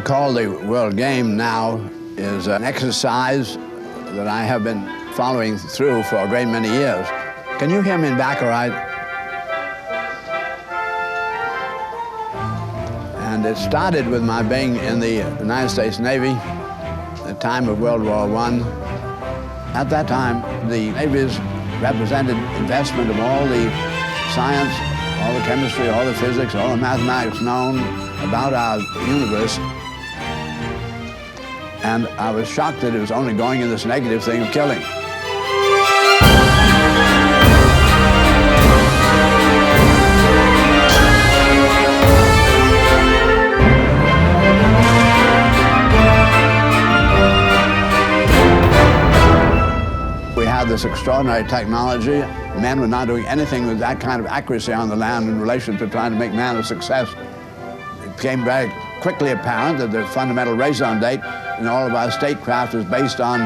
I call the world game now is an exercise that I have been following through for a great many years. Can you hear me in back all right? And it started with my being in the United States Navy at the time of World War I. At that time, the navies represented investment of all the science, all the chemistry, all the physics, all the mathematics known about our universe. And I was shocked that it was only going in this negative thing of killing. We had this extraordinary technology. Men were not doing anything with that kind of accuracy on the land in relation to trying to make man a success. It became very quickly apparent that the fundamental raison d'etre in all of our statecraft was based on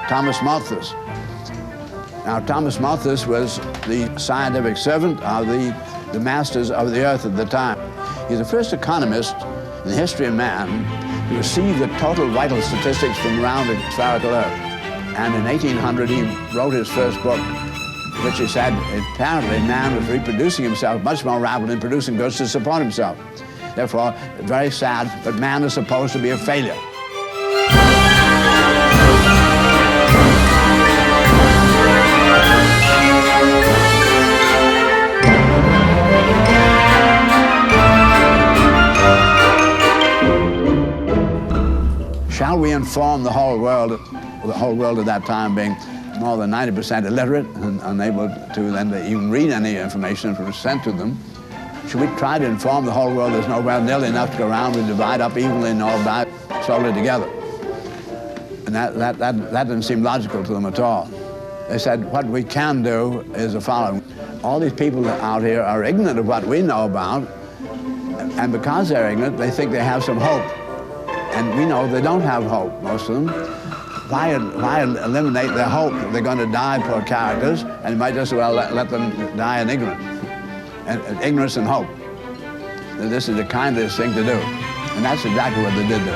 Thomas Malthus. Now, Thomas Malthus was the scientific servant of the masters of the earth at the time. He's the first economist in the history of man to receive the total vital statistics from around the spherical earth. And in 1800, he wrote his first book, which he said apparently man was reproducing himself much more rapidly in producing goods to support himself. Therefore, very sad, but man is supposed to be a failure. Shall we inform the whole world at that time being more than 90% illiterate and unable to then even read any information that was sent to them? Should we try to inform the whole world there's nowhere nearly enough to go around, we divide up evenly and all die slowly together? And that didn't seem logical to them at all. They said, what we can do is the following. All these people out here are ignorant of what we know about, and because they're ignorant, they think they have some hope. And we know they don't have hope, most of them. Why eliminate their hope? They're going to die, poor characters, and you might just as well let them die in ignorance. And ignorance and hope. This is the kindest thing to do. And that's exactly what they did do.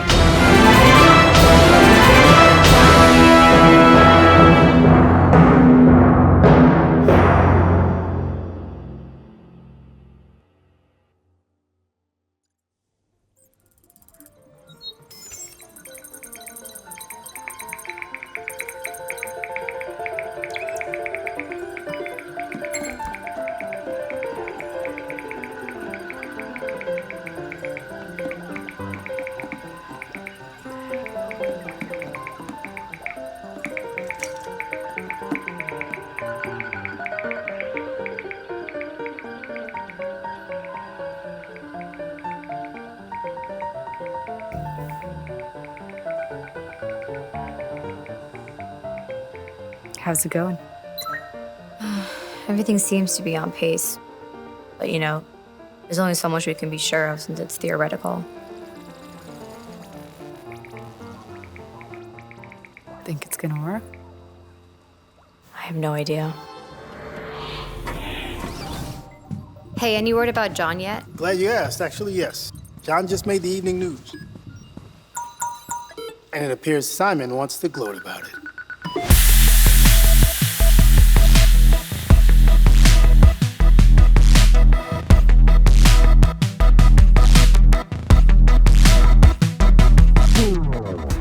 How's it going? Everything seems to be on pace. But you know, there's only so much we can be sure of since it's theoretical. Think it's gonna work? I have no idea. Hey, any word about John yet? Glad you asked. Actually, yes. John just made the evening news. And it appears Simon wants to gloat about it.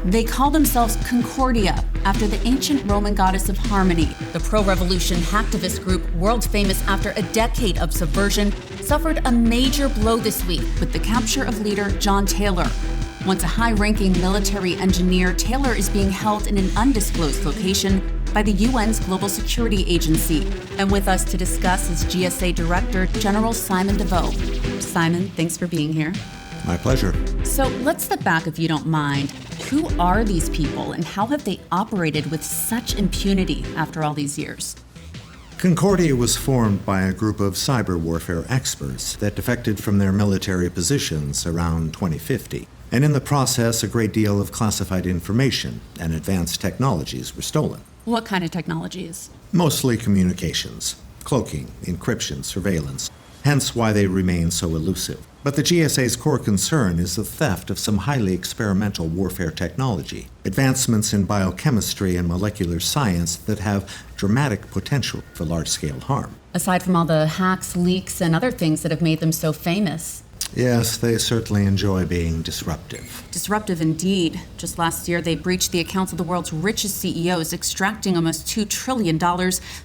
They call themselves Concordia, after the ancient Roman goddess of harmony. The pro-revolution hacktivist group, world famous after a decade of subversion, suffered a major blow this week with the capture of leader John Taylor. Once a high-ranking military engineer, Taylor is being held in an undisclosed location by the UN's Global Security Agency. And with us to discuss is GSA Director General Simon DeVoe. Simon, thanks for being here. My pleasure. So let's step back if you don't mind. Who are these people and how have they operated with such impunity after all these years? Concordia was formed by a group of cyber warfare experts that defected from their military positions around 2050. And in the process, a great deal of classified information and advanced technologies were stolen. What kind of technologies? Mostly communications, cloaking, encryption, surveillance. hence why they remain so elusive. But the GSA's core concern is the theft of some highly experimental warfare technology, advancements in biochemistry and molecular science that have dramatic potential for large-scale harm. Aside from all the hacks, leaks, and other things that have made them so famous. Yes, they certainly enjoy being disruptive. Disruptive indeed. Just last year, they breached the accounts of the world's richest CEOs, extracting almost $2 trillion,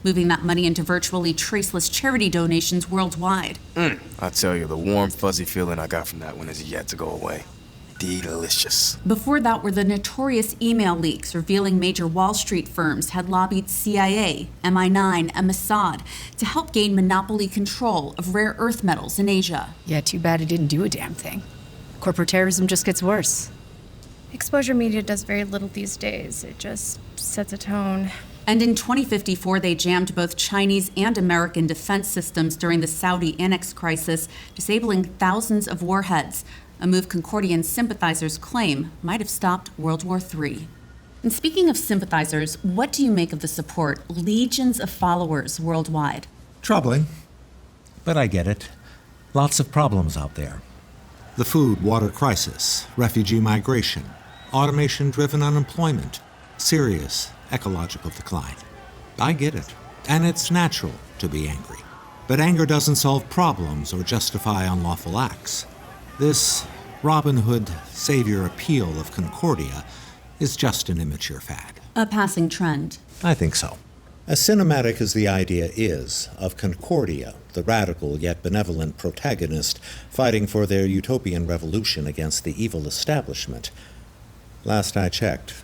moving that money into virtually traceless charity donations worldwide. I tell you, the warm, fuzzy feeling I got from that one is yet to go away. Delicious. Before that were the notorious email leaks revealing major Wall Street firms had lobbied CIA, MI9, and Mossad to help gain monopoly control of rare earth metals in Asia. Yeah, too bad it didn't do a damn thing. Corporate terrorism just gets worse. Exposure media does very little these days. It just sets a tone. And in 2054, they jammed both Chinese and American defense systems during the Saudi annex crisis, disabling thousands of warheads, a move Concordian sympathizers claim might have stopped World War III. And speaking of sympathizers, what do you make of the support legions of followers worldwide? Troubling, but I get it. Lots of problems out there. The food, water crisis, refugee migration, automation-driven unemployment, serious ecological decline. I get it, and it's natural to be angry. But anger doesn't solve problems or justify unlawful acts. This Robin Hood savior appeal of Concordia is just an immature fad. A passing trend. I think so. As cinematic as the idea is of Concordia, the radical yet benevolent protagonist fighting for their utopian revolution against the evil establishment, last I checked,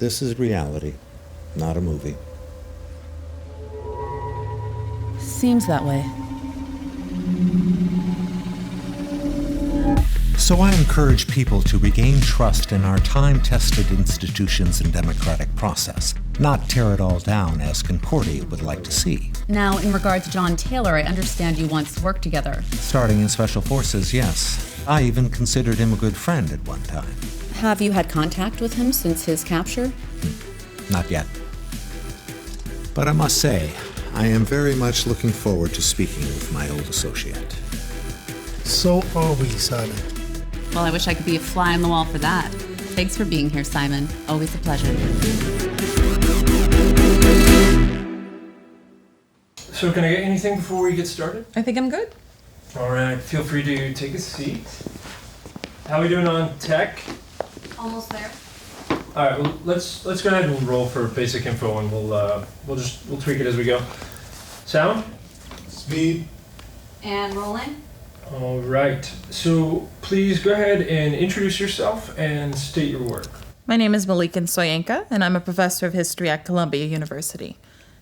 this is reality, not a movie. Seems that way. So I encourage people to regain trust in our time-tested institutions and democratic process, not tear it all down as Concordia would like to see. Now, in regard to John Taylor, I understand you once worked together. Starting in Special Forces, yes. I even considered him a good friend at one time. Have you had contact with him since his capture? Not yet. But I must say, I am very much looking forward to speaking with my old associate. So are we, Simon. Well, I wish I could be a fly on the wall for that. Thanks for being here, Simon. Always a pleasure. So can I get anything before we get started? I think I'm good. All right, feel free to take a seat. How are we doing on tech? Almost there. All right, well, let's go ahead and roll for basic info, and we'll tweak it as we go. Sound? Speed. And rolling. All right. So please go ahead and introduce yourself and state your work. My name is Malikan Soyinka, and I'm a professor of history at Columbia University.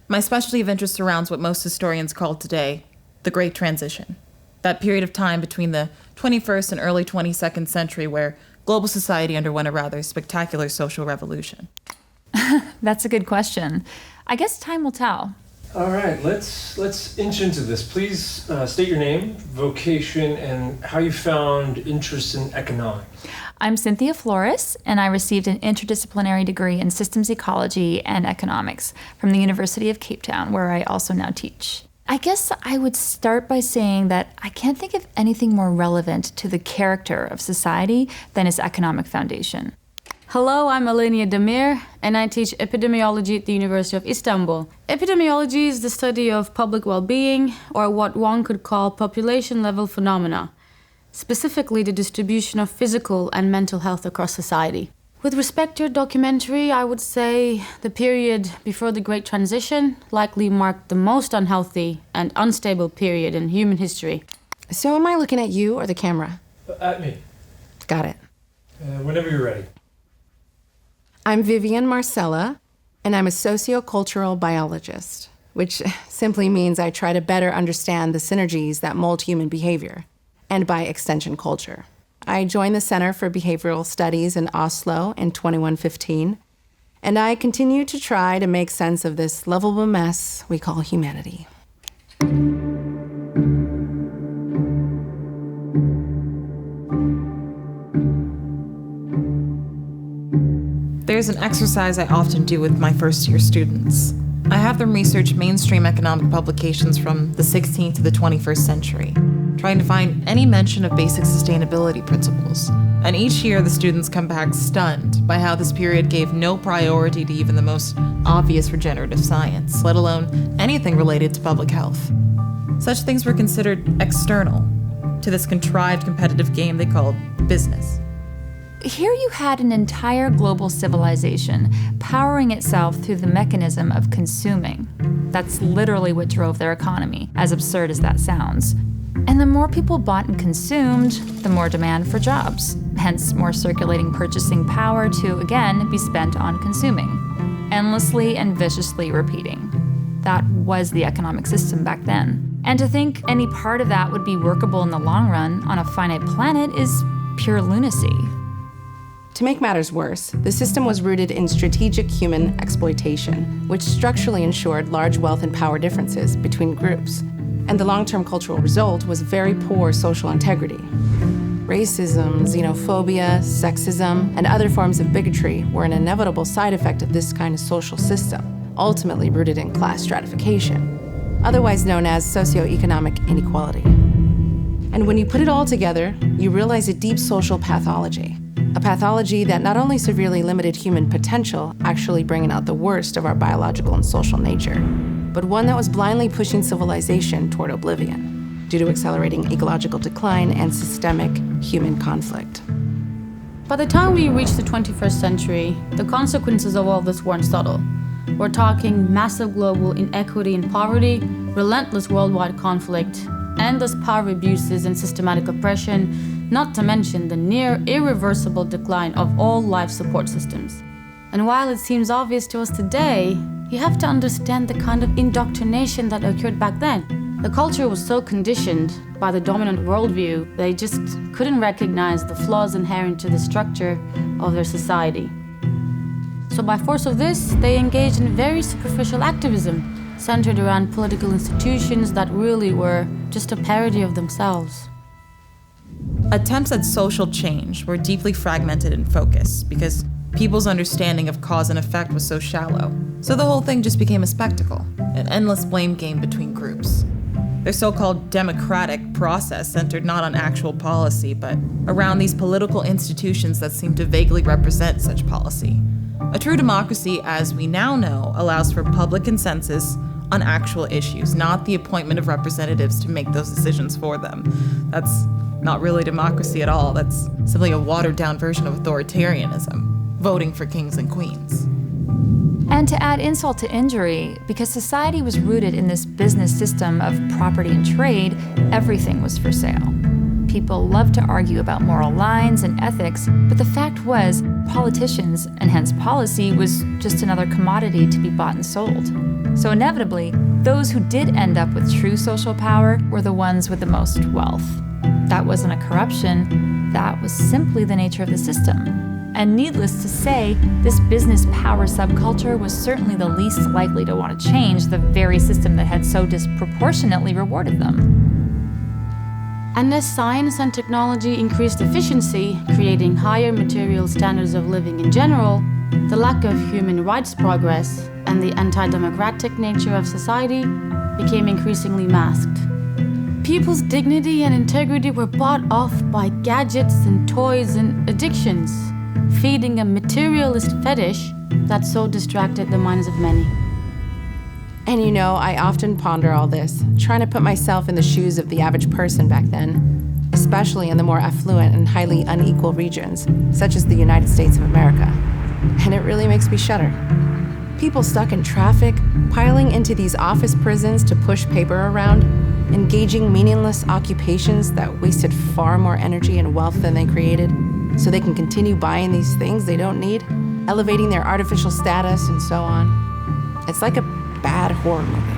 My specialty of interest surrounds what most historians call today the Great Transition, that period of time between the 21st and early 22nd century where global society underwent a rather spectacular social revolution. That's a good question. I guess time will tell. All right, let's inch into this. Please state your name, vocation, and how you found interest in economics. I'm Cynthia Flores, and I received an interdisciplinary degree in systems ecology and economics from the University of Cape Town, where I also now teach. I guess I would start by saying that I can't think of anything more relevant to the character of society than its economic foundation. Hello, I'm Alenia Demir, and I teach epidemiology at the University of Istanbul. Epidemiology is the study of public well-being, or what one could call population-level phenomena, specifically the distribution of physical and mental health across society. With respect to your documentary, I would say the period before the Great Transition likely marked the most unhealthy and unstable period in human history. So am I looking at you or the camera? At me. Got it. Whenever you're ready. I'm Vivian Marcella, and I'm a sociocultural biologist, which simply means I try to better understand the synergies that mold human behavior, and by extension, culture. I joined the Center for Behavioral Studies in Oslo in 2115, and I continue to try to make sense of this lovable mess we call humanity. There's an exercise I often do with my first-year students. I have them research mainstream economic publications from the 16th to the 21st century, trying to find any mention of basic sustainability principles. And each year, the students come back stunned by how this period gave no priority to even the most obvious regenerative science, let alone anything related to public health. Such things were considered external to this contrived competitive game they called business. Here you had an entire global civilization powering itself through the mechanism of consuming. That's literally what drove their economy, as absurd as that sounds. And the more people bought and consumed, the more demand for jobs, hence more circulating purchasing power to, again, be spent on consuming. Endlessly and viciously repeating. That was the economic system back then. And to think any part of that would be workable in the long run on a finite planet is pure lunacy. To make matters worse, the system was rooted in strategic human exploitation, which structurally ensured large wealth and power differences between groups. And the long-term cultural result was very poor social integrity. Racism, xenophobia, sexism, and other forms of bigotry were an inevitable side effect of this kind of social system, ultimately rooted in class stratification, otherwise known as socioeconomic inequality. And when you put it all together, you realize a deep social pathology. A pathology that not only severely limited human potential, actually bringing out the worst of our biological and social nature, but one that was blindly pushing civilization toward oblivion due to accelerating ecological decline and systemic human conflict. By the time we reached the 21st century, the consequences of all this weren't subtle. We're talking massive global inequity and poverty, relentless worldwide conflict, endless power abuses and systematic oppression, not to mention the near irreversible decline of all life support systems. And while it seems obvious to us today, you have to understand the kind of indoctrination that occurred back then. The culture was so conditioned by the dominant worldview, they just couldn't recognize the flaws inherent to the structure of their society. So by force of this, they engaged in very superficial activism, centered around political institutions that really were just a parody of themselves. Attempts at social change were deeply fragmented in focus because people's understanding of cause and effect was so shallow. So the whole thing just became a spectacle, an endless blame game between groups. Their so-called democratic process centered not on actual policy, but around these political institutions that seemed to vaguely represent such policy. A true democracy, as we now know, allows for public consensus on actual issues, not the appointment of representatives to make those decisions for them. That's not really democracy at all. That's simply a watered-down version of authoritarianism, voting for kings and queens. And to add insult to injury, because society was rooted in this business system of property and trade, everything was for sale. People loved to argue about moral lines and ethics, but the fact was, politicians, and hence policy, was just another commodity to be bought and sold. So inevitably, those who did end up with true social power were the ones with the most wealth. That wasn't a corruption, that was simply the nature of the system. And needless to say, this business power subculture was certainly the least likely to want to change the very system that had so disproportionately rewarded them. And as science and technology increased efficiency, creating higher material standards of living in general, the lack of human rights progress and the anti-democratic nature of society became increasingly masked. People's dignity and integrity were bought off by gadgets and toys and addictions, feeding a materialist fetish that so distracted the minds of many. And I often ponder all this, trying to put myself in the shoes of the average person back then, especially in the more affluent and highly unequal regions, such as the United States of America. And it really makes me shudder. People stuck in traffic, piling into these office prisons to push paper around, engaging meaningless occupations that wasted far more energy and wealth than they created, so they can continue buying these things they don't need, elevating their artificial status and so on. It's like a bad horror movie.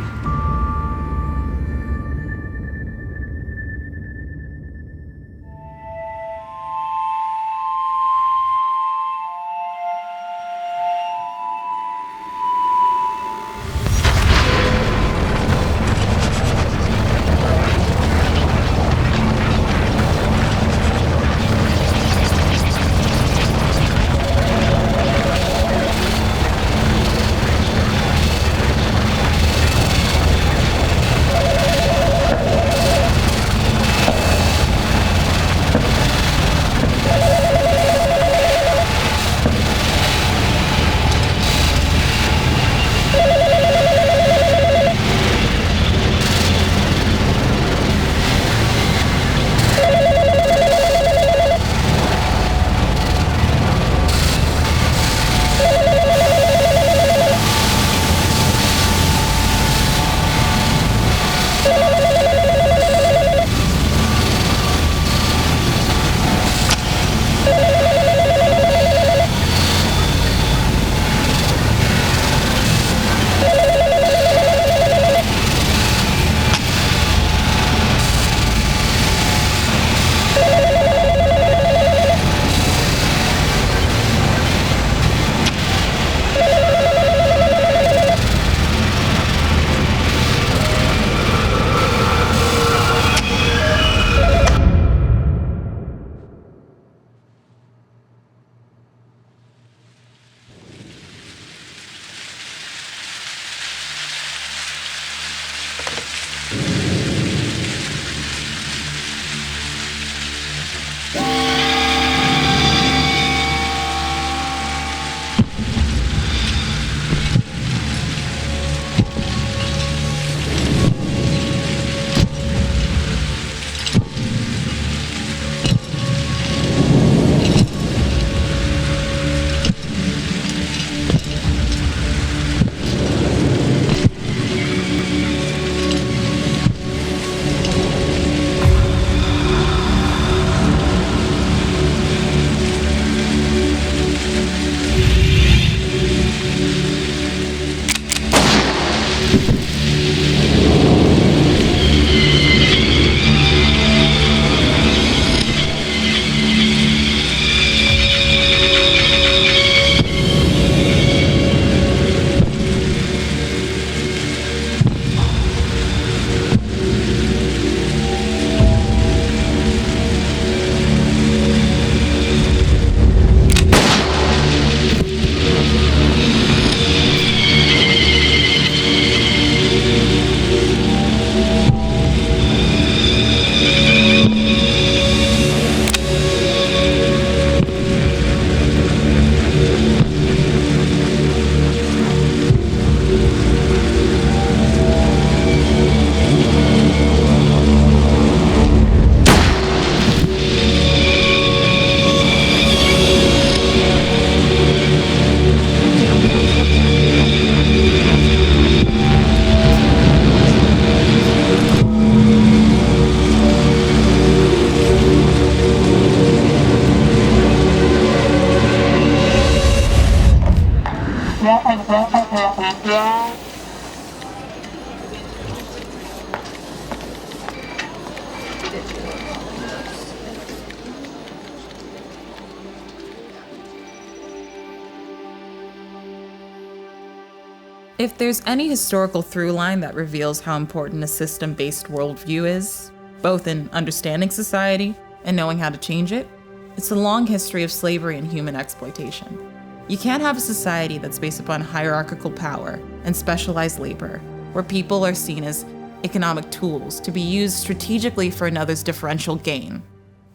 If there's any historical through line that reveals how important a system-based worldview is, both in understanding society and knowing how to change it, it's the long history of slavery and human exploitation. You can't have a society that's based upon hierarchical power and specialized labor, where people are seen as economic tools to be used strategically for another's differential gain,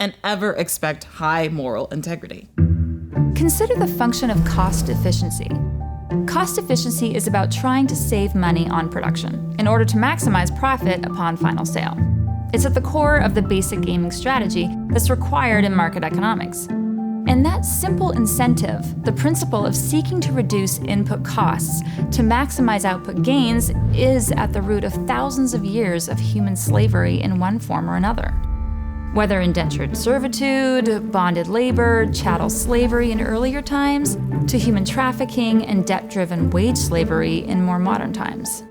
and ever expect high moral integrity. Consider the function of cost efficiency. Cost efficiency is about trying to save money on production in order to maximize profit upon final sale. It's at the core of the basic gaming strategy that's required in market economics. And that simple incentive, the principle of seeking to reduce input costs to maximize output gains, is at the root of thousands of years of human slavery in one form or another. Whether indentured servitude, bonded labor, chattel slavery in earlier times, to human trafficking and debt-driven wage slavery in more modern times.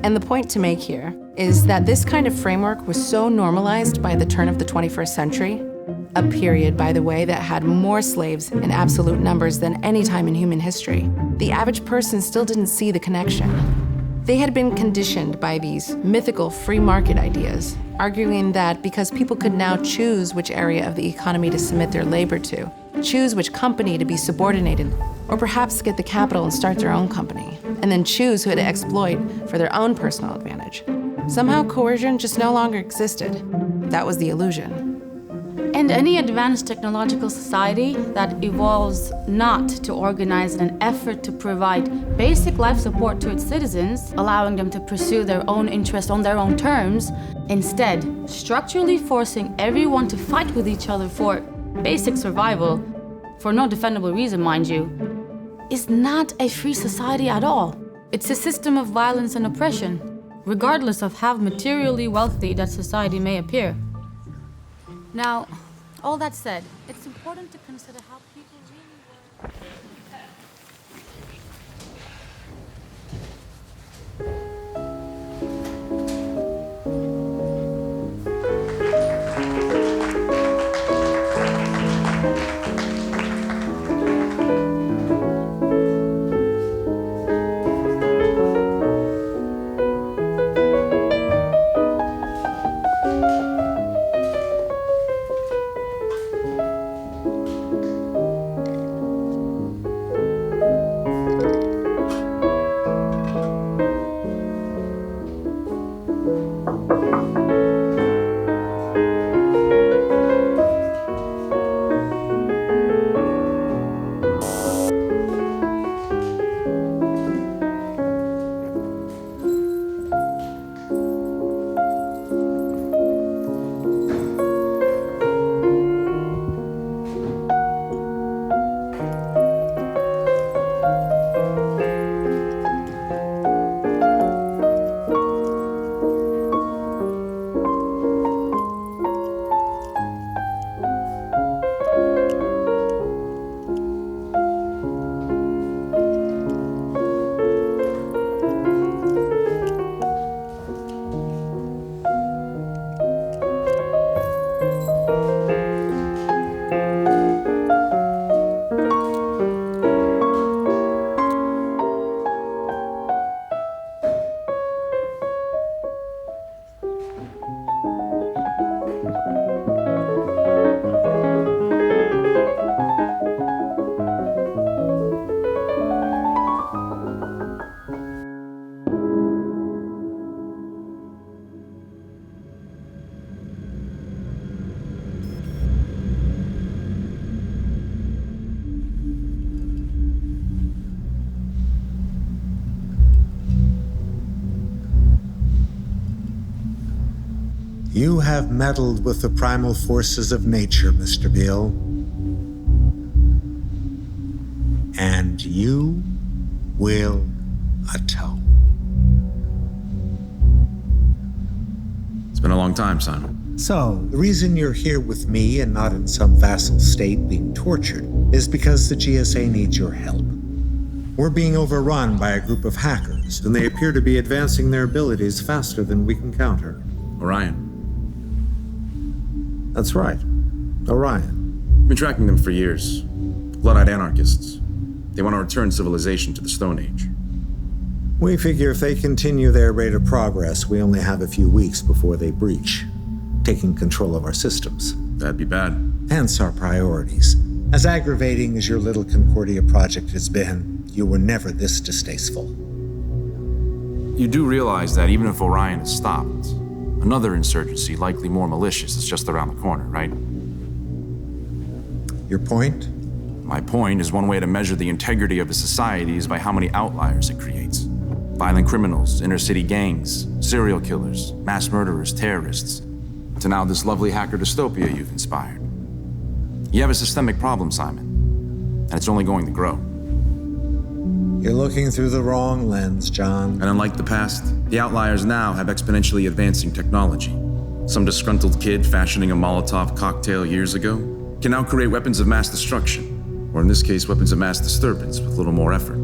And the point to make here is that this kind of framework was so normalized by the turn of the 21st century, a period, by the way, that had more slaves in absolute numbers than any time in human history. The average person still didn't see the connection. They had been conditioned by these mythical free market ideas, arguing that because people could now choose which area of the economy to submit their labor to, choose which company to be subordinated, or perhaps get the capital and start their own company, and then choose who to exploit for their own personal advantage. Somehow coercion just no longer existed. That was the illusion. And any advanced technological society that evolves not to organize in an effort to provide basic life support to its citizens, allowing them to pursue their own interests on their own terms, instead structurally forcing everyone to fight with each other for basic survival, for no defendable reason, mind you, is not a free society at all. It's a system of violence and oppression, regardless of how materially wealthy that society may appear. Now, all that said, it's important to consider how people really work. You have meddled with the primal forces of nature, Mr. Beale. And you will atone. It's been a long time, Simon. So, the reason you're here with me and not in some vassal state being tortured is because the GSA needs your help. We're being overrun by a group of hackers, and they appear to be advancing their abilities faster than we can counter. Orion. That's right. Orion. I've been tracking them for years. Blood-eyed anarchists. They want to return civilization to the Stone Age. We figure if they continue their rate of progress, we only have a few weeks before they breach, taking control of our systems. That'd be bad. Hence our priorities. As aggravating as your little Concordia project has been, you were never this distasteful. You do realize that even if Orion is stopped, another insurgency, likely more malicious, is just around the corner, right? Your point? My point is one way to measure the integrity of a society is by how many outliers it creates. Violent criminals, inner-city gangs, serial killers, mass murderers, terrorists, to now this lovely hacker dystopia you've inspired. You have a systemic problem, Simon, and it's only going to grow. You're looking through the wrong lens, John. And unlike the past, the outliers now have exponentially advancing technology. Some disgruntled kid fashioning a Molotov cocktail years ago can now create weapons of mass destruction, or in this case, weapons of mass disturbance with little more effort.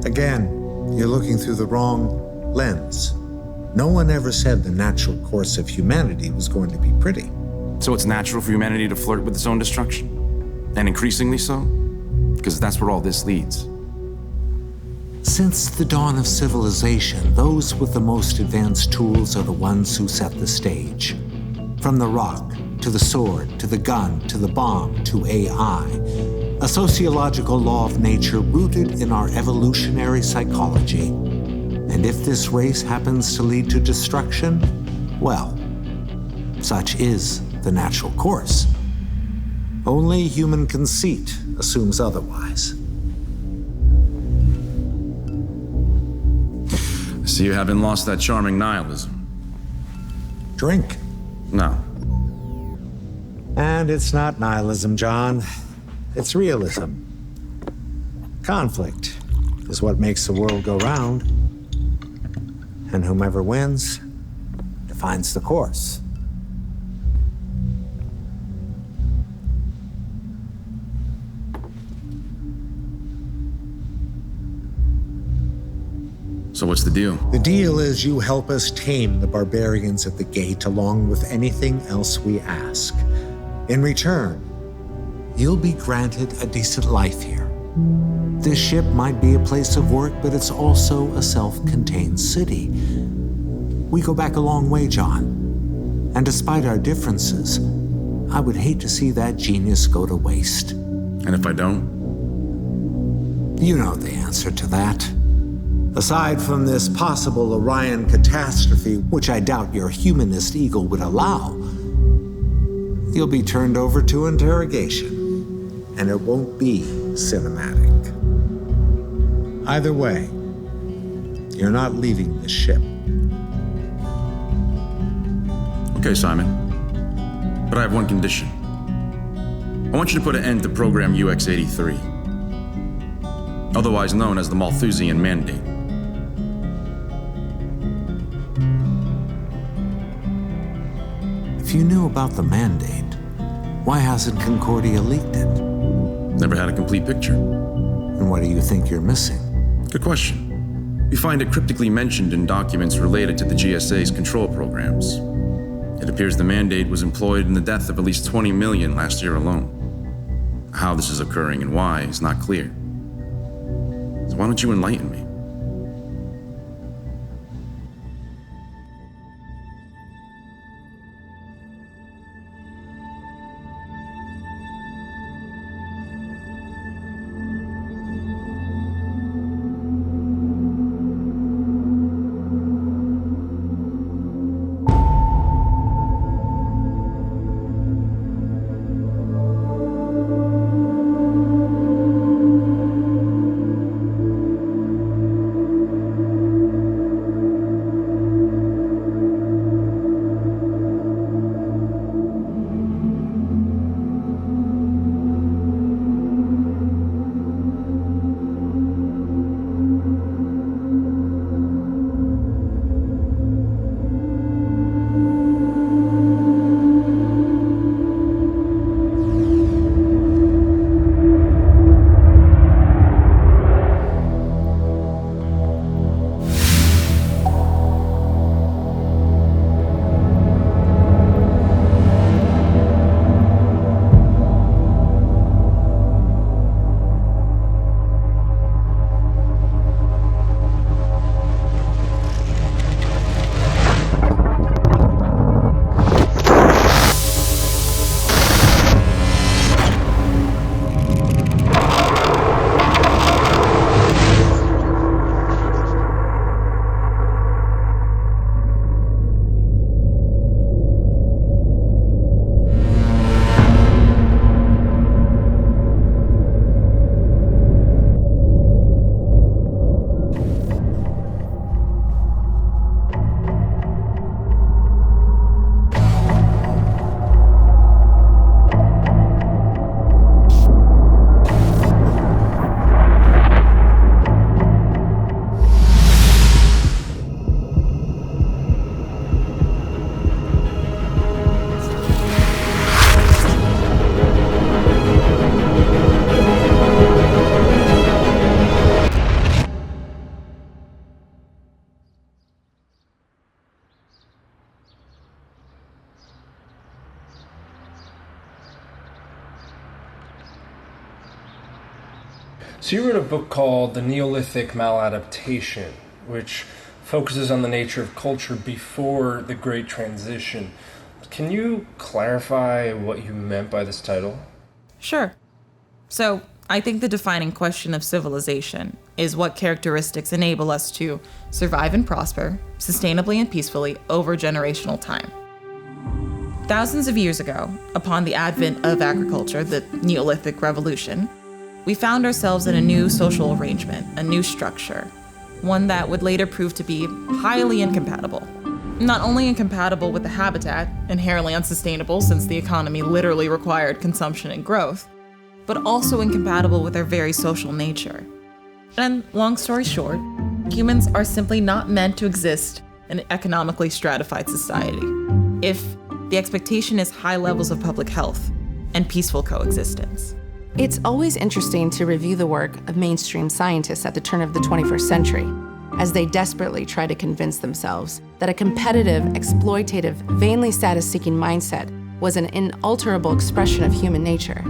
Again, you're looking through the wrong lens. No one ever said the natural course of humanity was going to be pretty. So it's natural for humanity to flirt with its own destruction? And increasingly so? Because that's where all this leads. Since the dawn of civilization, those with the most advanced tools are the ones who set the stage. From the rock, to the sword, to the gun, to the bomb, to AI. A sociological law of nature rooted in our evolutionary psychology. And if this race happens to lead to destruction, well, such is the natural course. Only human conceit assumes otherwise. I see you haven't lost that charming nihilism. Drink. No. And it's not nihilism, John. It's realism. Conflict is what makes the world go round. And whomever wins defines the course. So what's the deal? The deal is you help us tame the barbarians at the gate along with anything else we ask. In return, you'll be granted a decent life here. This ship might be a place of work, but it's also a self-contained city. We go back a long way, John. And despite our differences, I would hate to see that genius go to waste. And if I don't? You know the answer to that. Aside from this possible Orion catastrophe, which I doubt your humanist ego would allow, you'll be turned over to interrogation, and it won't be cinematic. Either way, you're not leaving this ship. Okay, Simon. But I have one condition. I want you to put an end to Program UX-83, otherwise known as the Malthusian Mandate. If you knew about the mandate, why hasn't Concordia leaked it? Never had a complete picture. And what do you think you're missing? Good question. We find it cryptically mentioned in documents related to the GSA's control programs. It appears the mandate was employed in the death of at least 20 million last year alone. How this is occurring and why is not clear. So why don't you enlighten me? So you wrote a book called The Neolithic Maladaptation, which focuses on the nature of culture before the Great Transition. Can you clarify what you meant by this title? Sure. So, I think the defining question of civilization is what characteristics enable us to survive and prosper, sustainably and peacefully, over generational time. Thousands of years ago, upon the advent of agriculture, the Neolithic Revolution, we found ourselves in a new social arrangement, a new structure, one that would later prove to be highly incompatible. Not only incompatible with the habitat, inherently unsustainable since the economy literally required consumption and growth, but also incompatible with our very social nature. And long story short, humans are simply not meant to exist in an economically stratified society if the expectation is high levels of public health and peaceful coexistence. It's always interesting to review the work of mainstream scientists at the turn of the 21st century, as they desperately try to convince themselves that a competitive, exploitative, vainly status-seeking mindset was an inalterable expression of human nature.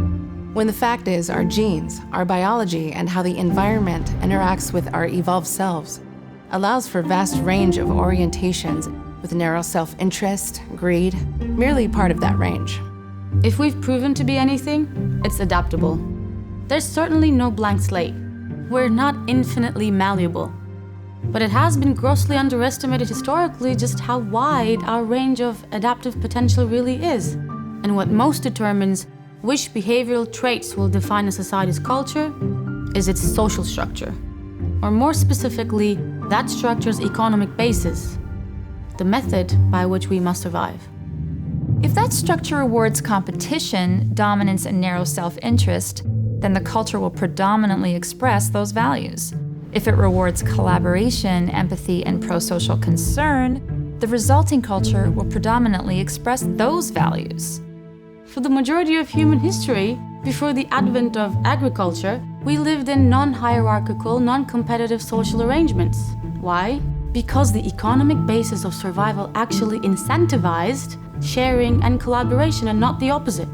When the fact is, our genes, our biology, and how the environment interacts with our evolved selves allows for a vast range of orientations with narrow self-interest, greed, merely part of that range. If we've proven to be anything, it's adaptable. There's certainly no blank slate. We're not infinitely malleable. But it has been grossly underestimated historically just how wide our range of adaptive potential really is. And what most determines which behavioral traits will define a society's culture is its social structure. Or more specifically, that structure's economic basis, the method by which we must survive. If that structure rewards competition, dominance, and narrow self-interest, then the culture will predominantly express those values. If it rewards collaboration, empathy, and pro-social concern, the resulting culture will predominantly express those values. For the majority of human history, before the advent of agriculture, we lived in non-hierarchical, non-competitive social arrangements. Why? Because the economic basis of survival actually incentivized sharing and collaboration and not the opposite.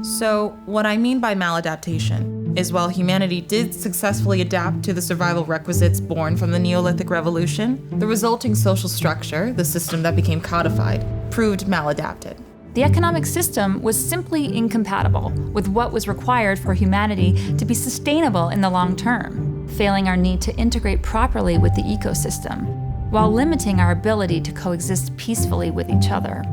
So, what I mean by maladaptation is while humanity did successfully adapt to the survival requisites born from the Neolithic Revolution, the resulting social structure, the system that became codified, proved maladapted. The economic system was simply incompatible with what was required for humanity to be sustainable in the long term, failing our need to integrate properly with the ecosystem, while limiting our ability to coexist peacefully with each other.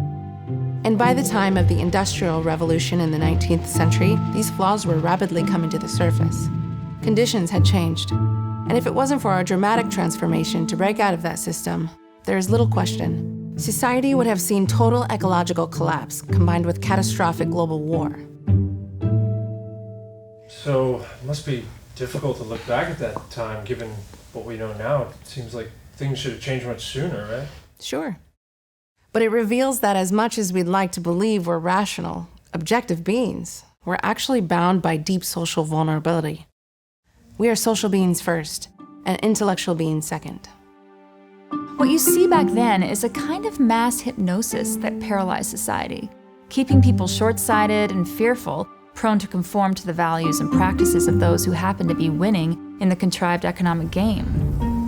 And by the time of the Industrial Revolution in the 19th century, these flaws were rapidly coming to the surface. Conditions had changed, and if it wasn't for our dramatic transformation to break out of that system, there is little question. Society would have seen total ecological collapse combined with catastrophic global war. So, it must be difficult to look back at that time, given what we know now. It seems like things should have changed much sooner, right? Sure. But it reveals that as much as we'd like to believe we're rational, objective beings, we're actually bound by deep social vulnerability. We are social beings first, and intellectual beings second. What you see back then is a kind of mass hypnosis that paralyzed society, keeping people short-sighted and fearful, prone to conform to the values and practices of those who happen to be winning in the contrived economic game.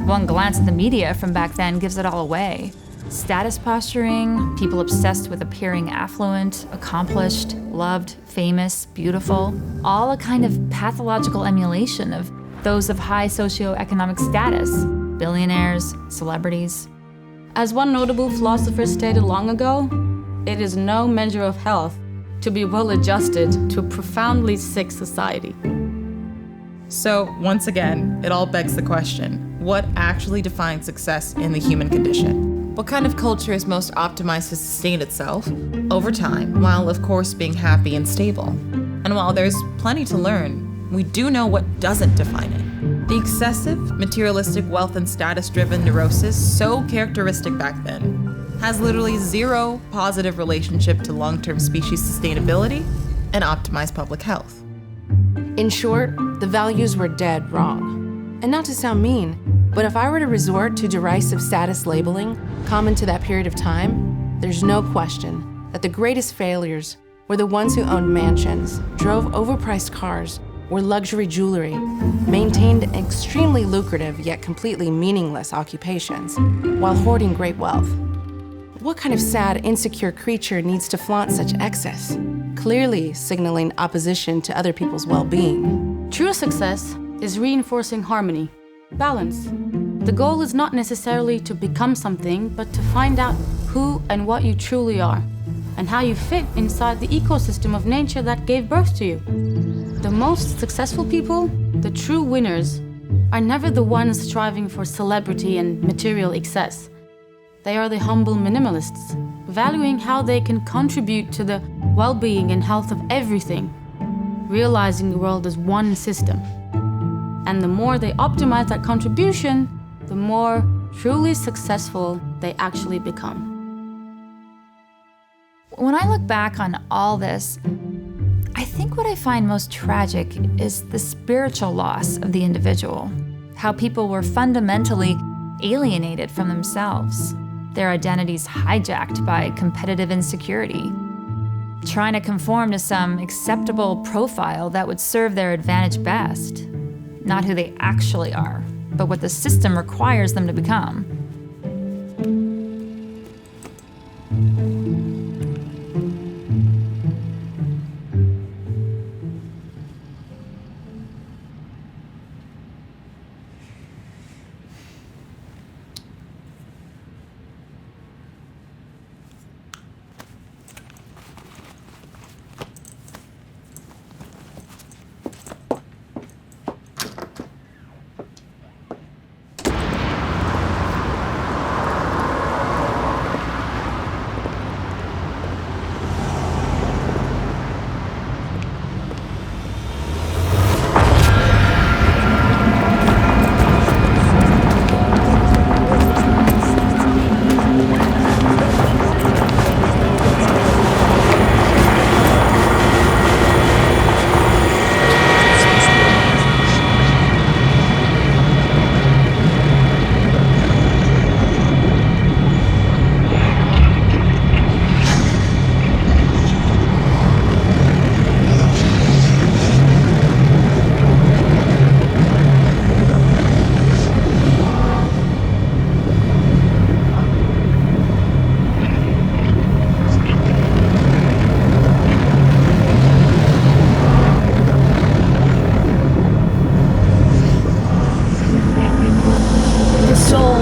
One glance at the media from back then gives it all away. Status posturing, people obsessed with appearing affluent, accomplished, loved, famous, beautiful, all a kind of pathological emulation of those of high socioeconomic status, billionaires, celebrities. As one notable philosopher stated long ago, it is no measure of health to be well-adjusted to a profoundly sick society. So, once again, it all begs the question, what actually defines success in the human condition? What kind of culture is most optimized to sustain itself over time, while of course being happy and stable? And while there's plenty to learn, we do know what doesn't define it. The excessive, materialistic wealth and status-driven neurosis, so characteristic back then, has literally zero positive relationship to long-term species sustainability and optimized public health. In short, the values were dead wrong. And not to sound mean, but if I were to resort to derisive status labeling common to that period of time, there's no question that the greatest failures were the ones who owned mansions, drove overpriced cars, were luxury jewelry, maintained extremely lucrative yet completely meaningless occupations, while hoarding great wealth. What kind of sad, insecure creature needs to flaunt such excess, clearly signaling opposition to other people's well-being? True success is reinforcing harmony, balance. The goal is not necessarily to become something, but to find out who and what you truly are, and how you fit inside the ecosystem of nature that gave birth to you. The most successful people, the true winners, are never the ones striving for celebrity and material excess. They are the humble minimalists, valuing how they can contribute to the well-being and health of everything, realizing the world as one system. And the more they optimize that contribution, the more truly successful they actually become. When I look back on all this, I think what I find most tragic is the spiritual loss of the individual. How people were fundamentally alienated from themselves, their identities hijacked by competitive insecurity, trying to conform to some acceptable profile that would serve their advantage best. Not who they actually are, but what the system requires them to become.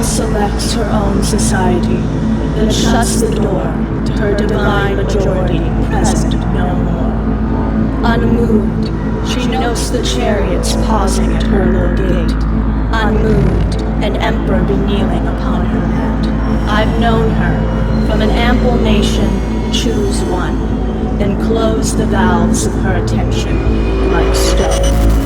Selects her own society, then shuts the door to her divine majority present no more. Unmoved, she notes the chariots pausing at her low gate. Unmoved, an emperor be kneeling upon her land. I've known her, from an ample nation, choose one, then close the valves of her attention like stone.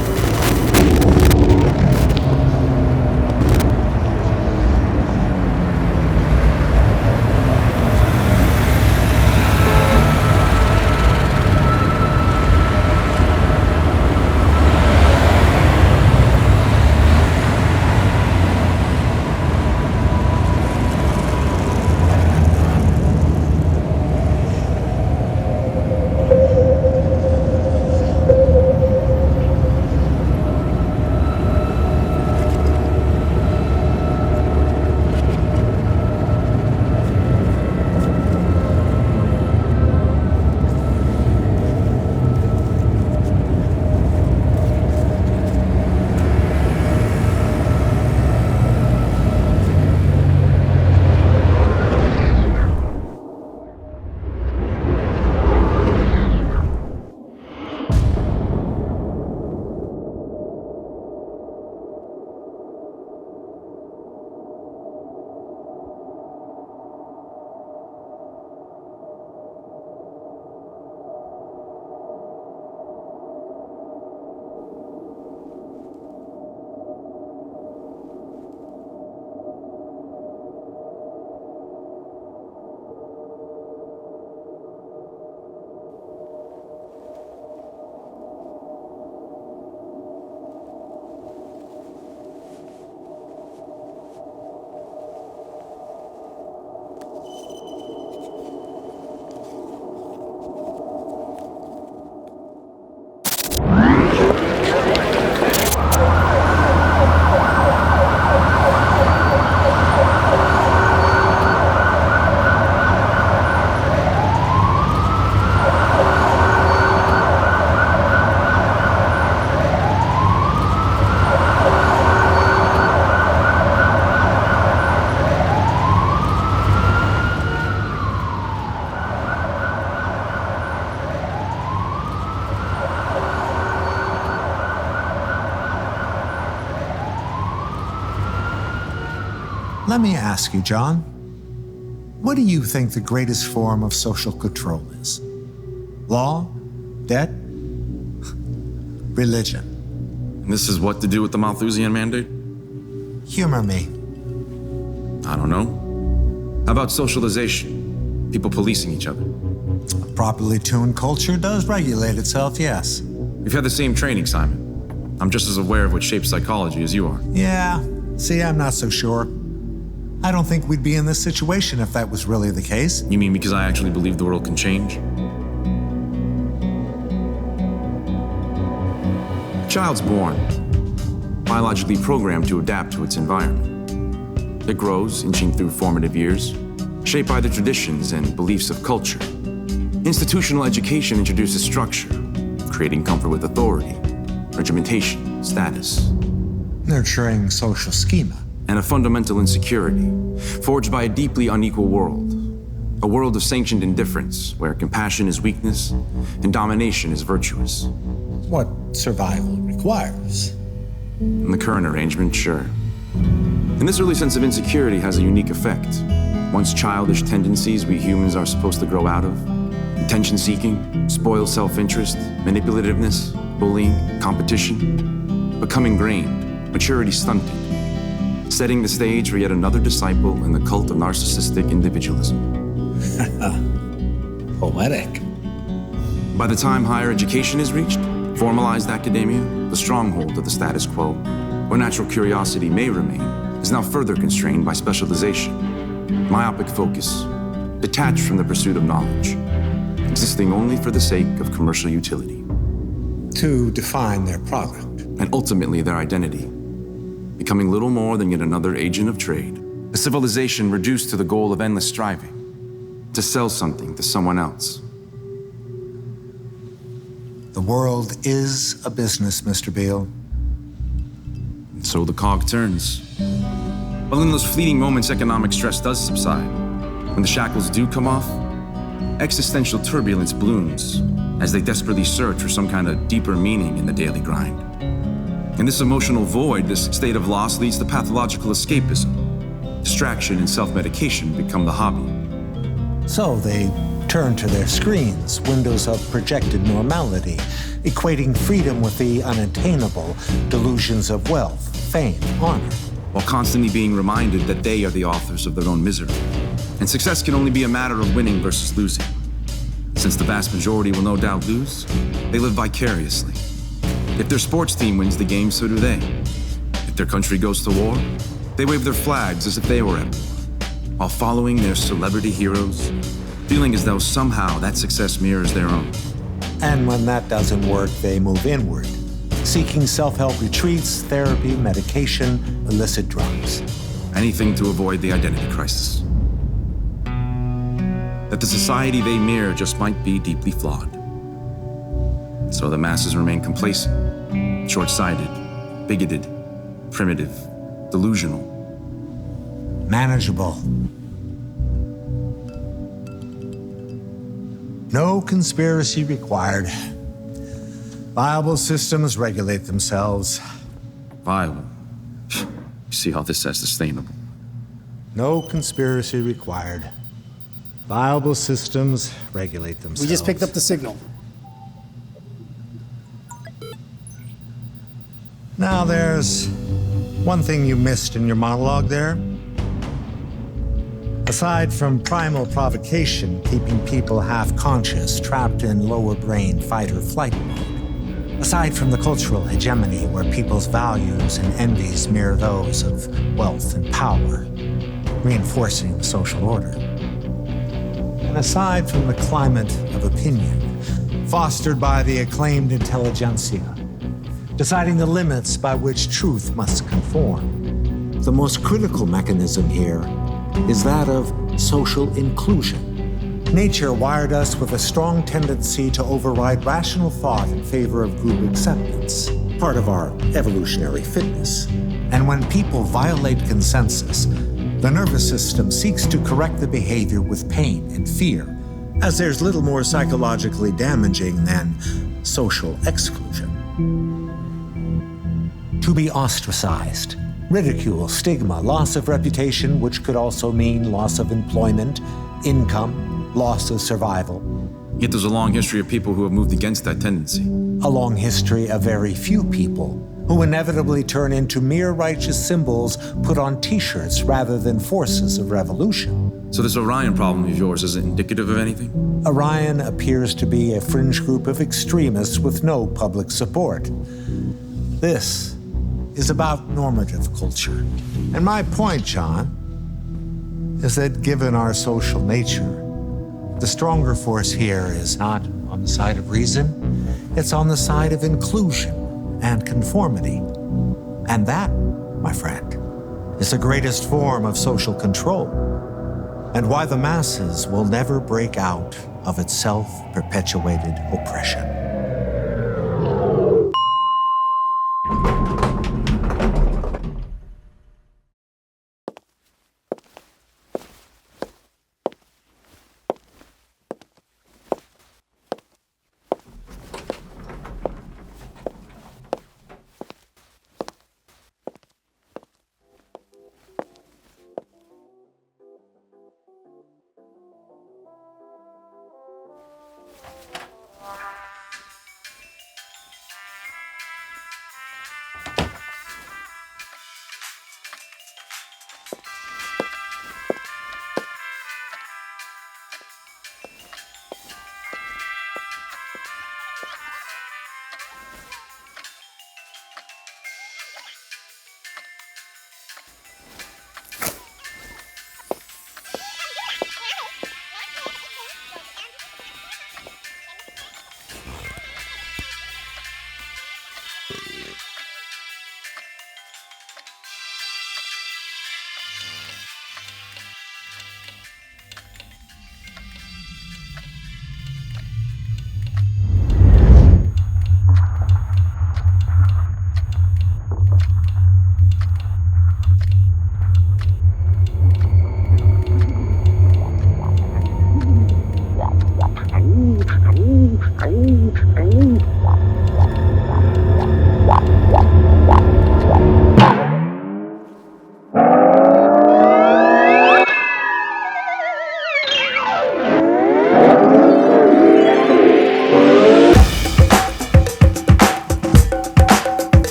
Let me ask you, John, what do you think the greatest form of social control is? Law? Debt? Religion? And this is what to do with the Malthusian mandate? Humor me. I don't know. How about socialization? People policing each other? A properly tuned culture does regulate itself, yes. We've had the same training, Simon. I'm just as aware of what shapes psychology as you are. Yeah, see, I'm not so sure. I don't think we'd be in this situation if that was really the case. You mean because I actually believe the world can change? A child's born, biologically programmed to adapt to its environment. It grows, inching through formative years, shaped by the traditions and beliefs of culture. Institutional education introduces structure, creating comfort with authority, regimentation, status. Nurturing social schema. And a fundamental insecurity, forged by a deeply unequal world. A world of sanctioned indifference, where compassion is weakness and domination is virtuous. What survival requires. In the current arrangement, sure. And this early sense of insecurity has a unique effect. Once childish tendencies we humans are supposed to grow out of, attention-seeking, spoiled self-interest, manipulativeness, bullying, competition, become ingrained, maturity stunted, setting the stage for yet another disciple in the cult of narcissistic individualism. Poetic. By the time higher education is reached, formalized academia, the stronghold of the status quo, where natural curiosity may remain, is now further constrained by specialization, myopic focus, detached from the pursuit of knowledge, existing only for the sake of commercial utility. To define their product. And ultimately their identity, becoming little more than yet another agent of trade, a civilization reduced to the goal of endless striving, to sell something to someone else. The world is a business, Mr. Beale. And so the cog turns. Well, in those fleeting moments, economic stress does subside. When the shackles do come off, existential turbulence blooms as they desperately search for some kind of deeper meaning in the daily grind. In this emotional void, this state of loss leads to pathological escapism. Distraction and self-medication become the hobby. So they turn to their screens, windows of projected normality, equating freedom with the unattainable delusions of wealth, fame, honor. While constantly being reminded that they are the authors of their own misery. And success can only be a matter of winning versus losing. Since the vast majority will no doubt lose, they live vicariously. If their sports team wins the game, so do they. If their country goes to war, they wave their flags as if they were at war, while following their celebrity heroes, feeling as though somehow that success mirrors their own. And when that doesn't work, they move inward, seeking self-help retreats, therapy, medication, illicit drugs. Anything to avoid the identity crisis. That the society they mirror just might be deeply flawed. So the masses remain complacent, short-sighted, bigoted, primitive, delusional. Manageable. No conspiracy required. Viable systems regulate themselves. Viable? You see how this is sustainable. No conspiracy required. Viable systems regulate themselves. We just picked up the signal. Now there's one thing you missed in your monologue there. Aside from primal provocation, keeping people half-conscious, trapped in lower brain fight-or-flight mode. Aside from the cultural hegemony where people's values and envies mirror those of wealth and power, reinforcing the social order. And aside from the climate of opinion, fostered by the acclaimed intelligentsia, deciding the limits by which truth must conform. The most critical mechanism here is that of social inclusion. Nature wired us with a strong tendency to override rational thought in favor of group acceptance, part of our evolutionary fitness. And when people violate consensus, the nervous system seeks to correct the behavior with pain and fear, as there's little more psychologically damaging than social exclusion. To be ostracized, Ridicule, stigma, loss of reputation, which could also mean loss of employment, income, loss of survival. Yet there's a long history of people who have moved against that tendency. A long history of very few people who inevitably turn into mere righteous symbols put on t-shirts rather than forces of revolution. So this Orion problem of yours isn't indicative of anything? Orion appears to be a fringe group of extremists with no public support. This is about normative culture. And my point, John, is that given our social nature, the stronger force here is not on the side of reason, it's on the side of inclusion and conformity. And that, my friend, is the greatest form of social control, and why the masses will never break out of its self-perpetuated oppression.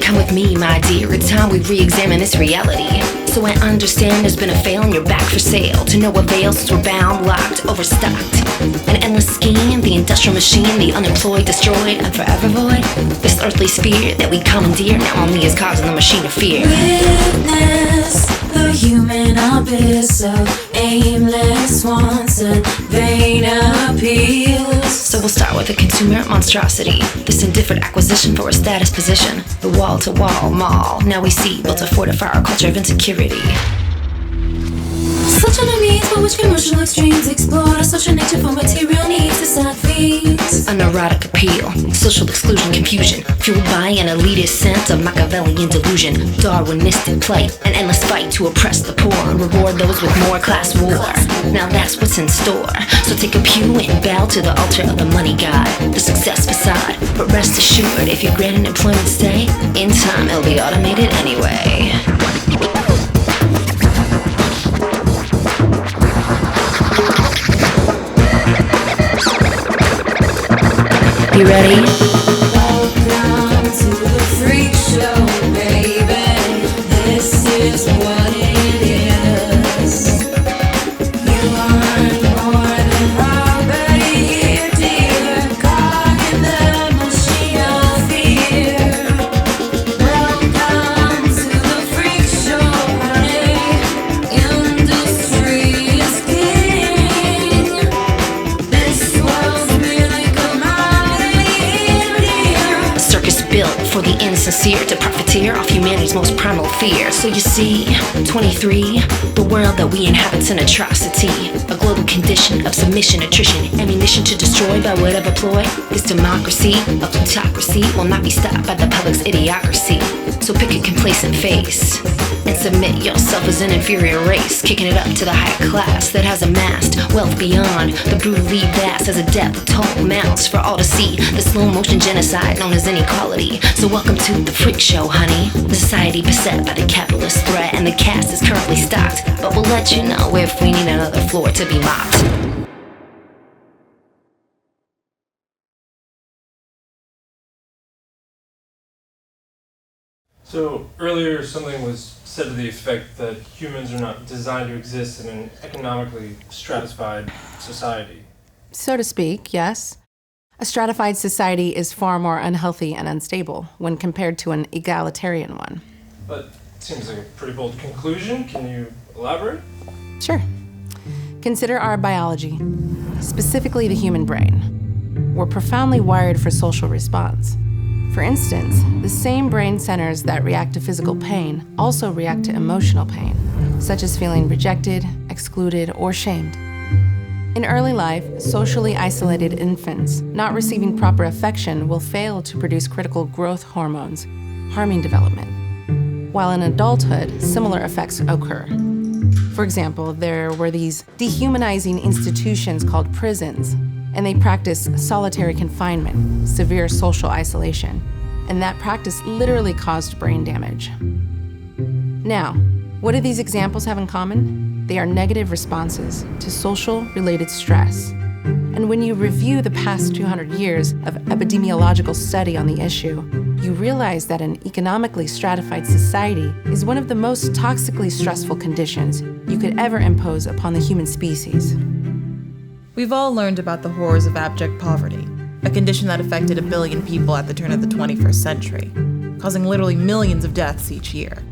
Come with me, my dear. It's time we re-examine this reality. So I understand there's been a fail and you're back for sale. To no avail since we're bound, locked, overstocked. An endless scheme, the industrial machine, the unemployed, destroyed, and forever void. This earthly sphere that we commandeer now only is causing the machine of fear. Witness the human abyss of aimless wants and vain appeals. So we'll start with a consumer monstrosity, this indifferent acquisition for a status position. The wall-to-wall mall, now we see, built to fortify our culture of insecurity. Such are the means by which commercial extremes explore such a nature for material needs to sad feeds. A neurotic appeal, social exclusion, confusion, fueled by an elitist sense of Machiavellian delusion, Darwinistic plight, an endless fight to oppress the poor and reward those with more class war. Now that's what's in store. So take a pew and bow to the altar of the money god, the success facade. But rest assured, if you grant an employment stay, in time it'll be automated anyway. You ready? Welcome to the freak show, baby. This is what it is. You aren't more than property here, dear. purpose built for the insincere to profiteer off humanity's most primal fear. So you see, 23, the world that we inhabit's an atrocity, a global condition of submission, attrition, ammunition to destroy by whatever ploy. This democracy, a plutocracy, will not be stopped by the public's idiocracy. So pick a complacent face and submit yourself as an inferior race, kicking it up to the higher class that has amassed wealth beyond the brutally vast as a debt with toll mounts for all to see, the slow motion genocide known as inequality. So welcome to the freak show, honey. The society beset by the capitalist threat, and the cast is currently stocked, but we'll let you know if we need another floor to be mopped. So earlier something was said to the effect that humans are not designed to exist in an economically stratified society. So to speak, yes. A stratified society is far more unhealthy and unstable when compared to an egalitarian one. But it seems like a pretty bold conclusion. Can you elaborate? Sure. Consider our biology, specifically the human brain. We're profoundly wired for social response. For instance, the same brain centers that react to physical pain also react to emotional pain, such as feeling rejected, excluded, or shamed. In early life, socially isolated infants not receiving proper affection will fail to produce critical growth hormones, harming development. While in adulthood, similar effects occur. For example, there were these dehumanizing institutions called prisons, and they practice solitary confinement, severe social isolation, and that practice literally caused brain damage. Now, what do these examples have in common? They are negative responses to social-related stress. And when you review the past 200 years of epidemiological study on the issue, you realize that an economically stratified society is one of the most toxically stressful conditions you could ever impose upon the human species. We've all learned about the horrors of abject poverty, a condition that affected 1 billion people at the turn of the 21st century, causing literally millions of deaths each year.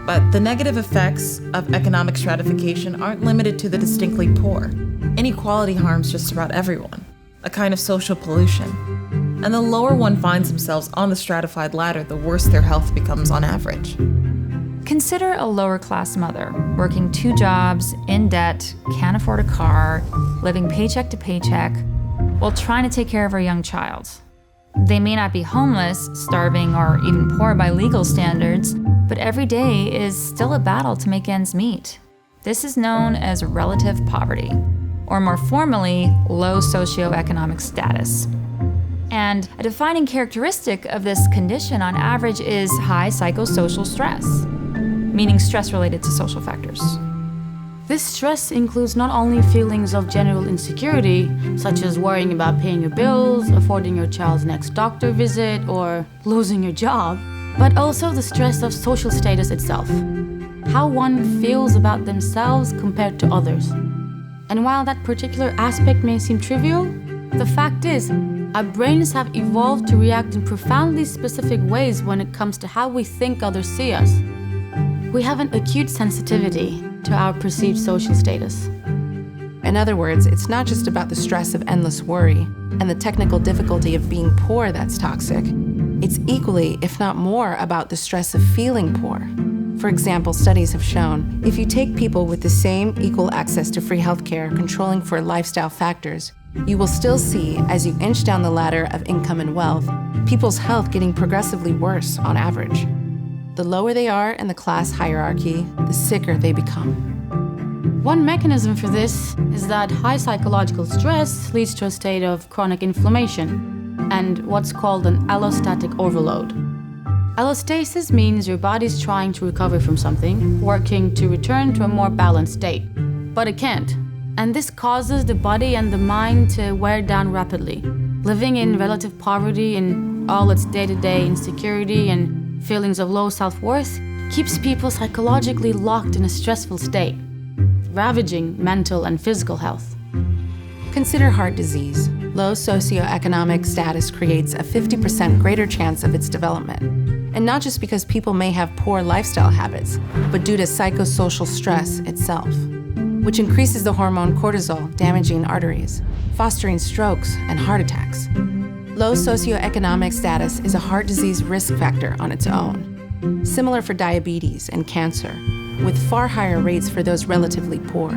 But the negative effects of economic stratification aren't limited to the distinctly poor. Inequality harms just about everyone, a kind of social pollution. And the lower one finds themselves on the stratified ladder, the worse their health becomes on average. Consider a lower-class mother, working 2 jobs, in debt, can't afford a car, living paycheck to paycheck, while trying to take care of her young child. They may not be homeless, starving, or even poor by legal standards, but every day is still a battle to make ends meet. This is known as relative poverty, or more formally, low socioeconomic status. And a defining characteristic of this condition on average is high psychosocial stress, meaning stress related to social factors. This stress includes not only feelings of general insecurity, such as worrying about paying your bills, affording your child's next doctor visit, or losing your job, but also the stress of social status itself, how one feels about themselves compared to others. And while that particular aspect may seem trivial, the fact is, our brains have evolved to react in profoundly specific ways when it comes to how we think others see us. We have an acute sensitivity to our perceived social status. In other words, it's not just about the stress of endless worry and the technical difficulty of being poor that's toxic. It's equally, if not more, about the stress of feeling poor. For example, studies have shown if you take people with the same equal access to free healthcare controlling for lifestyle factors, you will still see, as you inch down the ladder of income and wealth, people's health getting progressively worse on average. The lower they are in the class hierarchy, the sicker they become. One mechanism for this is that high psychological stress leads to a state of chronic inflammation and what's called an allostatic overload. Allostasis means your body's trying to recover from something, working to return to a more balanced state, but it can't. And this causes the body and the mind to wear down rapidly. Living in relative poverty in all its day-to-day insecurity and feelings of low self-worth keeps people psychologically locked in a stressful state, ravaging mental and physical health. Consider heart disease. Low socioeconomic status creates a 50% greater chance of its development. And not just because people may have poor lifestyle habits, but due to psychosocial stress itself, which increases the hormone cortisol, damaging arteries, fostering strokes and heart attacks. Low socioeconomic status is a heart disease risk factor on its own, similar for diabetes and cancer, with far higher rates for those relatively poor.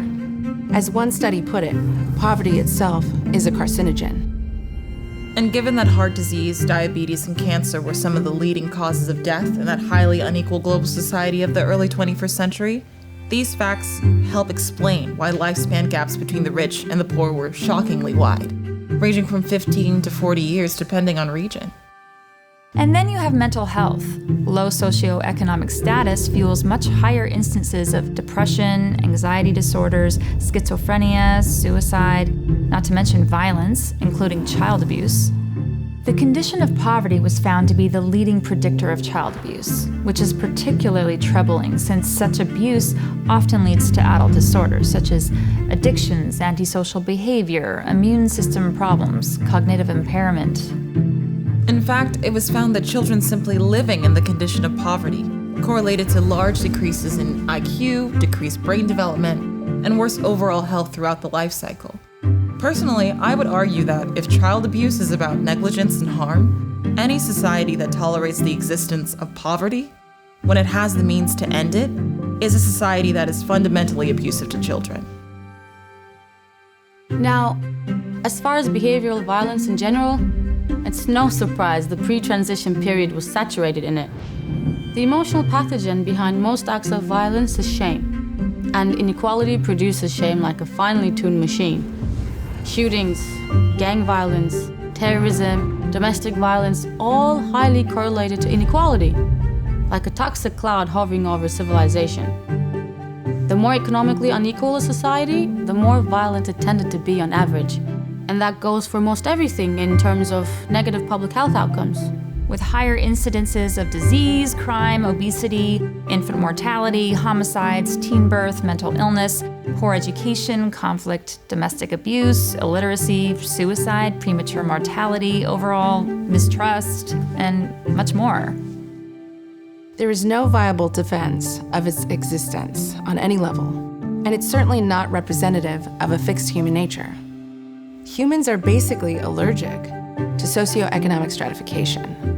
As one study put it, poverty itself is a carcinogen. And given that heart disease, diabetes, and cancer were some of the leading causes of death in that highly unequal global society of the early 21st century, these facts help explain why lifespan gaps between the rich and the poor were shockingly wide, ranging from 15 to 40 years depending on region. And then you have mental health. Low socioeconomic status fuels much higher instances of depression, anxiety disorders, schizophrenia, suicide, not to mention violence, including child abuse. The condition of poverty was found to be the leading predictor of child abuse, which is particularly troubling since such abuse often leads to adult disorders such as addictions, antisocial behavior, immune system problems, cognitive impairment. In fact, it was found that children simply living in the condition of poverty correlated to large decreases in IQ, decreased brain development, and worse overall health throughout the life cycle. Personally, I would argue that if child abuse is about negligence and harm, any society that tolerates the existence of poverty, when it has the means to end it, is a society that is fundamentally abusive to children. Now, as far as behavioral violence in general, it's no surprise the pre-transition period was saturated in it. The emotional pathogen behind most acts of violence is shame, and inequality produces shame like a finely tuned machine. Shootings, gang violence, terrorism, domestic violence, all highly correlated to inequality, like a toxic cloud hovering over civilization. The more economically unequal a society, the more violent it tended to be on average. And that goes for most everything in terms of negative public health outcomes. With higher incidences of disease, crime, obesity, infant mortality, homicides, teen birth, mental illness, poor education, conflict, domestic abuse, illiteracy, suicide, premature mortality, overall mistrust, and much more. There is no viable defense of its existence on any level, and it's certainly not representative of a fixed human nature. Humans are basically allergic to socioeconomic stratification.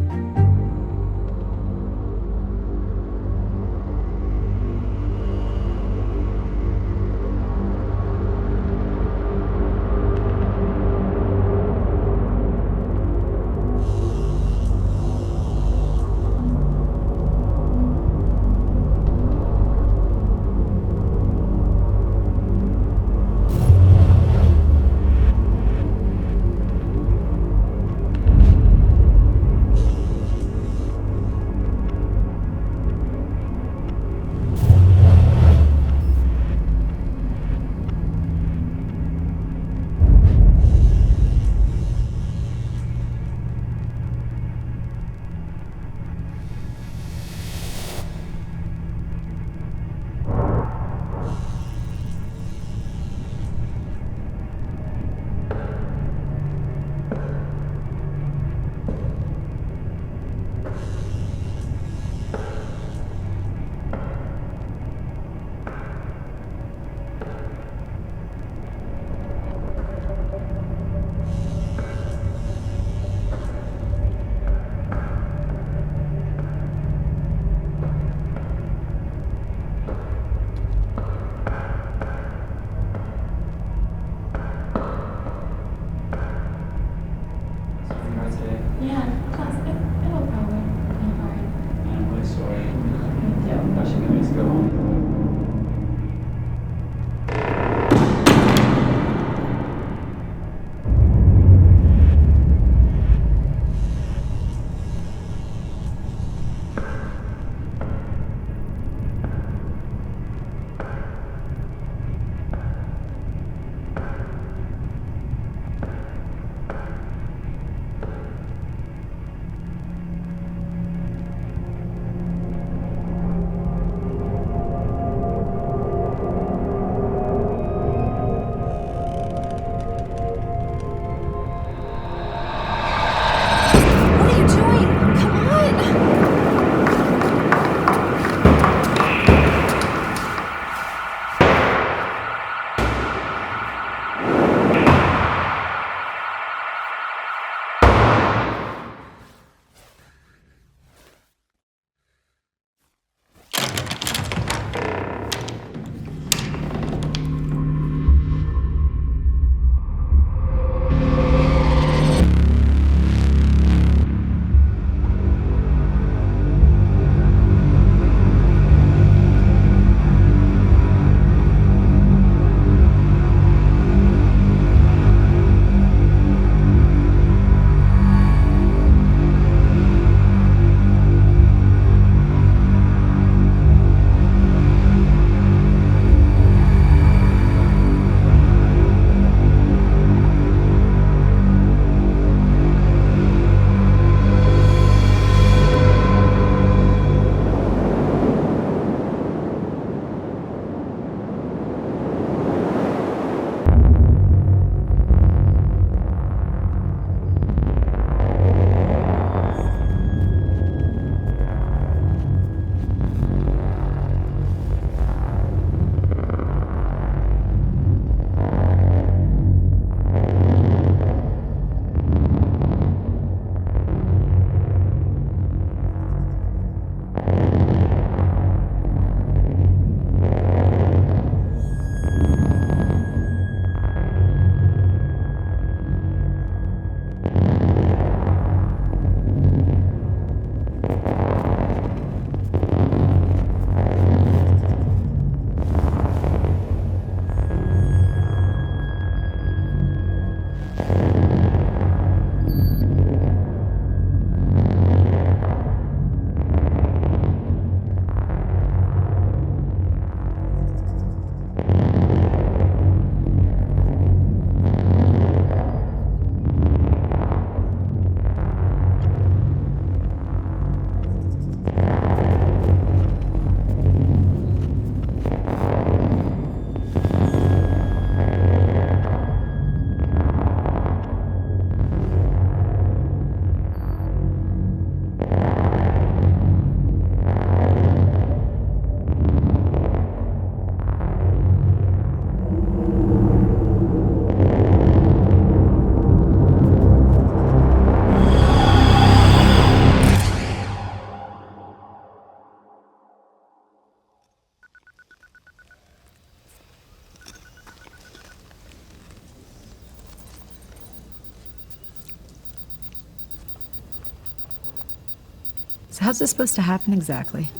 So how's this supposed to happen exactly?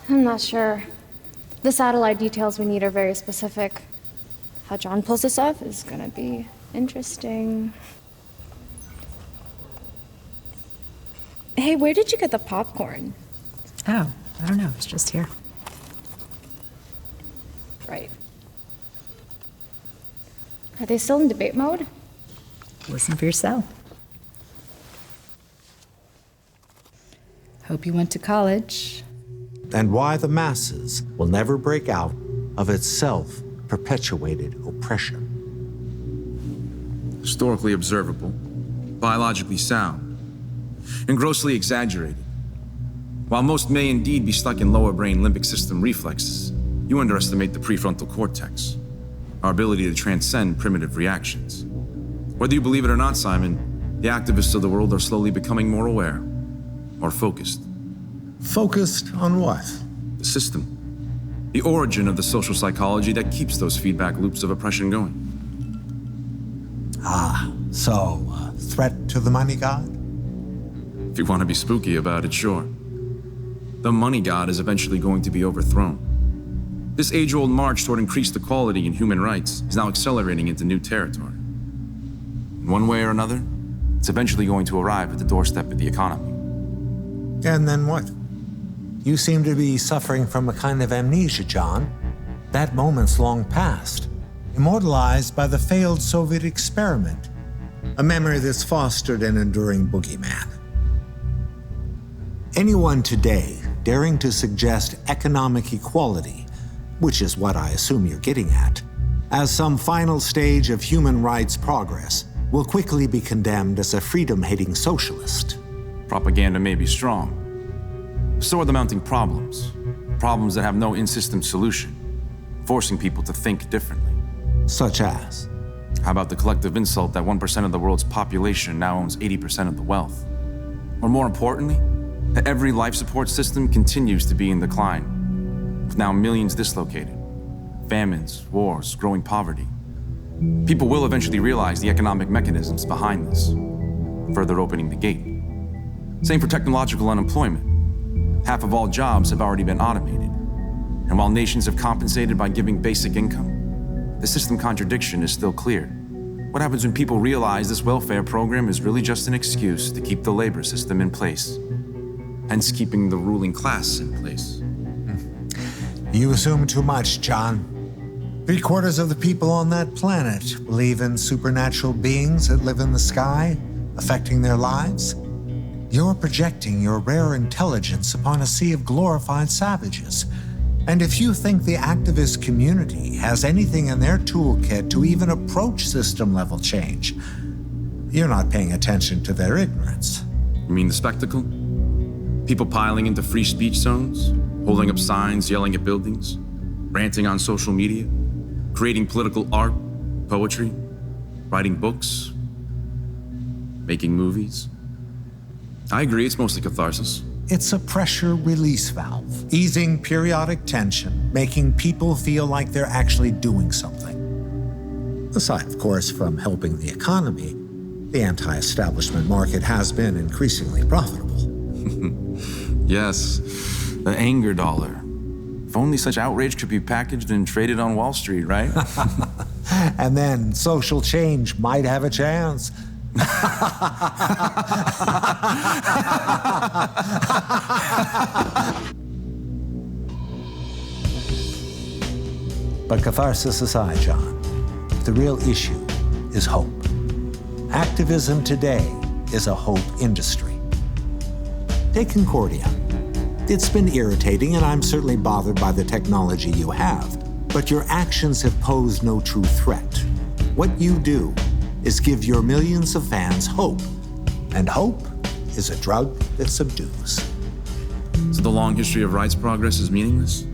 I'm not sure. The satellite details we need are very specific. How John pulls this off is gonna be interesting. Hey, where did you get the popcorn? Oh, I don't know. It's just here. Right. Are they still in debate mode? Listen for yourself. Hope you went to college. And why the masses will never break out of its self-perpetuated oppression. Historically observable, biologically sound, and grossly exaggerated. While most may indeed be stuck in lower brain limbic system reflexes, you underestimate the prefrontal cortex, our ability to transcend primitive reactions. Whether you believe it or not, Simon, the activists of the world are slowly becoming more aware, more focused. Focused on what? The system. The origin of the social psychology that keeps those feedback loops of oppression going. So, threat to the money god? If you want to be spooky about it, sure. The money god is eventually going to be overthrown. This age-old march toward increased equality and human rights is now accelerating into new territory. In one way or another, it's eventually going to arrive at the doorstep of the economy. And then what? You seem to be suffering from a kind of amnesia, John. That moment's long past, immortalized by the failed Soviet experiment, a memory that's fostered an enduring boogeyman. Anyone today daring to suggest economic equality, which is what I assume you're getting at, as some final stage of human rights progress, will quickly be condemned as a freedom-hating socialist. Propaganda may be strong. So are the mounting problems. Problems that have no in-system solution, forcing people to think differently. Such as? How about the collective insult that 1% of the world's population now owns 80% of the wealth? Or more importantly, that every life support system continues to be in decline, with now millions dislocated. Famines, wars, growing poverty. People will eventually realize the economic mechanisms behind this, further opening the gate. Same for technological unemployment. Half of all jobs have already been automated. And while nations have compensated by giving basic income, the system contradiction is still clear. What happens when people realize this welfare program is really just an excuse to keep the labor system in place? Hence keeping the ruling class in place. You assume too much, John. 3/4 of the people on that planet believe in supernatural beings that live in the sky, affecting their lives. You're projecting your rare intelligence upon a sea of glorified savages. And if you think the activist community has anything in their toolkit to even approach system-level change, you're not paying attention to their ignorance. You mean the spectacle? People piling into free speech zones, holding up signs, yelling at buildings, ranting on social media, creating political art, poetry, writing books, making movies. I agree, it's mostly catharsis. It's a pressure release valve, easing periodic tension, making people feel like they're actually doing something. Aside, of course, from helping the economy, the anti-establishment market has been increasingly profitable. Yes, the anger dollar. If only such outrage could be packaged and traded on Wall Street, right? And then social change might have a chance. But catharsis aside, John, the real issue is hope. Activism today is a hope industry. Take Concordia. It's been irritating, and I'm certainly bothered by the technology you have, but your actions have posed no true threat. What you do is give your millions of fans hope, and hope is a drug that subdues. So the long history of rights progress is meaningless?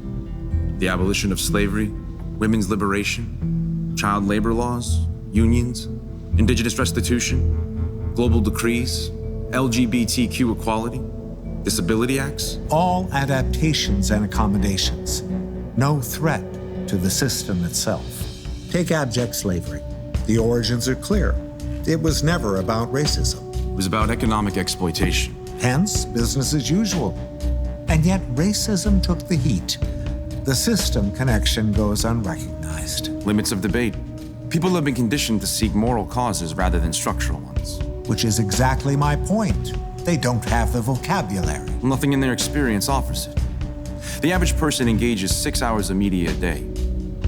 The abolition of slavery, women's liberation, child labor laws, unions, indigenous restitution, global decrees, LGBTQ equality, disability acts? All adaptations and accommodations. No threat to the system itself. Take abject slavery. The origins are clear. It was never about racism. It was about economic exploitation. Hence, business as usual. And yet, racism took the heat. The system connection goes unrecognized. Limits of debate. People have been conditioned to seek moral causes rather than structural ones. Which is exactly my point. They don't have the vocabulary. Nothing in their experience offers it. The average person engages 6 hours of media a day.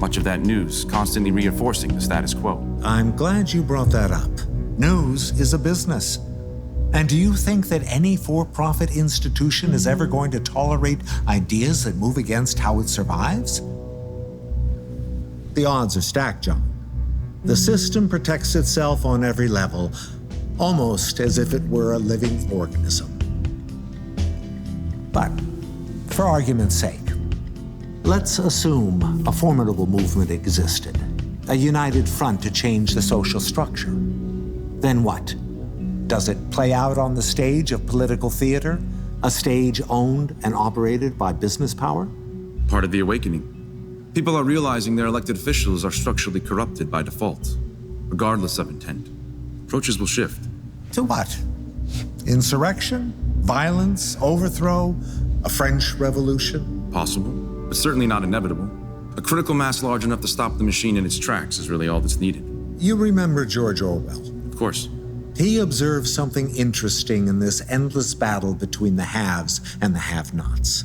Much of that news constantly reinforcing the status quo. I'm glad you brought that up. News is a business. And do you think that any for-profit institution is ever going to tolerate ideas that move against how it survives? The odds are stacked, John. The system protects itself on every level, almost as if it were a living organism. But, for argument's sake, let's assume a formidable movement existed, a united front to change the social structure. Then what? Does it play out on the stage of political theater, a stage owned and operated by business power? Part of the awakening. People are realizing their elected officials are structurally corrupted by default, regardless of intent. Approaches will shift. To what? Insurrection? Violence? Overthrow? A French Revolution? Possible, but certainly not inevitable. A critical mass large enough to stop the machine in its tracks is really all that's needed. You remember George Orwell? Of course. He observed something interesting in this endless battle between the haves and the have-nots.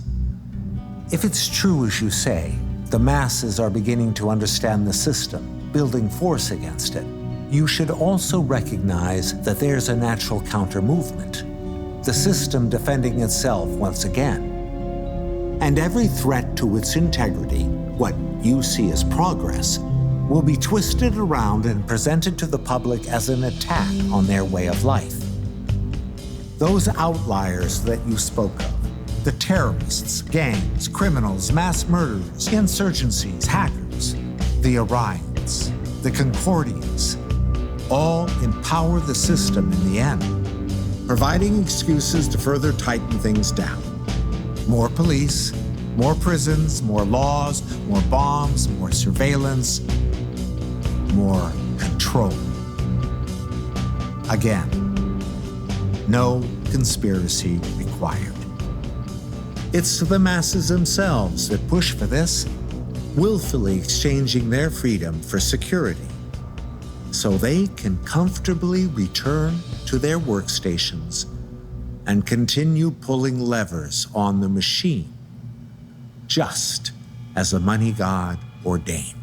If it's true, as you say, the masses are beginning to understand the system, building force against it, you should also recognize that there's a natural counter-movement, the system defending itself once again. And every threat to its integrity, what you see as progress, will be twisted around and presented to the public as an attack on their way of life. Those outliers that you spoke of, the terrorists, gangs, criminals, mass murderers, insurgencies, hackers, the Orions, the Concordians, all empower the system in the end, providing excuses to further tighten things down. More police, more prisons, more laws, more bombs, more surveillance, more control. Again, no conspiracy required. It's the masses themselves that push for this, willfully exchanging their freedom for security, so they can comfortably return to their workstations and continue pulling levers on the machine, just as the money god ordained.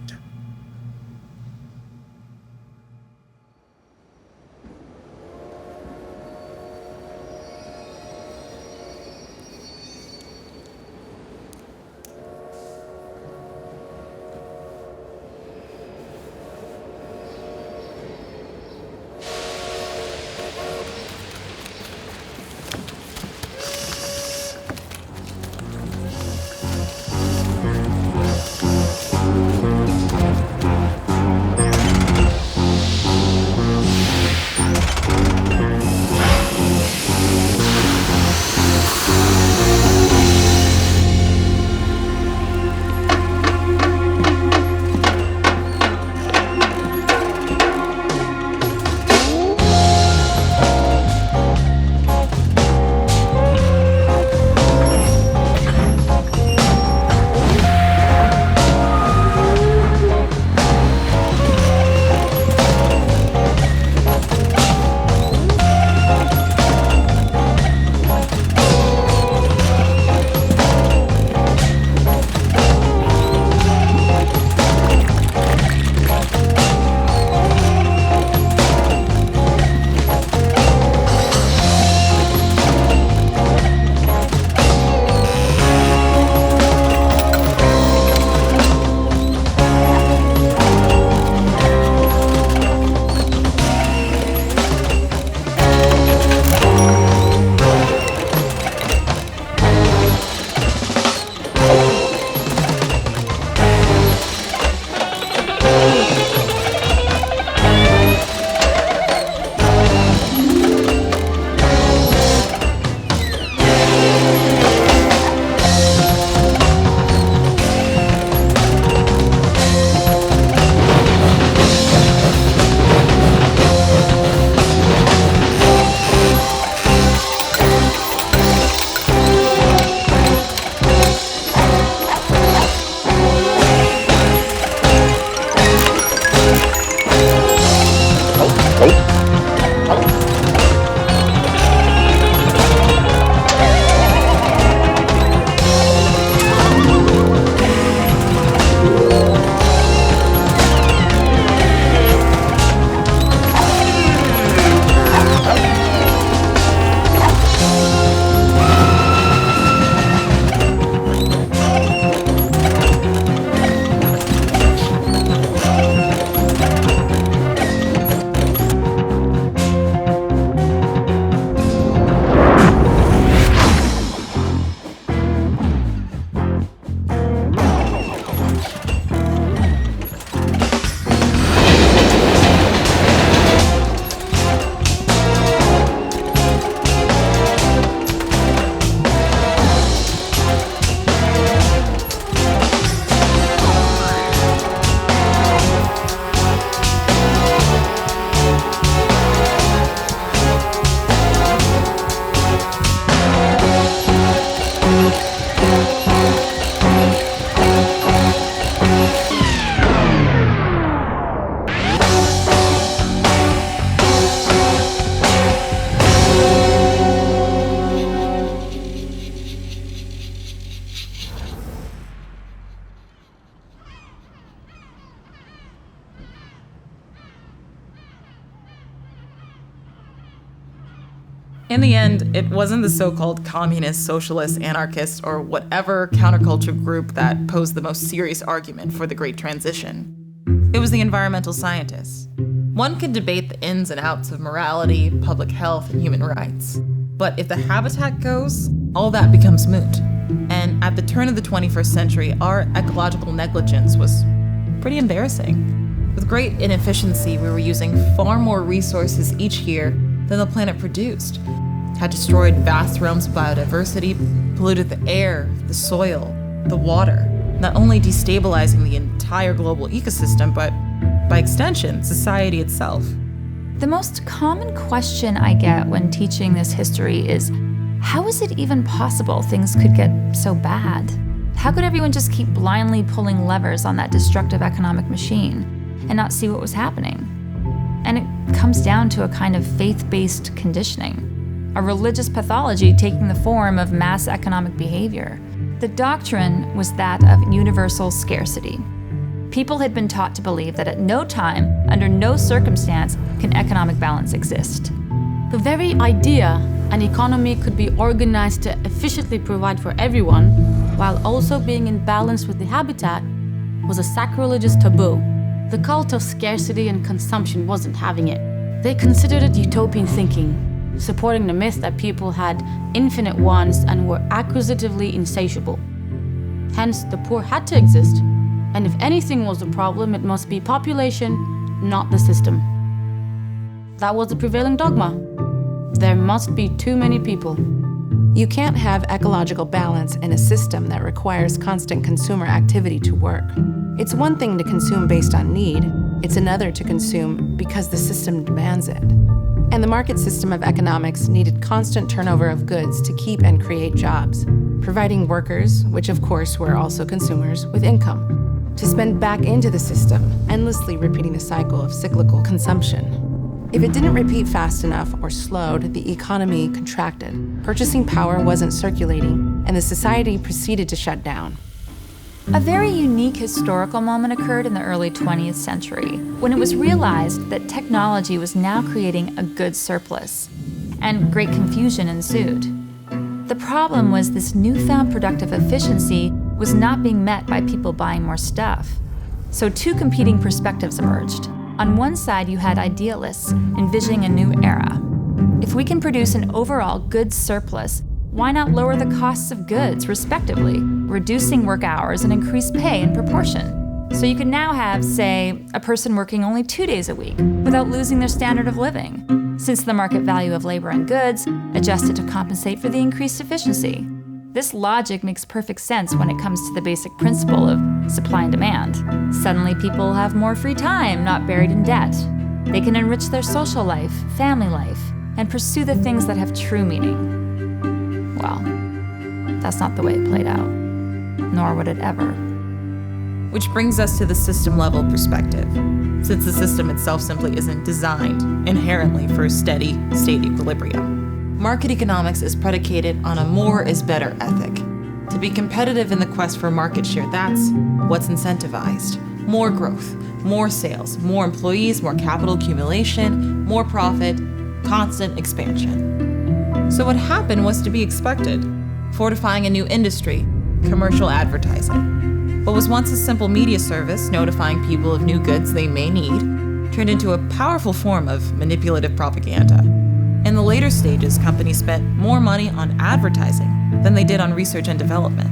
In the end, it wasn't the so-called communist, socialist, anarchist, or whatever counterculture group that posed the most serious argument for the Great Transition. It was the environmental scientists. One could debate the ins and outs of morality, public health, and human rights. But if the habitat goes, all that becomes moot. And at the turn of the 21st century, our ecological negligence was pretty embarrassing. With great inefficiency, we were using far more resources each year than the planet produced, had destroyed vast realms of biodiversity, polluted the air, the soil, the water, not only destabilizing the entire global ecosystem, but by extension, society itself. The most common question I get when teaching this history is, how is it even possible things could get so bad? How could everyone just keep blindly pulling levers on that destructive economic machine and not see what was happening? And it comes down to a kind of faith-based conditioning, a religious pathology taking the form of mass economic behavior. The doctrine was that of universal scarcity. People had been taught to believe that at no time, under no circumstance, can economic balance exist. The very idea an economy could be organized to efficiently provide for everyone, while also being in balance with the habitat, was a sacrilegious taboo. The cult of scarcity and consumption wasn't having it. They considered it utopian thinking, supporting the myth that people had infinite wants and were acquisitively insatiable. Hence, the poor had to exist, and if anything was a problem, it must be population, not the system. That was the prevailing dogma. There must be too many people. You can't have ecological balance in a system that requires constant consumer activity to work. It's one thing to consume based on need, it's another to consume because the system demands it. And the market system of economics needed constant turnover of goods to keep and create jobs, providing workers, which of course were also consumers, with income, to spend back into the system, endlessly repeating the cycle of cyclical consumption. If it didn't repeat fast enough or slowed, the economy contracted. Purchasing power wasn't circulating, and the society proceeded to shut down. A very unique historical moment occurred in the early 20th century, when it was realized that technology was now creating a goods surplus, and great confusion ensued. The problem was this newfound productive efficiency was not being met by people buying more stuff. So two competing perspectives emerged. On one side, you had idealists envisioning a new era. If we can produce an overall goods surplus, why not lower the costs of goods, respectively, reducing work hours and increase pay in proportion? So you could now have, say, a person working only 2 days a week without losing their standard of living, since the market value of labor and goods adjusted to compensate for the increased efficiency. This logic makes perfect sense when it comes to the basic principle of supply and demand. Suddenly people have more free time, not buried in debt. They can enrich their social life, family life, and pursue the things that have true meaning. Well, that's not the way it played out, nor would it ever. Which brings us to the system-level perspective, since the system itself simply isn't designed inherently for steady state equilibrium. Market economics is predicated on a more is better ethic. To be competitive in the quest for market share, that's what's incentivized. More growth, more sales, more employees, more capital accumulation, more profit, constant expansion. So what happened was to be expected, fortifying a new industry, commercial advertising. What was once a simple media service notifying people of new goods they may need turned into a powerful form of manipulative propaganda. In the later stages, companies spent more money on advertising than they did on research and development.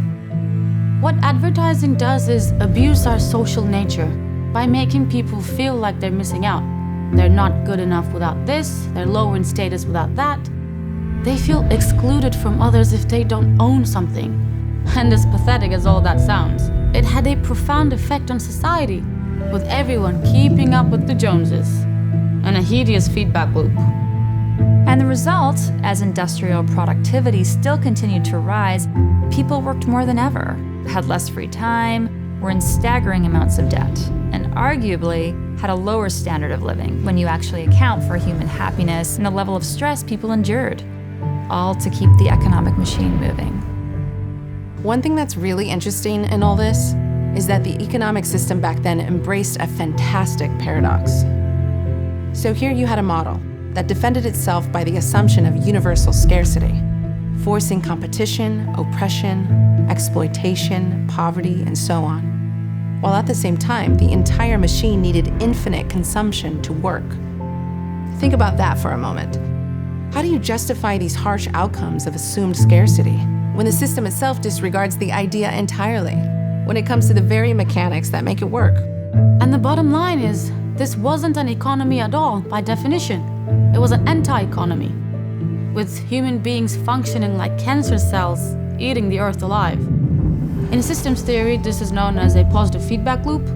What advertising does is abuse our social nature by making people feel like they're missing out. They're not good enough without this, they're lower in status without that. They feel excluded from others if they don't own something. And as pathetic as all that sounds, it had a profound effect on society, with everyone keeping up with the Joneses, and a hideous feedback loop. And the result, as industrial productivity still continued to rise, people worked more than ever, had less free time, were in staggering amounts of debt, and arguably had a lower standard of living when you actually account for human happiness and the level of stress people endured, all to keep the economic machine moving. One thing that's really interesting in all this is that the economic system back then embraced a fantastic paradox. So here you had a model, that defended itself by the assumption of universal scarcity, forcing competition, oppression, exploitation, poverty, and so on, while at the same time, the entire machine needed infinite consumption to work. Think about that for a moment. How do you justify these harsh outcomes of assumed scarcity when the system itself disregards the idea entirely, when it comes to the very mechanics that make it work? And the bottom line is, this wasn't an economy at all, by definition. It was an anti-economy, with human beings functioning like cancer cells, eating the earth alive. In systems theory, this is known as a positive feedback loop.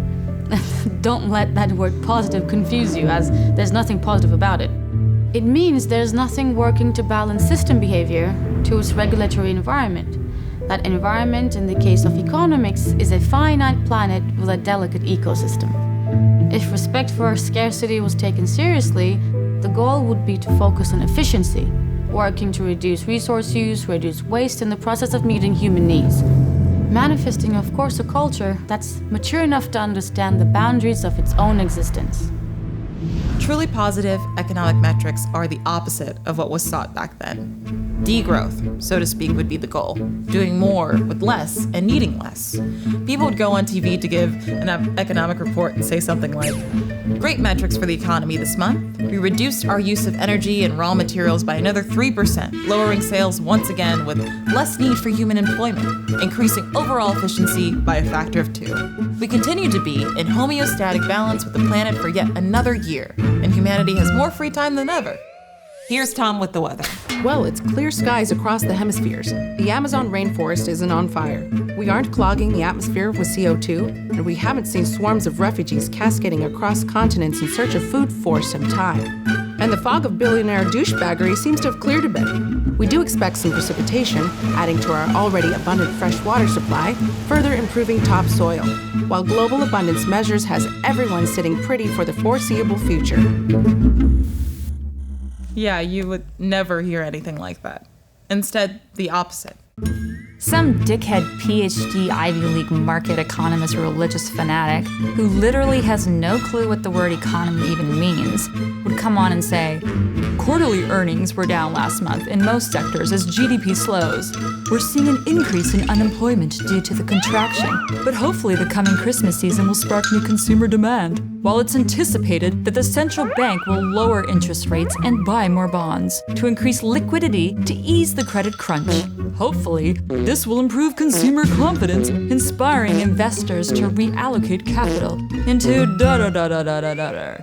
Don't let that word positive confuse you, as there's nothing positive about it. It means there's nothing working to balance system behavior to its regulatory environment. That environment, in the case of economics, is a finite planet with a delicate ecosystem. If respect for scarcity was taken seriously, the goal would be to focus on efficiency, working to reduce resource use, reduce waste in the process of meeting human needs. Manifesting, of course, a culture that's mature enough to understand the boundaries of its own existence. Truly positive economic metrics are the opposite of what was sought back then. Degrowth, so to speak, would be the goal. Doing more with less and needing less. People would go on TV to give an economic report and say something like, "Great metrics for the economy this month. We reduced our use of energy and raw materials by another 3%, lowering sales once again with less need for human employment, increasing overall efficiency by a factor of 2. We continue to be in homeostatic balance with the planet for yet another year, and humanity has more free time than ever." Here's Tom with the weather. Well, it's clear skies across the hemispheres. The Amazon rainforest isn't on fire. We aren't clogging the atmosphere with CO2, and we haven't seen swarms of refugees cascading across continents in search of food for some time. And the fog of billionaire douchebaggery seems to have cleared a bit. We do expect some precipitation, adding to our already abundant fresh water supply, further improving topsoil, while global abundance measures has everyone sitting pretty for the foreseeable future. Yeah, you would never hear anything like that. Instead, the opposite. Some dickhead PhD Ivy League market economist religious fanatic who literally has no clue what the word economy even means would come on and say, "Quarterly earnings were down last month in most sectors as GDP slows. We're seeing an increase in unemployment due to the contraction, but hopefully the coming Christmas season will spark new consumer demand, while it's anticipated that the central bank will lower interest rates and buy more bonds to increase liquidity to ease the credit crunch. Hopefully, this will improve consumer confidence, inspiring investors to reallocate capital into da-da-da-da-da-da-da."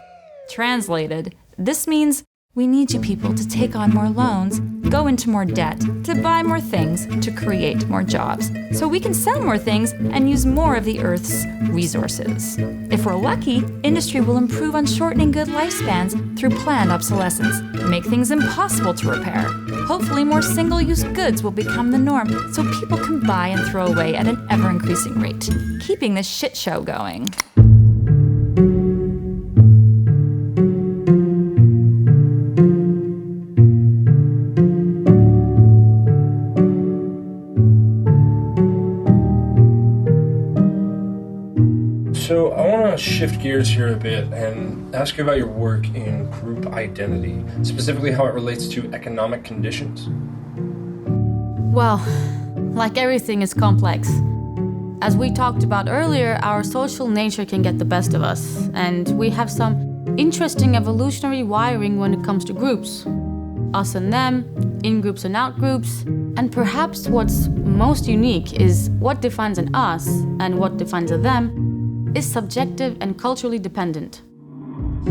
Translated, this means we need you people to take on more loans, go into more debt, to buy more things, to create more jobs, so we can sell more things and use more of the Earth's resources. If we're lucky, industry will improve on shortening good lifespans through planned obsolescence, make things impossible to repair. Hopefully more single-use goods will become the norm, so people can buy and throw away at an ever-increasing rate, keeping this shit show going. So I want to shift gears here a bit and ask you about your work in group identity, specifically how it relates to economic conditions. Well, like everything is complex. As we talked about earlier, our social nature can get the best of us, and we have some interesting evolutionary wiring when it comes to groups. Us and them, in-groups and out-groups, and perhaps what's most unique is what defines an us and what defines a them is subjective and culturally dependent.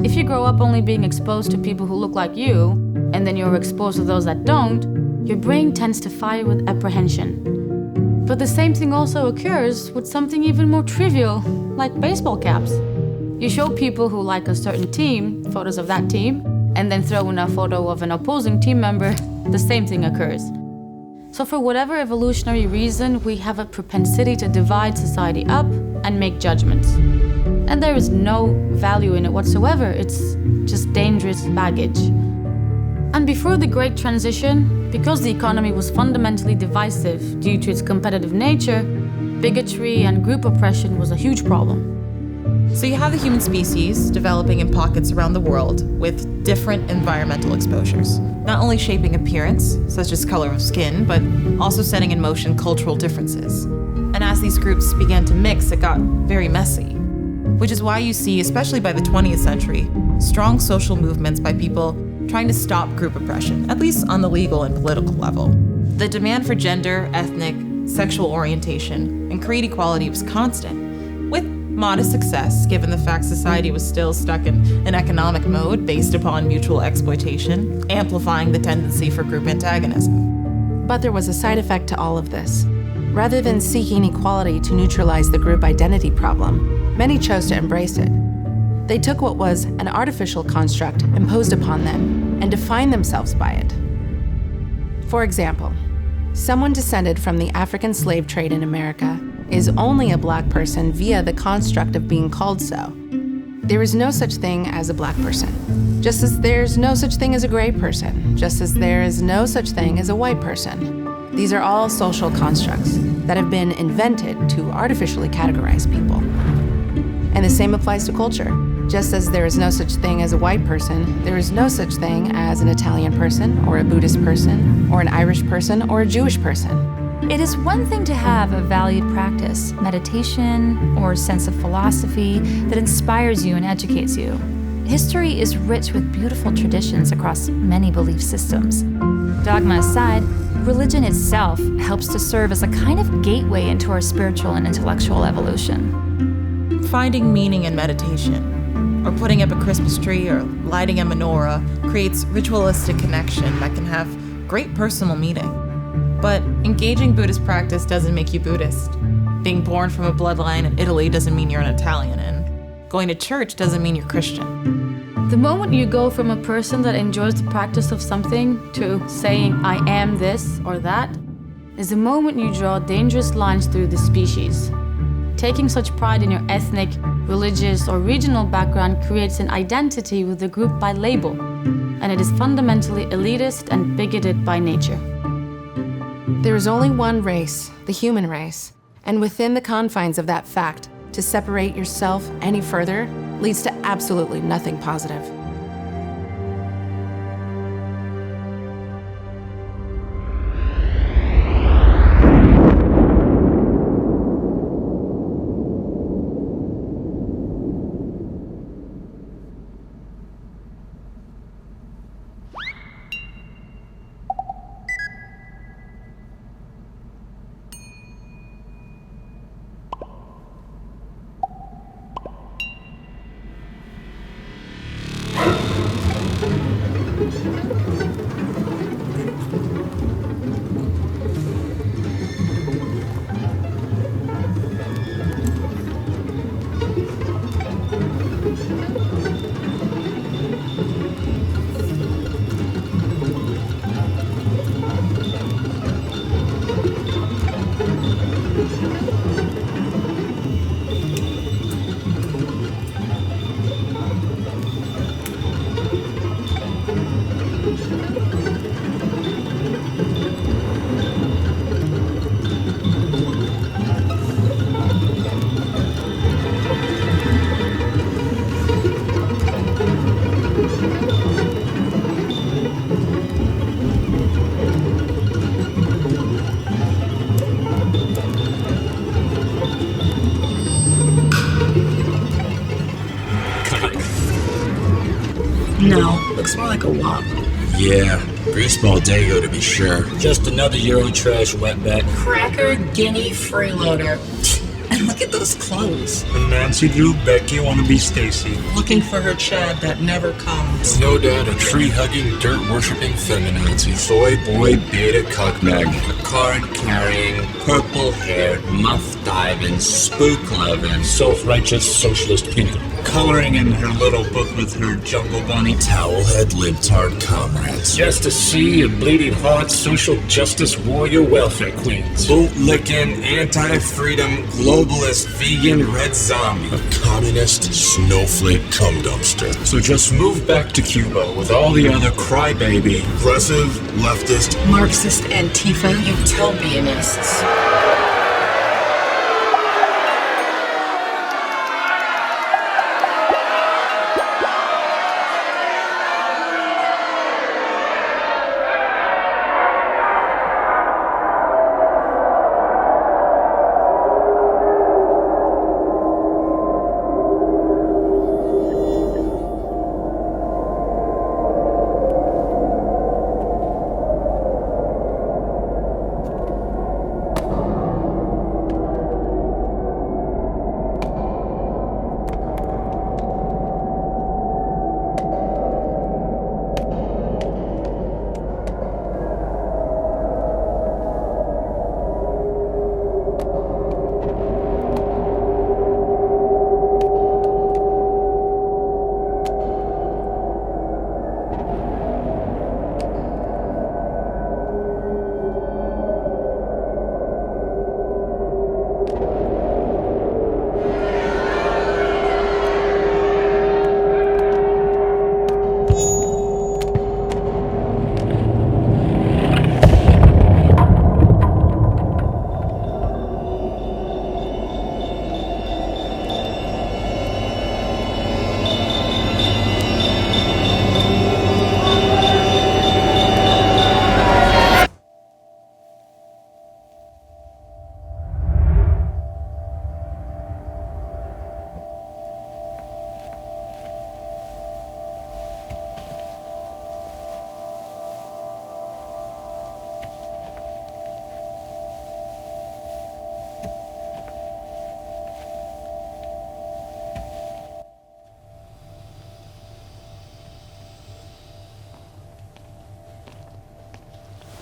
If you grow up only being exposed to people who look like you, and then you're exposed to those that don't, your brain tends to fire with apprehension. But the same thing also occurs with something even more trivial, like baseball caps. You show people who like a certain team photos of that team, and then throw in a photo of an opposing team member, the same thing occurs. So for whatever evolutionary reason, we have a propensity to divide society up and make judgments. And there is no value in it whatsoever. It's just dangerous baggage. And before the Great Transition, because the economy was fundamentally divisive due to its competitive nature, bigotry and group oppression was a huge problem. So you have the human species developing in pockets around the world with different environmental exposures, not only shaping appearance, such as color of skin, but also setting in motion cultural differences. And as these groups began to mix, it got very messy, which is why you see, especially by the 20th century, strong social movements by people trying to stop group oppression, at least on the legal and political level. The demand for gender, ethnic, sexual orientation, and creed equality was constant, with modest success given the fact society was still stuck in an economic mode based upon mutual exploitation, amplifying the tendency for group antagonism. But there was a side effect to all of this. Rather than seeking equality to neutralize the group identity problem, many chose to embrace it. They took what was an artificial construct imposed upon them and defined themselves by it. For example, someone descended from the African slave trade in America is only a black person via the construct of being called so. There is no such thing as a black person, just as there's no such thing as a gray person, just as there is no such thing as a white person. These are all social constructs that have been invented to artificially categorize people. And the same applies to culture. Just as there is no such thing as a white person, there is no such thing as an Italian person, or a Buddhist person, or an Irish person, or a Jewish person. It is one thing to have a valued practice, meditation, or sense of philosophy that inspires you and educates you. History is rich with beautiful traditions across many belief systems. Dogma aside, religion itself helps to serve as a kind of gateway into our spiritual and intellectual evolution. Finding meaning in meditation, or putting up a Christmas tree or lighting a menorah creates ritualistic connection that can have great personal meaning. But engaging Buddhist practice doesn't make you Buddhist. Being born from a bloodline in Italy doesn't mean you're an Italian, and going to church doesn't mean you're Christian. The moment you go from a person that enjoys the practice of something to saying, I am this or that, is the moment you draw dangerous lines through the species. Taking such pride in your ethnic, religious, or regional background creates an identity with the group by label, and it is fundamentally elitist and bigoted by nature. There is only one race, the human race, and within the confines of that fact, to separate yourself any further leads to absolutely nothing positive. No, looks more like a wop. Yeah, greaseball Dago to be sure. Just another Eurotrash wetback. Cracker Guinea freeloader. And look at those clothes. And Nancy Drew Becky wanna be Stacy. Looking for her Chad that never comes. No doubt a tree-hugging, dirt-worshipping feminazi. Soy boy beta cuckmag. A card-carrying, purple-haired, muff-diving, spook-loving, Self-righteous socialist pinker. coloring in her little book with her jungle bunny. Towelhead libtard comrades. Just to see a bleeding heart social justice warrior welfare queens. Boot-licking, anti-freedom, globalist, vegan red zombie. A communist snowflake cum dumpster. So just move back to Cuba with all the other crybaby, Progressive, leftist, Marxist Antifa utopianists.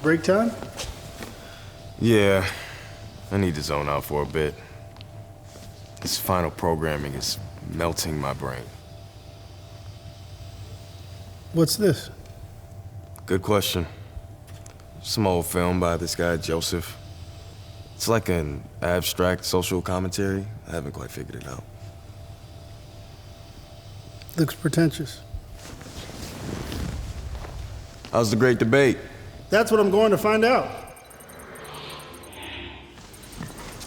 break time? Yeah, I need to zone out for a bit. This final programming is melting my brain. What's this? Good question. Some old film by this guy, Joseph. It's like an abstract social commentary. I haven't quite figured it out. Looks pretentious. How's the great debate? That's what I'm going to find out.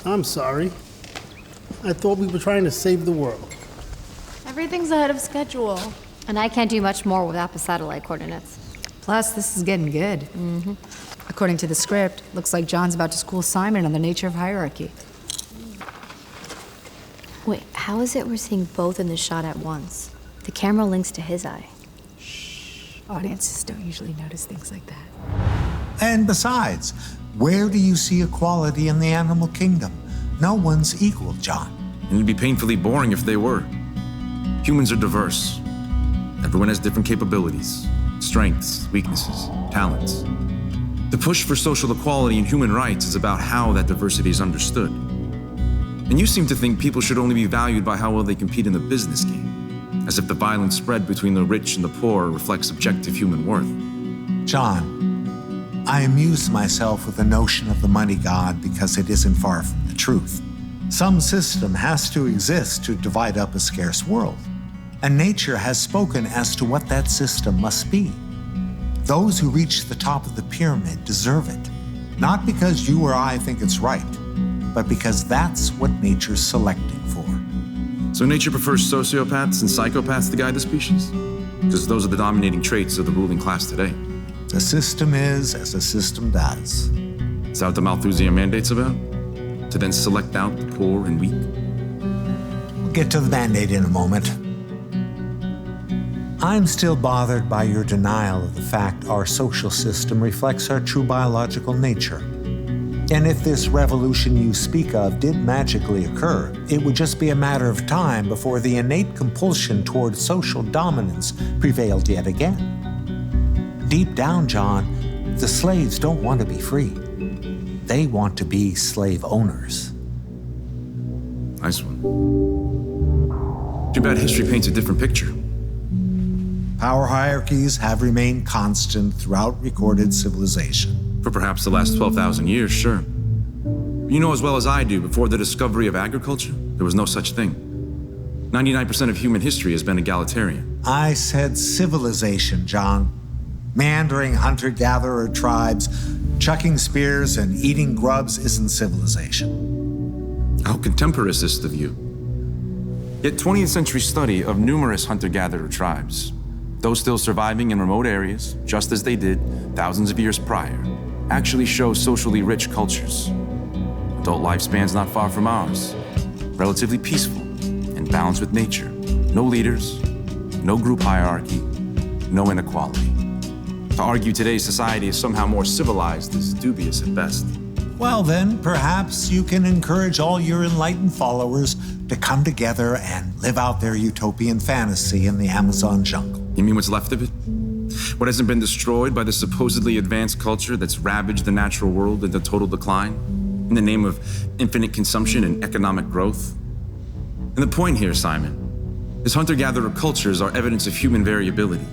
I'm sorry. I thought we were trying to save the world. Everything's ahead of schedule. And I can't do much more without the satellite coordinates. Plus, this is getting good. According to the script, looks like John's about to school Simon on the nature of hierarchy. Wait, how is it we're seeing both in the shot at once? The camera links to his eye. Audiences don't usually notice things like that. And besides, where do you see equality in the animal kingdom? No one's equal, John. And it'd be painfully boring if they were. Humans are diverse. Everyone has different capabilities, strengths, weaknesses, talents. The push for social equality and human rights is about how that diversity is understood. And you seem to think people should only be valued by how well they compete in the business game, as if the violent spread between the rich and the poor reflects objective human worth. John, I amuse myself with the notion of the money god because it isn't far from the truth. Some system has to exist to divide up a scarce world, and nature has spoken as to what that system must be. Those who reach the top of the pyramid deserve it, not because you or I think it's right, but because that's what nature's selecting for. So nature prefers sociopaths and psychopaths to guide the species? Because those are the dominating traits of the ruling class today. The system is as the system does. Is that what the Malthusian mandate's about? To then select out the poor and weak? We'll get to the mandate in a moment. I'm still bothered by your denial of the fact our social system reflects our true biological nature. And if this revolution you speak of did magically occur, it would just be a matter of time before the innate compulsion toward social dominance prevailed yet again. Deep down, John, the slaves don't want to be free. They want to be slave owners. Nice one. Too bad history paints a different picture. Power hierarchies have remained constant throughout recorded civilization. For perhaps the last 12,000 years, sure. You know as well as I do, before the discovery of agriculture, there was no such thing. 99% of human history has been egalitarian. I said civilization, John. Meandering hunter-gatherer tribes, chucking spears and eating grubs isn't civilization. How contemporaneous of you. Yet 20th century study of numerous hunter-gatherer tribes, those still surviving in remote areas, just as they did thousands of years prior, actually show socially rich cultures. Adult lifespans not far from ours, relatively peaceful and balanced with nature. No leaders, no group hierarchy, no inequality. To argue today's society is somehow more civilized is dubious at best. Well then, perhaps you can encourage all your enlightened followers to come together and live out their utopian fantasy in the Amazon jungle. You mean what's left of it? What hasn't been destroyed by the supposedly advanced culture that's ravaged the natural world into total decline in the name of infinite consumption and economic growth? And the point here, Simon, is hunter-gatherer cultures are evidence of human variability.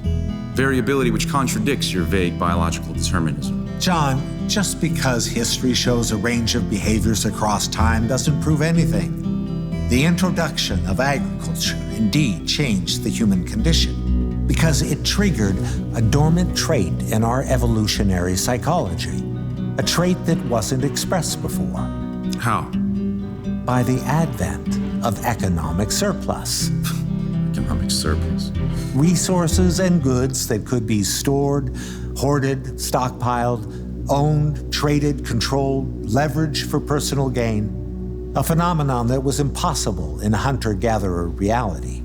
Variability which contradicts your vague biological determinism. John, just because history shows a range of behaviors across time doesn't prove anything. The introduction of agriculture indeed changed the human condition because it triggered a dormant trait in our evolutionary psychology, a trait that wasn't expressed before. How? By the advent of economic surplus. Economic surplus. Resources and goods that could be stored, hoarded, stockpiled, owned, traded, controlled, leveraged for personal gain, a phenomenon that was impossible in hunter-gatherer reality.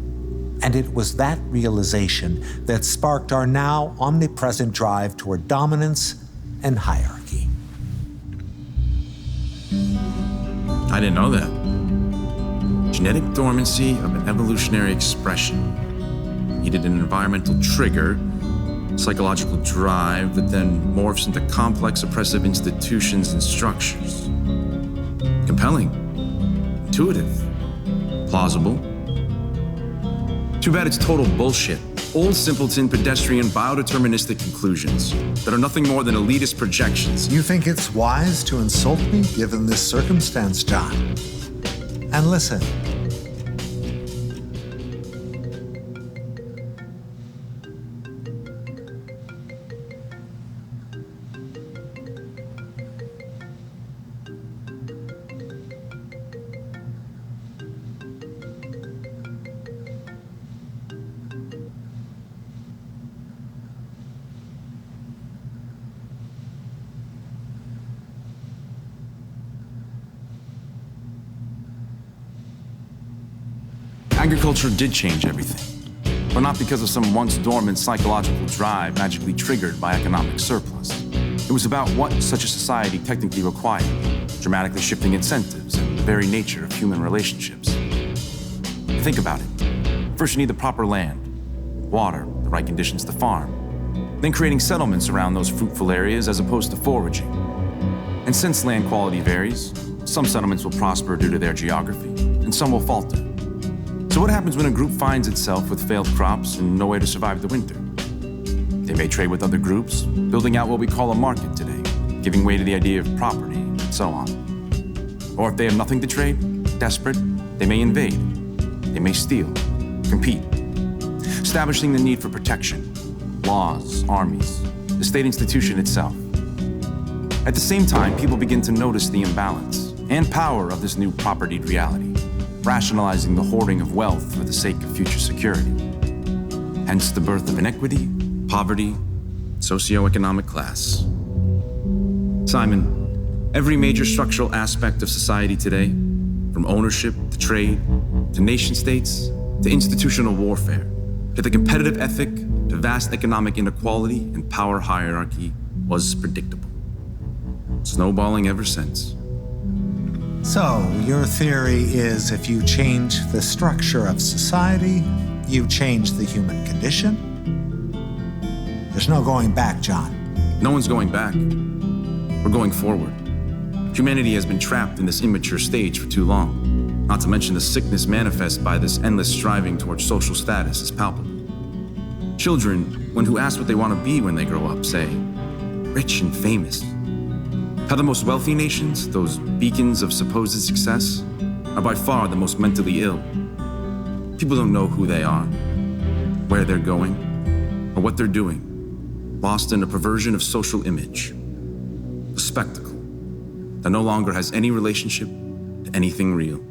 And it was that realization that sparked our now omnipresent drive toward dominance and hierarchy. I didn't know that. Genetic dormancy of an evolutionary expression needed an environmental trigger psychological drive that then morphs into complex oppressive institutions and structures. Compelling, intuitive, plausible. Too bad it's total bullshit. Old simpleton, pedestrian, biodeterministic conclusions that are nothing more than elitist projections. You think it's wise to insult me given this circumstance, John? And listen. Agriculture did change everything, but not because of some once dormant psychological drive magically triggered by economic surplus. It was about what such a society technically required, dramatically shifting incentives and the very nature of human relationships. Think about it. First, you need the proper land, water, the right conditions to farm, then creating settlements around those fruitful areas as opposed to foraging. And since land quality varies, some settlements will prosper due to their geography, and some will falter. So what happens when a group finds itself with failed crops and no way to survive the winter? They may trade with other groups, building out what we call a market today, giving way to the idea of property, and so on. Or if they have nothing to trade, desperate, they may invade. They may steal, compete, establishing the need for protection, laws, armies, the state institution itself. At the same time, people begin to notice the imbalance and power of this new propertied reality, rationalizing the hoarding of wealth for the sake of future security. Hence the birth of inequity, poverty, socioeconomic class. Simon, every major structural aspect of society today, from ownership to trade, to nation states, to institutional warfare, to the competitive ethic, to vast economic inequality and power hierarchy, was predictable. Snowballing ever since. So, your theory is if you change the structure of society, you change the human condition? There's no going back, John. No one's going back. We're going forward. Humanity has been trapped in this immature stage for too long. Not to mention the sickness manifest by this endless striving towards social status is palpable. Children, when who ask what they want to be when they grow up, say, rich and famous. How the most wealthy nations, those beacons of supposed success, are by far the most mentally ill. People don't know who they are, where they're going, or what they're doing, lost in a perversion of social image, a spectacle that no longer has any relationship to anything real.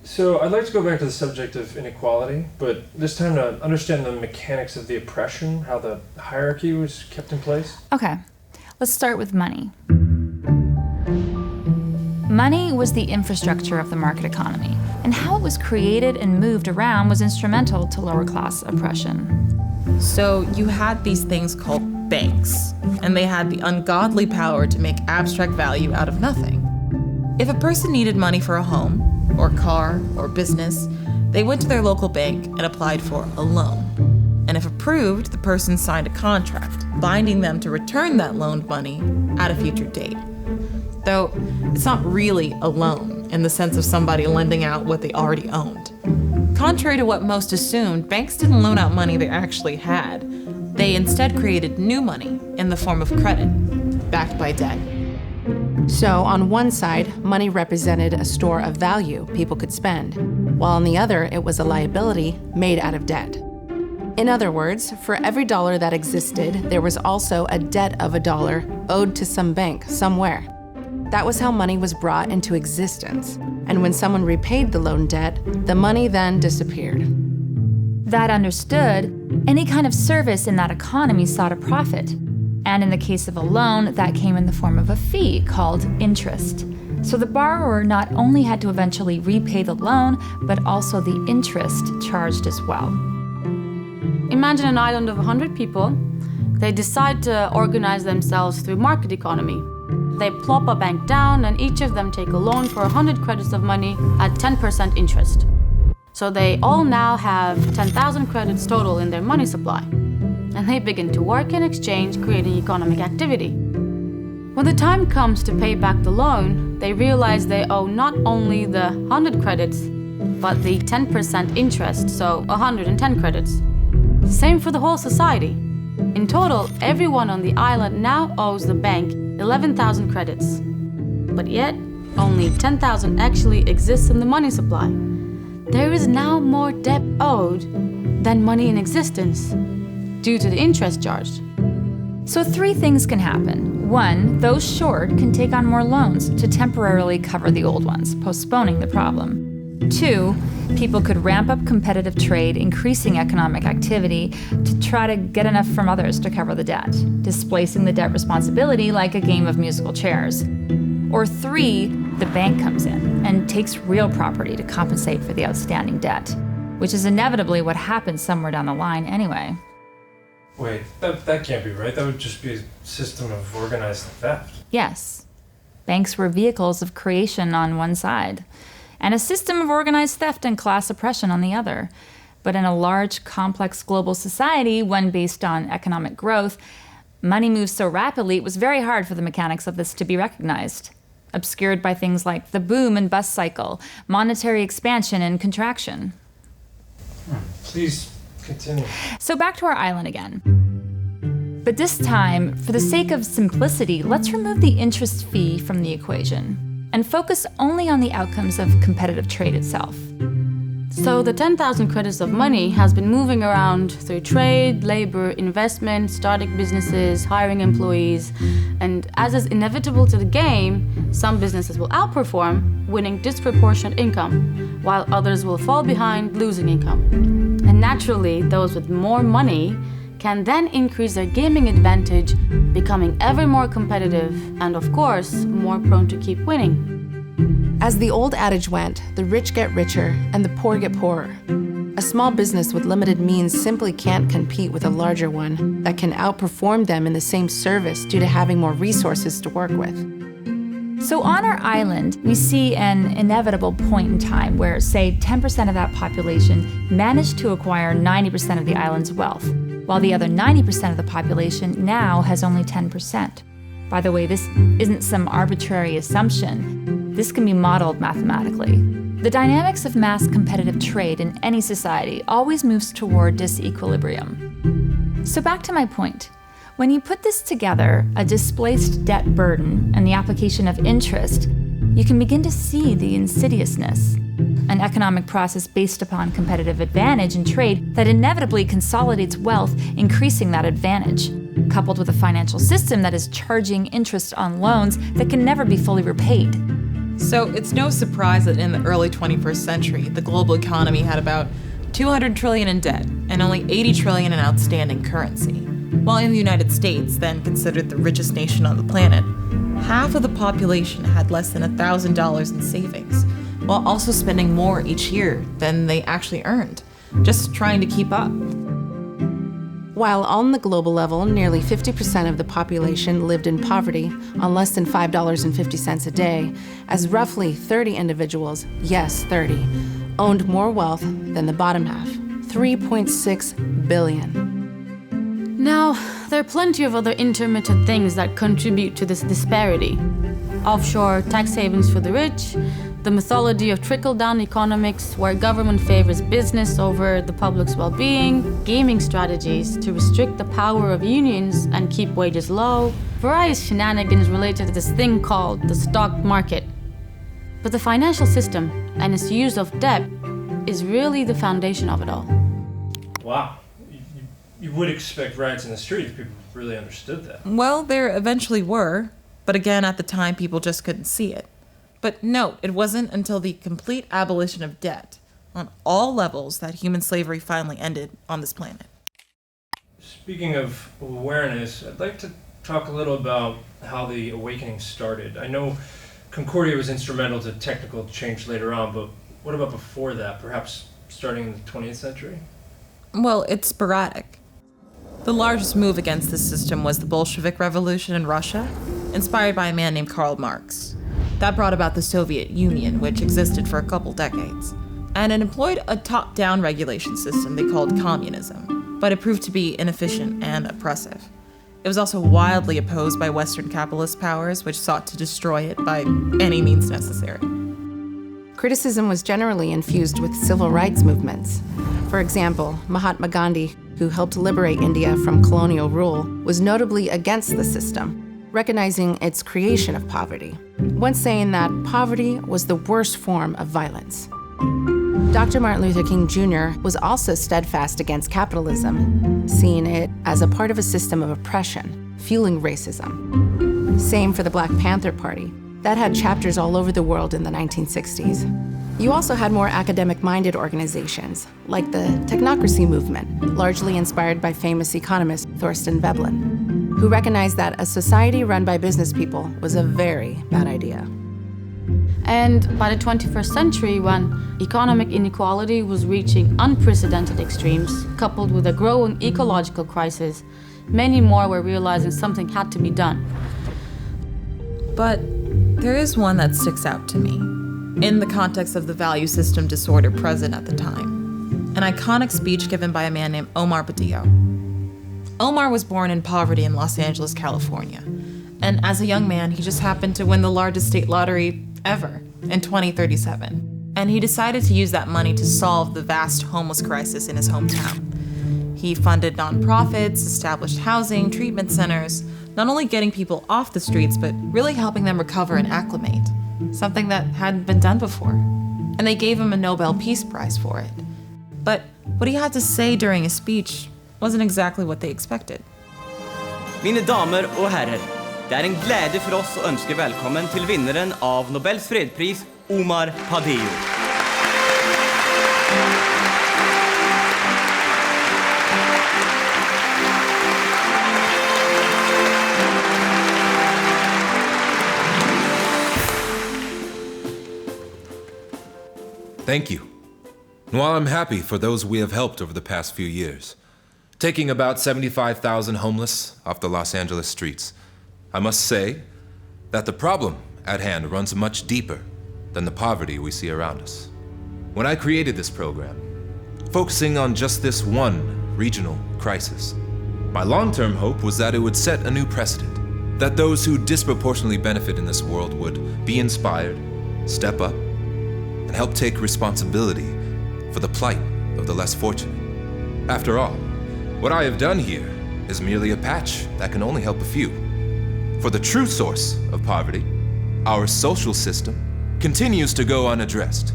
So I'd like to go back to the subject of inequality, but this time to understand the mechanics of the oppression, how the hierarchy was kept in place. Okay, let's start with money. Money was the infrastructure of the market economy, and how it was created and moved around was instrumental to lower class oppression. So you had these things called banks, and they had the ungodly power to make abstract value out of nothing. If a person needed money for a home, or car, or business, they went to their local bank and applied for a loan. And if approved, the person signed a contract, binding them to return that loaned money at a future date. Though it's not really a loan in the sense of somebody lending out what they already owned. Contrary to what most assumed, banks didn't loan out money they actually had. They instead created new money in the form of credit, backed by debt. So, on one side, money represented a store of value people could spend, while on the other, it was a liability made out of debt. In other words, for every dollar that existed, there was also a debt of a dollar owed to some bank somewhere. That was how money was brought into existence, and when someone repaid the loan debt, the money then disappeared. That understood, any kind of service in that economy sought a profit. And in the case of a loan, that came in the form of a fee called interest. So the borrower not only had to eventually repay the loan, but also the interest charged as well. Imagine an island of 100 people. They decide to organize themselves through market economy. They plop a bank down, and each of them take a loan for 100 credits of money at 10% interest. So they all now have 10,000 credits total in their money supply. And they begin to work and exchange, creating economic activity. When the time comes to pay back the loan, they realize they owe not only the 100 credits, but the 10% interest, so 110 credits. Same for the whole society. In total, everyone on the island now owes the bank 11,000 credits. But yet, only 10,000 actually exists in the money supply. There is now more debt owed than money in existence, due to the interest charged. So 3 things can happen. 1, those short can take on more loans to temporarily cover the old ones, postponing the problem. 2, people could ramp up competitive trade, increasing economic activity to try to get enough from others to cover the debt, displacing the debt responsibility like a game of musical chairs. Or 3, the bank comes in and takes real property to compensate for the outstanding debt, which is inevitably what happens somewhere down the line anyway. Wait, that can't be right. That would just be a system of organized theft. Yes. Banks were vehicles of creation on one side, and a system of organized theft and class oppression on the other. But in a large, complex global society, one based on economic growth, money moves so rapidly it was very hard for the mechanics of this to be recognized, obscured by things like the boom and bust cycle, monetary expansion and contraction. Please continue. So back to our island again. But this time, for the sake of simplicity, let's remove the interest fee from the equation and focus only on the outcomes of competitive trade itself. So the 10,000 credits of money has been moving around through trade, labor, investment, starting businesses, hiring employees, and as is inevitable to the game, some businesses will outperform, winning disproportionate income, while others will fall behind, losing income. And naturally, those with more money can then increase their gaming advantage, becoming ever more competitive and, of course, more prone to keep winning. As the old adage went, the rich get richer and the poor get poorer. A small business with limited means simply can't compete with a larger one that can outperform them in the same service due to having more resources to work with. So on our island, we see an inevitable point in time where, say, 10% of that population managed to acquire 90% of the island's wealth, while the other 90% of the population now has only 10%. By the way, this isn't some arbitrary assumption. This can be modeled mathematically. The dynamics of mass competitive trade in any society always moves toward disequilibrium. So back to my point. When you put this together, a displaced debt burden and the application of interest, you can begin to see the insidiousness. An economic process based upon competitive advantage in trade that inevitably consolidates wealth, increasing that advantage, coupled with a financial system that is charging interest on loans that can never be fully repaid. So it's no surprise that in the early 21st century, the global economy had about 200 trillion in debt and only 80 trillion in outstanding currency. While in the United States, then considered the richest nation on the planet, half of the population had less than $1,000 in savings, while also spending more each year than they actually earned, just trying to keep up. While on the global level, nearly 50% of the population lived in poverty on less than $5.50 a day, as roughly 30 individuals, yes, 30, owned more wealth than the bottom half, 3.6 billion. Now, there are plenty of other intermittent things that contribute to this disparity. Offshore tax havens for the rich, the mythology of trickle-down economics where government favors business over the public's well-being, gaming strategies to restrict the power of unions and keep wages low, various shenanigans related to this thing called the stock market. But the financial system and its use of debt is really the foundation of it all. Wow. You would expect riots in the street if people really understood that. Well, there eventually were, but again, at the time, people just couldn't see it. But note, it wasn't until the complete abolition of debt on all levels that human slavery finally ended on this planet. Speaking of awareness, I'd like to talk a little about how the awakening started. I know Concordia was instrumental to technical change later on, but what about before that, perhaps starting in the 20th century? Well, it's sporadic. The largest move against this system was the Bolshevik Revolution in Russia, inspired by a man named Karl Marx. That brought about the Soviet Union, which existed for a couple decades. And it employed a top-down regulation system they called communism, but it proved to be inefficient and oppressive. It was also wildly opposed by Western capitalist powers, which sought to destroy it by any means necessary. Criticism was generally infused with civil rights movements. For example, Mahatma Gandhi, who helped liberate India from colonial rule, was notably against the system, recognizing its creation of poverty, once saying that poverty was the worst form of violence. Dr. Martin Luther King Jr. was also steadfast against capitalism, seeing it as a part of a system of oppression, fueling racism. Same for the Black Panther Party. That had chapters all over the world in the 1960s. You also had more academic-minded organizations, like the technocracy movement, largely inspired by famous economist Thorstein Veblen, who recognized that a society run by business people was a very bad idea. And by the 21st century, when economic inequality was reaching unprecedented extremes, coupled with a growing ecological crisis, many more were realizing something had to be done. But there is one that sticks out to me, in the context of the value system disorder present at the time. An iconic speech given by a man named Omar Badillo. Omar was born in poverty in Los Angeles, California. And as a young man, he just happened to win the largest state lottery ever in 2037. And he decided to use that money to solve the vast homeless crisis in his hometown. He funded nonprofits, established housing, treatment centers, not only getting people off the streets, but really helping them recover and acclimate, something that hadn't been done before. And they gave him a Nobel Peace Prize for it. But what he had to say during his speech wasn't exactly what they expected. Mine damer og herrer, det en glädje för oss att önska välkommen till vinnaren av Nobels fredspris, Omar Badillo. Thank you. And while I'm happy for those we have helped over the past few years, taking about 75,000 homeless off the Los Angeles streets, I must say that the problem at hand runs much deeper than the poverty we see around us. When I created this program, focusing on just this one regional crisis, my long-term hope was that it would set a new precedent, that those who disproportionately benefit in this world would be inspired, step up, and help take responsibility for the plight of the less fortunate. After all, what I have done here is merely a patch that can only help a few. For the true source of poverty, our social system, continues to go unaddressed.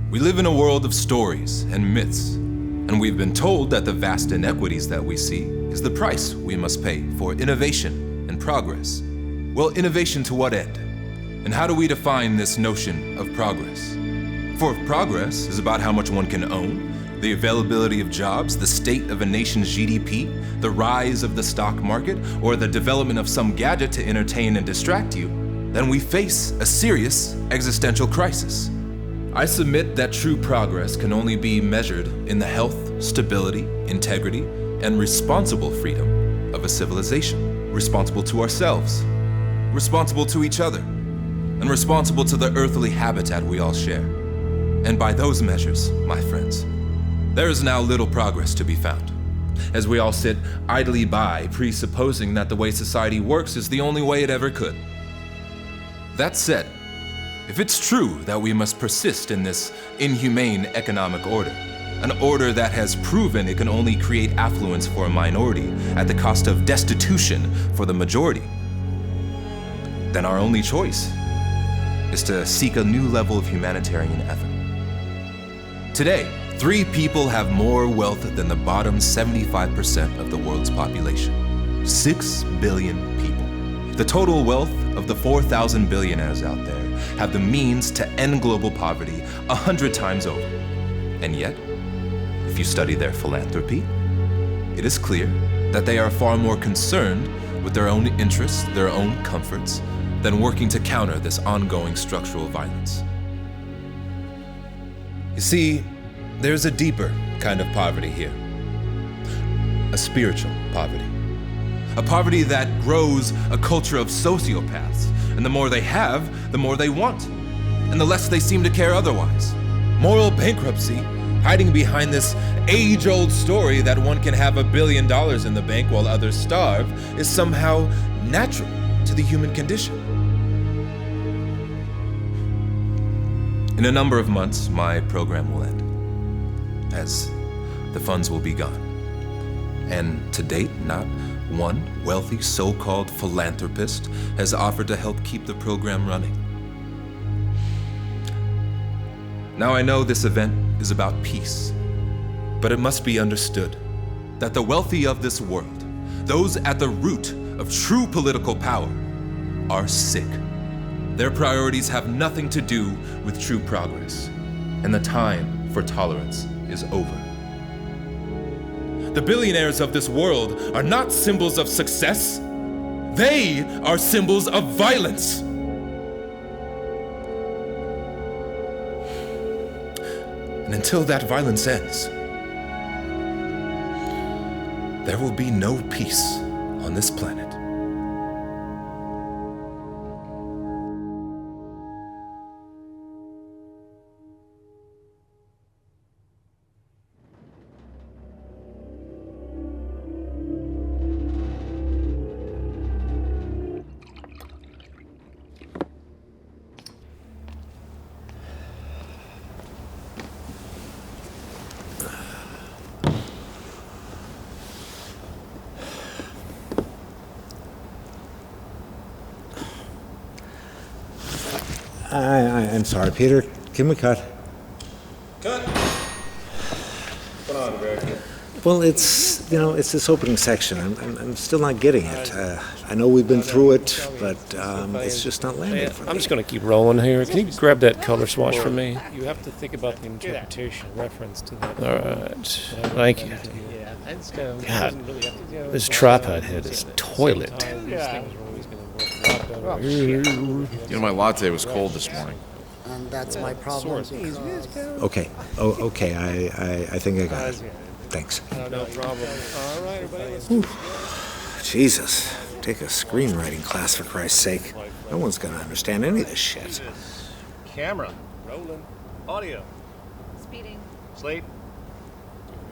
We live in a world of stories and myths, and we've been told that the vast inequities that we see is the price we must pay for innovation and progress. Well, innovation to what end? And how do we define this notion of progress? For if progress is about how much one can own, the availability of jobs, the state of a nation's GDP, the rise of the stock market, or the development of some gadget to entertain and distract you, then we face a serious existential crisis. I submit that true progress can only be measured in the health, stability, integrity, and responsible freedom of a civilization, responsible to ourselves, responsible to each other, and responsible to the earthly habitat we all share. And by those measures, my friends, there is now little progress to be found, as we all sit idly by, presupposing that the way society works is the only way it ever could. That said, if it's true that we must persist in this inhumane economic order, an order that has proven it can only create affluence for a minority at the cost of destitution for the majority, then our only choice is to seek a new level of humanitarian effort. Today, 3 people have more wealth than the bottom 75% of the world's population. 6 billion people. The total wealth of the 4,000 billionaires out there have the means to end global poverty 100 times over. And yet, if you study their philanthropy, it is clear that they are far more concerned with their own interests, their own comforts, than working to counter this ongoing structural violence. You see, there's a deeper kind of poverty here. A spiritual poverty. A poverty that grows a culture of sociopaths, and the more they have, the more they want, and the less they seem to care otherwise. Moral bankruptcy, hiding behind this age-old story that one can have $1 billion in the bank while others starve, is somehow natural to the human condition. In a number of months, my program will end, as the funds will be gone. And to date, not one wealthy so-called philanthropist has offered to help keep the program running. Now I know this event is about peace, but it must be understood that the wealthy of this world, those at the root of true political power, are sick. Their priorities have nothing to do with true progress, and the time for tolerance is over. The billionaires of this world are not symbols of success. They are symbols of violence. And until that violence ends, there will be no peace on this planet. I'm sorry, Peter. Can we cut? Cut! What's going on, Greg? Well, it's this opening section. I'm still not getting it. I know we've been through it, but it's just not landing for me. I'm just going to keep rolling here. Can you grab that color swatch for me? You have to think about the interpretation, reference to that. All right. Thank you. God, this tripod head is toilet. My latte was cold this morning. And that's my problem. Okay. Okay. I think I got it. Thanks. No problem. All right, everybody. Jesus. Take a screenwriting class, for Christ's sake. No one's gonna understand any of this shit. Camera. Rolling. Audio. Speeding. Slate.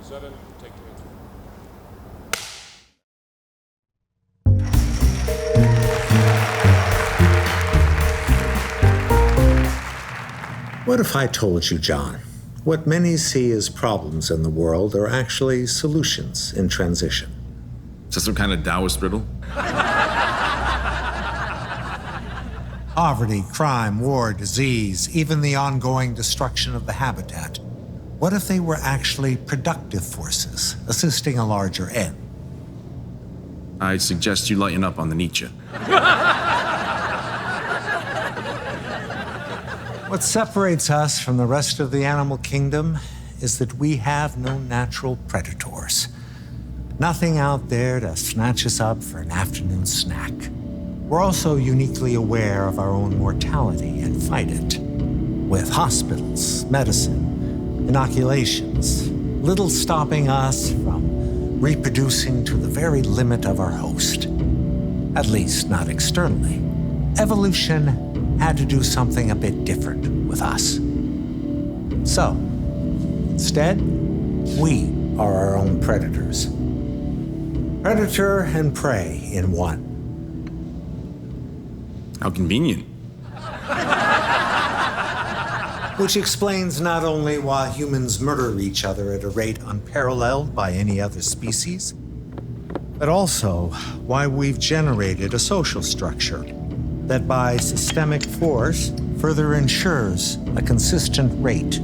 237, take 2. What if I told you, John, what many see as problems in the world are actually solutions in transition? Is that some kind of Taoist riddle? Poverty, crime, war, disease, even the ongoing destruction of the habitat. What if they were actually productive forces, assisting a larger end? I suggest you lighten up on the Nietzsche. What separates us from the rest of the animal kingdom is that we have no natural predators. Nothing out there to snatch us up for an afternoon snack. We're also uniquely aware of our own mortality and fight it. With hospitals, medicine, inoculations, little stopping us from reproducing to the very limit of our host. At least not externally. Evolution had to do something a bit different with us. So, instead, we are our own predators. Predator and prey in one. How convenient. Which explains not only why humans murder each other at a rate unparalleled by any other species, but also why we've generated a social structure that by systemic force further ensures a consistent rate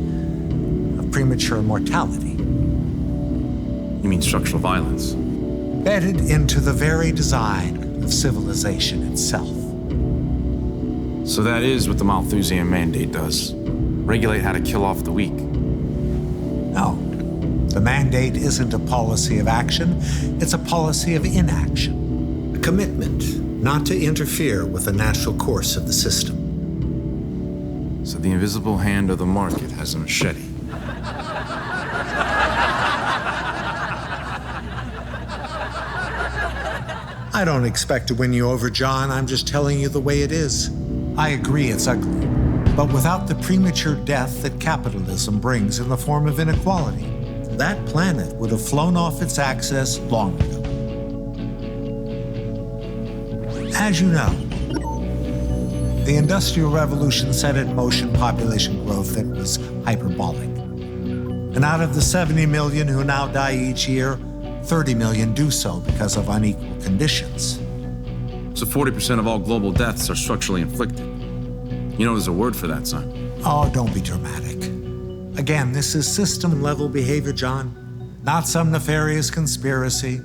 of premature mortality. You mean structural violence? Embedded into the very design of civilization itself. So that is what the Malthusian mandate does. Regulate how to kill off the weak. No. The mandate isn't a policy of action, it's a policy of inaction. A commitment not to interfere with the natural course of the system. So the invisible hand of the market has a machete. I don't expect to win you over, John. I'm just telling you the way it is. I agree it's ugly, but without the premature death that capitalism brings in the form of inequality, that planet would have flown off its axis long ago. As you know, the Industrial Revolution set in motion population growth that was hyperbolic. And out of the 70 million who now die each year, 30 million do so because of unequal conditions. So 40% of all global deaths are structurally inflicted. You know there's a word for that, son. Oh, don't be dramatic. Again, this is system-level behavior, John, not some nefarious conspiracy.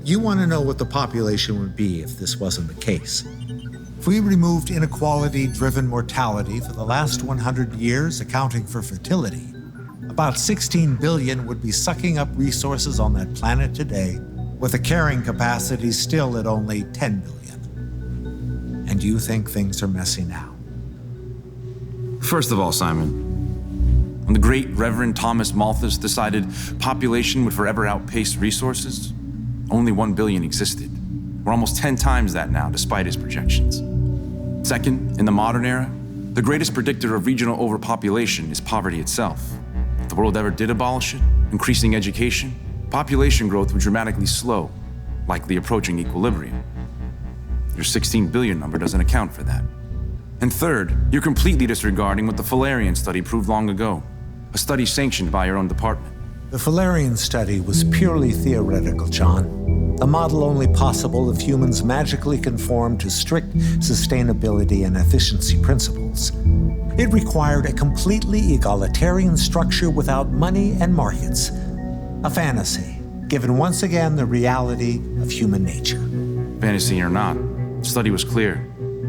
You want to know what the population would be if this wasn't the case. If we removed inequality-driven mortality for the last 100 years, accounting for fertility, about 16 billion would be sucking up resources on that planet today, with a carrying capacity still at only 10 billion. And you think things are messy now? First of all, Simon, when the great Reverend Thomas Malthus decided population would forever outpace resources, only 1 billion existed. We're almost 10 times that now, despite his projections. Second, in the modern era, the greatest predictor of regional overpopulation is poverty itself. If the world ever did abolish it, increasing education, population growth would dramatically slow, likely approaching equilibrium. Your 16 billion number doesn't account for that. And third, you're completely disregarding what the Fullerian study proved long ago, a study sanctioned by your own department. The Fullerian study was purely theoretical, John. A model only possible if humans magically conform to strict sustainability and efficiency principles. It required a completely egalitarian structure without money and markets. A fantasy, given once again the reality of human nature. Fantasy or not, the study was clear.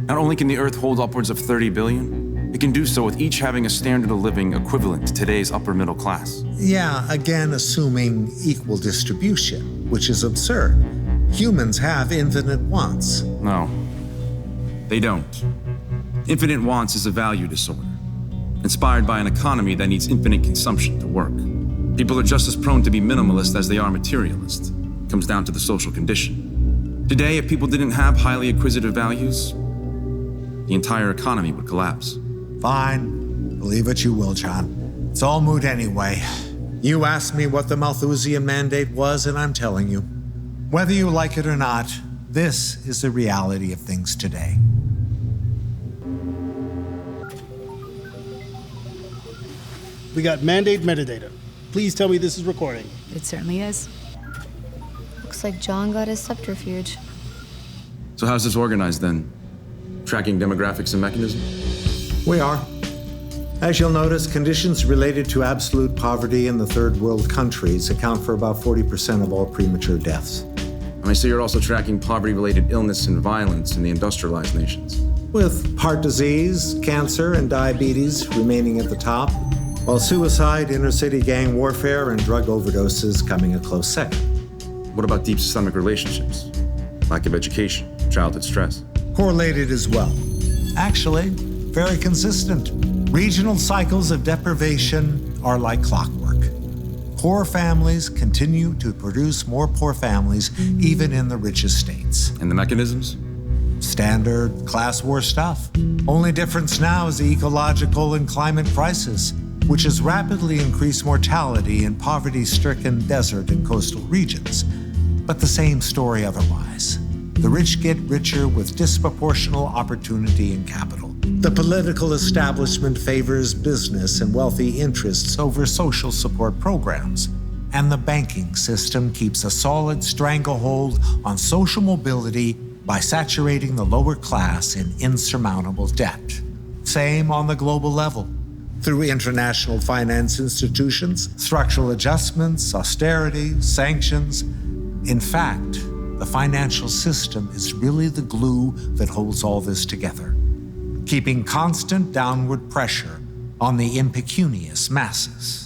Not only can the Earth hold upwards of 30 billion, it can do so with each having a standard of living equivalent to today's upper middle class. Yeah, again assuming equal distribution, which is absurd. Humans have infinite wants. No, they don't. Infinite wants is a value disorder, inspired by an economy that needs infinite consumption to work. People are just as prone to be minimalist as they are materialist. It comes down to the social condition. Today, if people didn't have highly acquisitive values, the entire economy would collapse. Fine. Believe what you will, John. It's all moot anyway. You asked me what the Malthusian mandate was, and I'm telling you. Whether you like it or not, this is the reality of things today. We got mandate metadata. Please tell me this is recording. It certainly is. Looks like John got his subterfuge. So how's this organized then? Tracking demographics and mechanism? We are. As you'll notice, conditions related to absolute poverty in the third world countries account for about 40% of all premature deaths. And I see you're also tracking poverty-related illness and violence in the industrialized nations. with heart disease, cancer, and diabetes remaining at the top, while suicide, inner-city gang warfare, and drug overdoses coming a close second. What about deep systemic relationships? Lack of education, childhood stress? Correlated as well. Actually, very consistent. Regional cycles of deprivation are like clockwork. Poor families continue to produce more poor families, even in the richest states. And the mechanisms? Standard class war stuff. Only difference now is the ecological and climate crisis, which has rapidly increased mortality in poverty-stricken desert and coastal regions. But the same story otherwise. The rich get richer with disproportional opportunity and capital. The political establishment favors business and wealthy interests over social support programs. And the banking system keeps a solid stranglehold on social mobility by saturating the lower class in insurmountable debt. Same on the global level. Through international finance institutions, structural adjustments, austerity, sanctions. In fact, the financial system is really the glue that holds all this together, keeping constant downward pressure on the impecunious masses.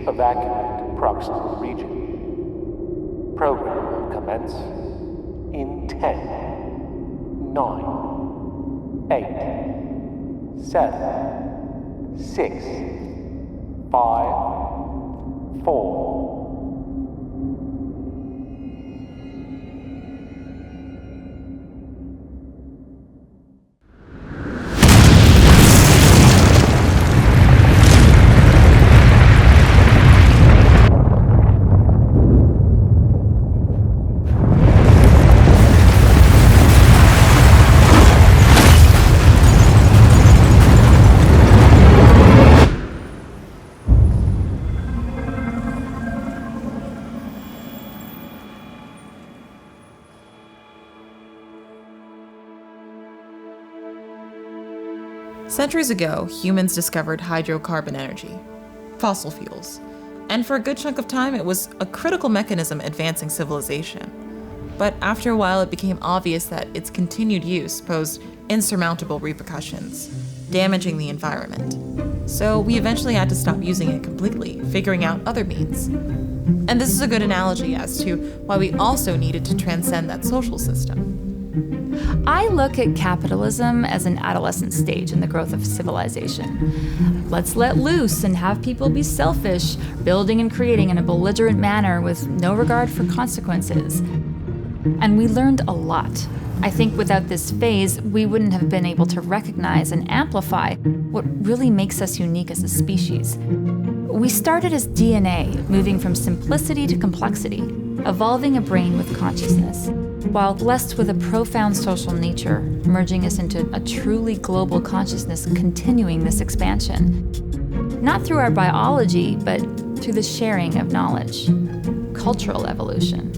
Evacuate proximal region. Program will commence in 10, 9, 8, 7, 6, 5, 4. Centuries ago, humans discovered hydrocarbon energy, fossil fuels, and for a good chunk of time it was a critical mechanism advancing civilization. But after a while it became obvious that its continued use posed insurmountable repercussions, damaging the environment. So we eventually had to stop using it completely, figuring out other means. And this is a good analogy as to why we also needed to transcend that social system. I look at capitalism as an adolescent stage in the growth of civilization. Let's let loose and have people be selfish, building and creating in a belligerent manner with no regard for consequences. And we learned a lot. I think without this phase, we wouldn't have been able to recognize and amplify what really makes us unique as a species. We started as DNA, moving from simplicity to complexity, evolving a brain with consciousness, while blessed with a profound social nature, merging us into a truly global consciousness, continuing this expansion. Not through our biology, but through the sharing of knowledge. Cultural evolution.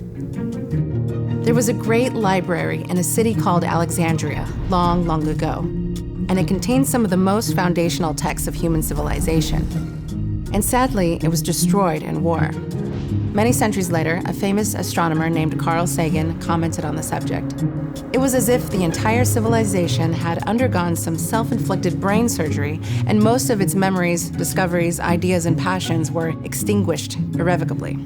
There was a great library in a city called Alexandria, long, long ago, and it contained some of the most foundational texts of human civilization. And sadly, it was destroyed in war. Many centuries later, a famous astronomer named Carl Sagan commented on the subject. It was as if the entire civilization had undergone some self-inflicted brain surgery, and most of its memories, discoveries, ideas, and passions were extinguished irrevocably.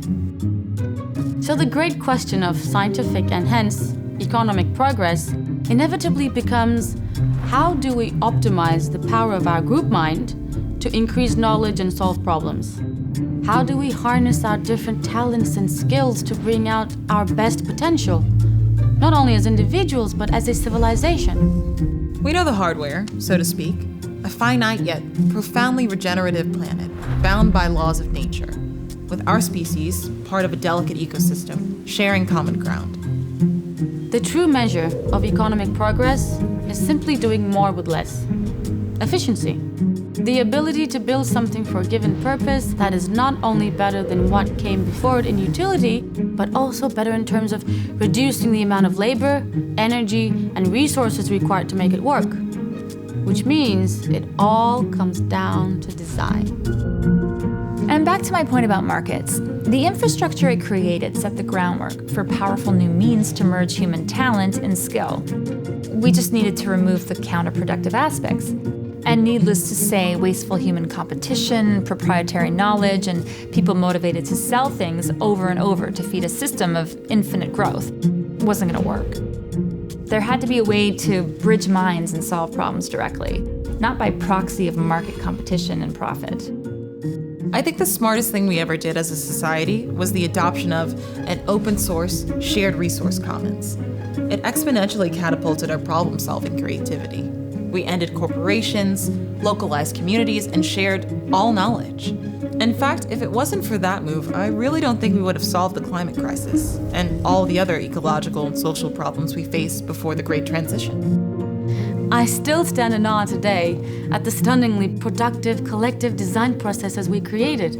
So the great question of scientific and hence economic progress inevitably becomes, how do we optimize the power of our group mind to increase knowledge and solve problems? How do we harness our different talents and skills to bring out our best potential, not only as individuals, but as a civilization? We know the hardware, so to speak, a finite yet profoundly regenerative planet, bound by laws of nature, with our species, part of a delicate ecosystem, sharing common ground. The true measure of economic progress is simply doing more with less. Efficiency. The ability to build something for a given purpose that is not only better than what came before it in utility, but also better in terms of reducing the amount of labor, energy, and resources required to make it work. Which means it all comes down to design. And back to my point about markets. The infrastructure it created set the groundwork for powerful new means to merge human talent and skill. We just needed to remove the counterproductive aspects. And needless to say, wasteful human competition, proprietary knowledge, and people motivated to sell things over and over to feed a system of infinite growth wasn't going to work. There had to be a way to bridge minds and solve problems directly, not by proxy of market competition and profit. I think the smartest thing we ever did as a society was the adoption of an open source, shared resource commons. It exponentially catapulted our problem-solving creativity. We ended corporations, localized communities, and shared all knowledge. In fact, if it wasn't for that move, I really don't think we would have solved the climate crisis and all the other ecological and social problems we faced before the Great Transition. I still stand in awe today at the stunningly productive collective design processes we created,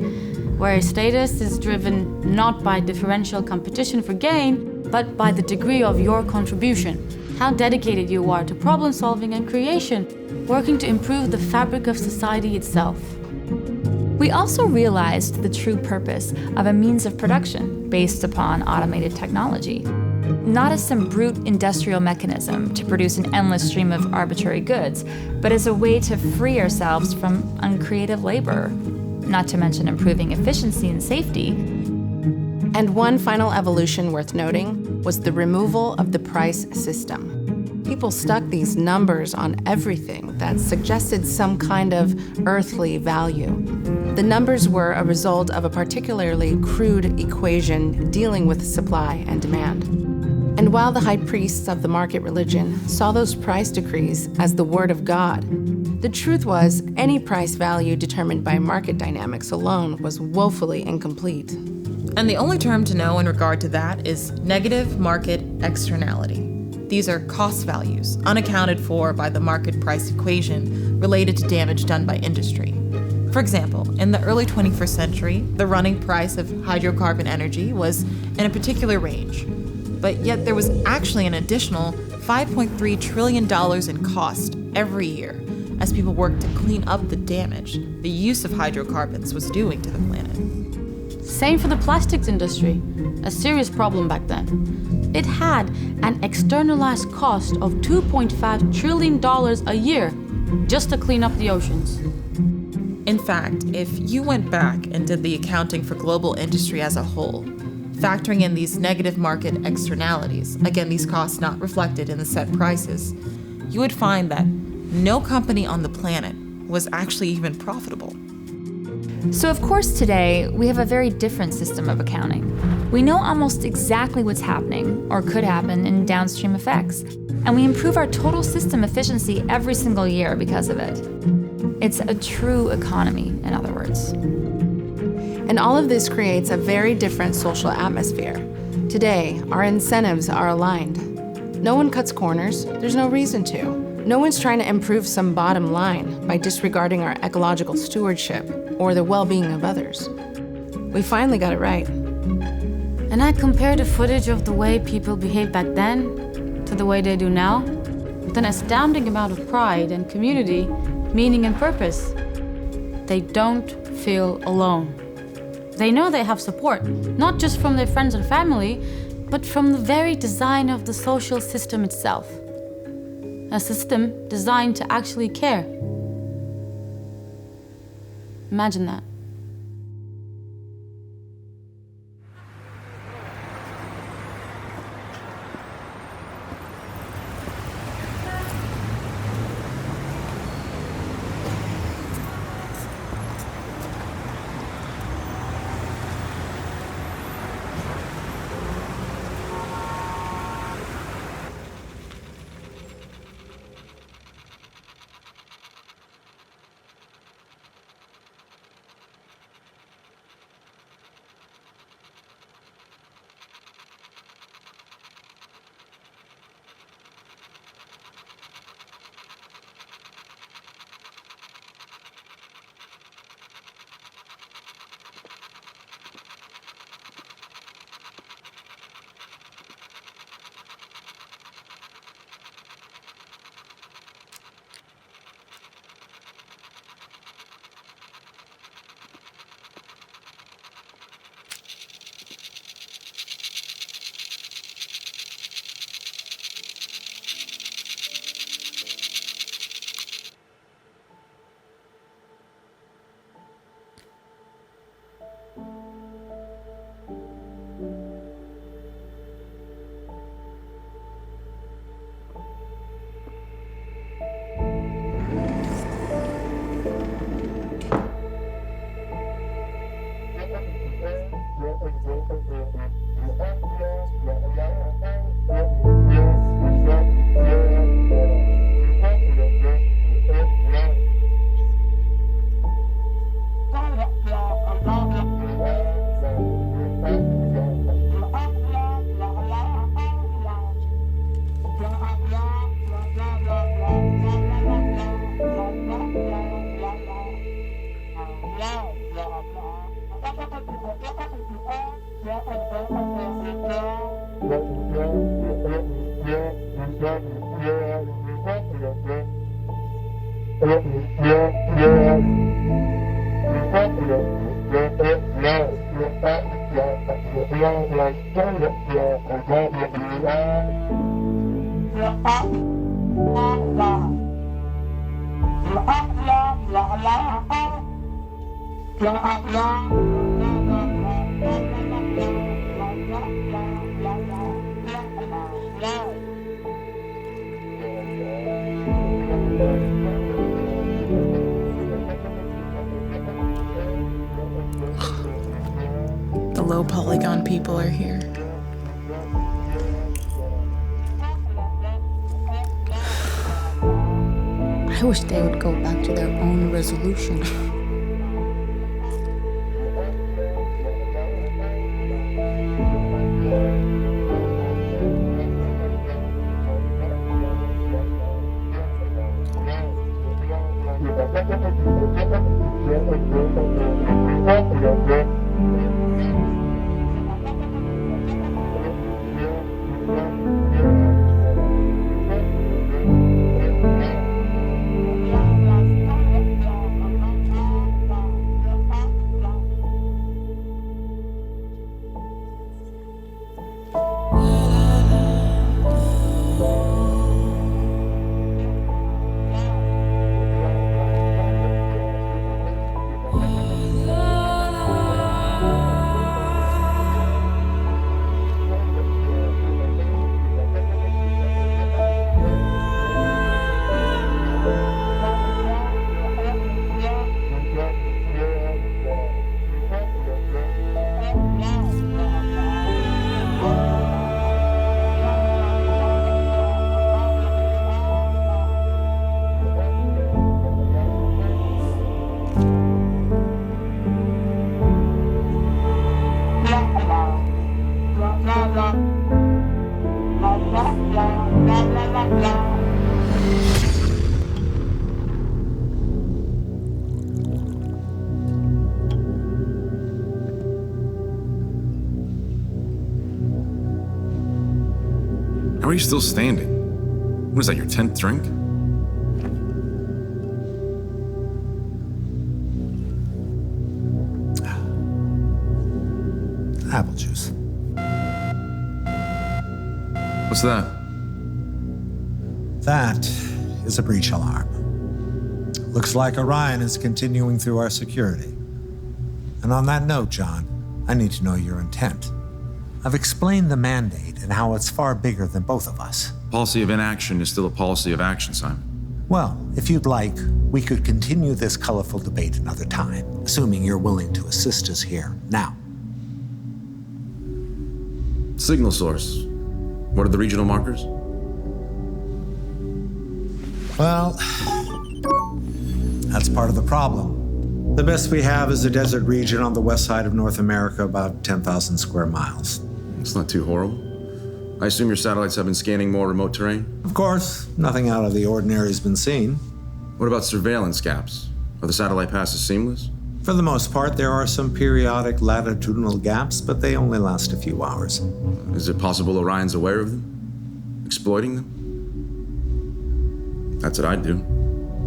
where status is driven not by differential competition for gain, but by the degree of your contribution, how dedicated you are to problem solving and creation, working to improve the fabric of society itself. We also realized the true purpose of a means of production based upon automated technology. Not as some brute industrial mechanism to produce an endless stream of arbitrary goods, but as a way to free ourselves from uncreative labor, not to mention improving efficiency and safety. And one final evolution worth noting was the removal of the price system. People stuck these numbers on everything that suggested some kind of earthly value. The numbers were a result of a particularly crude equation dealing with supply and demand. And while the high priests of the market religion saw those price decrees as the word of God, the truth was any price value determined by market dynamics alone was woefully incomplete. And the only term to know in regard to that is negative market externality. These are cost values, unaccounted for by the market price equation related to damage done by industry. For example, in the early 21st century, the running price of hydrocarbon energy was in a particular range. But yet there was actually an additional $5.3 trillion in cost every year as people worked to clean up the damage the use of hydrocarbons was doing to the planet. Same for the plastics industry, a serious problem back then. It had an externalized cost of $2.5 trillion a year just to clean up the oceans. In fact, if you went back and did the accounting for global industry as a whole, factoring in these negative market externalities, again, these costs not reflected in the set prices, you would find that no company on the planet was actually even profitable. So of course today, we have a very different system of accounting. We know almost exactly what's happening, or could happen, in downstream effects, and we improve our total system efficiency every single year because of it. It's a true economy, in other words. And all of this creates a very different social atmosphere. Today, our incentives are aligned. No one cuts corners. There's no reason to. No one's trying to improve some bottom line by disregarding our ecological stewardship or the well-being of others. We finally got it right. And I compare the footage of the way people behaved back then to the way they do now, with an astounding amount of pride and community, meaning and purpose. They don't feel alone. They know they have support, not just from their friends and family, but from the very design of the social system itself. A system designed to actually care. Imagine that. The low polygon people are here. I wish they would go back to their own resolution. How are you still standing? What is that, your 10th drink? Apple juice. What's that? That is a breach alarm. Looks like Orion is continuing through our security. And on that note, John, I need to know your intent. I've explained the mandate and how it's far bigger than both of us. Policy of inaction is still a policy of action, Simon. Well, if you'd like, we could continue this colorful debate another time, assuming you're willing to assist us here now. Signal source. What are the regional markers? Well, that's part of the problem. The best we have is a desert region on the west side of North America, about 10,000 square miles. It's not too horrible. I assume your satellites have been scanning more remote terrain? Of course, nothing out of the ordinary has been seen. What about surveillance gaps? Are the satellite passes seamless? For the most part, there are some periodic latitudinal gaps, but they only last a few hours. Is it possible Orion's aware of them? Exploiting them? That's what I'd do.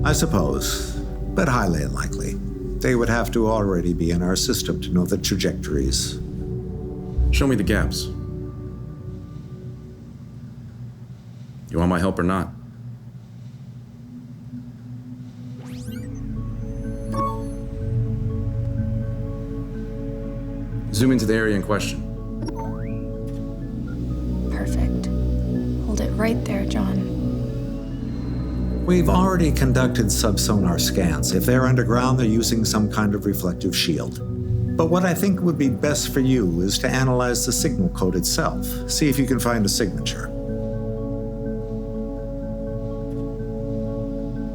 I suppose, but highly unlikely. They would have to already be in our system to know the trajectories. Show me the gaps. You want my help or not? Zoom into the area in question. Perfect. Hold it right there, John. We've already conducted subsonar scans. If they're underground, they're using some kind of reflective shield. But what I think would be best for you is to analyze the signal code itself. See if you can find a signature.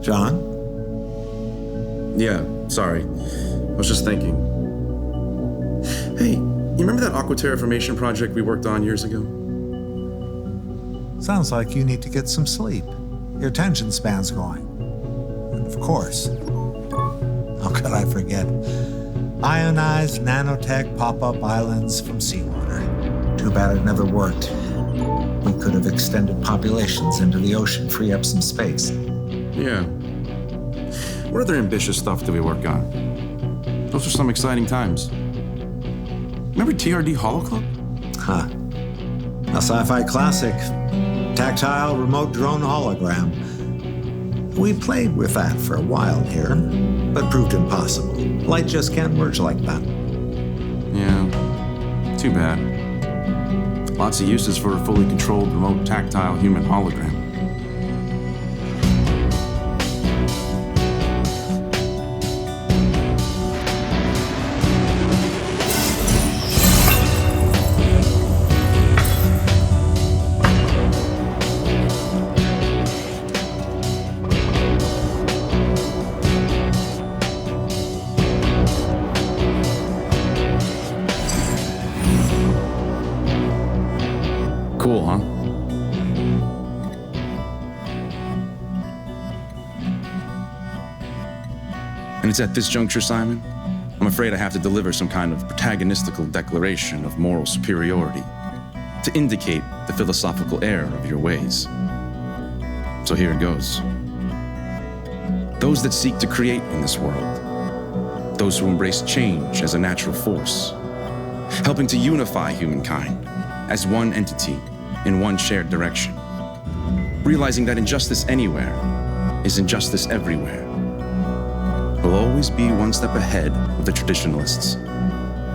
John? Yeah, sorry. I was just thinking. Hey, you remember that Aquaterra formation project we worked on years ago? Sounds like you need to get some sleep. Your attention span's going. And of course, how could I forget? Ionized nanotech pop-up islands from seawater. Too bad it never worked. We could have extended populations into the ocean, free up some space. Yeah. What other ambitious stuff do we work on? Those are some exciting times. Remember TRD Holoclub? Huh. A sci-fi classic. Tactile remote drone hologram. We played with that for a while here, but proved impossible. Light just can't merge like that. Yeah, too bad. Lots of uses for a fully controlled remote tactile human hologram. Cool, huh? And it's at this juncture, Simon, I'm afraid I have to deliver some kind of protagonistical declaration of moral superiority to indicate the philosophical error of your ways. So here it goes. Those that seek to create in this world, those who embrace change as a natural force, helping to unify humankind as one entity in one shared direction, realizing that injustice anywhere is injustice everywhere, will always be one step ahead of the traditionalists,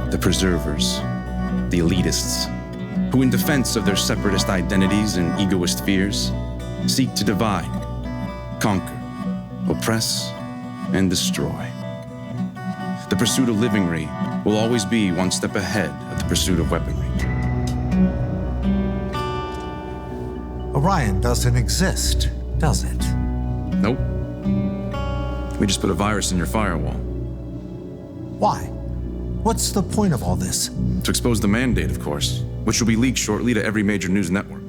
the preservers, the elitists, who in defense of their separatist identities and egoist fears, seek to divide, conquer, oppress, and destroy. The pursuit of livingry will always be one step ahead of the pursuit of weaponry. Orion doesn't exist, does it? Nope. We just put a virus in your firewall. Why? What's the point of all this? To expose the mandate, of course. which will be leaked shortly to every major news network.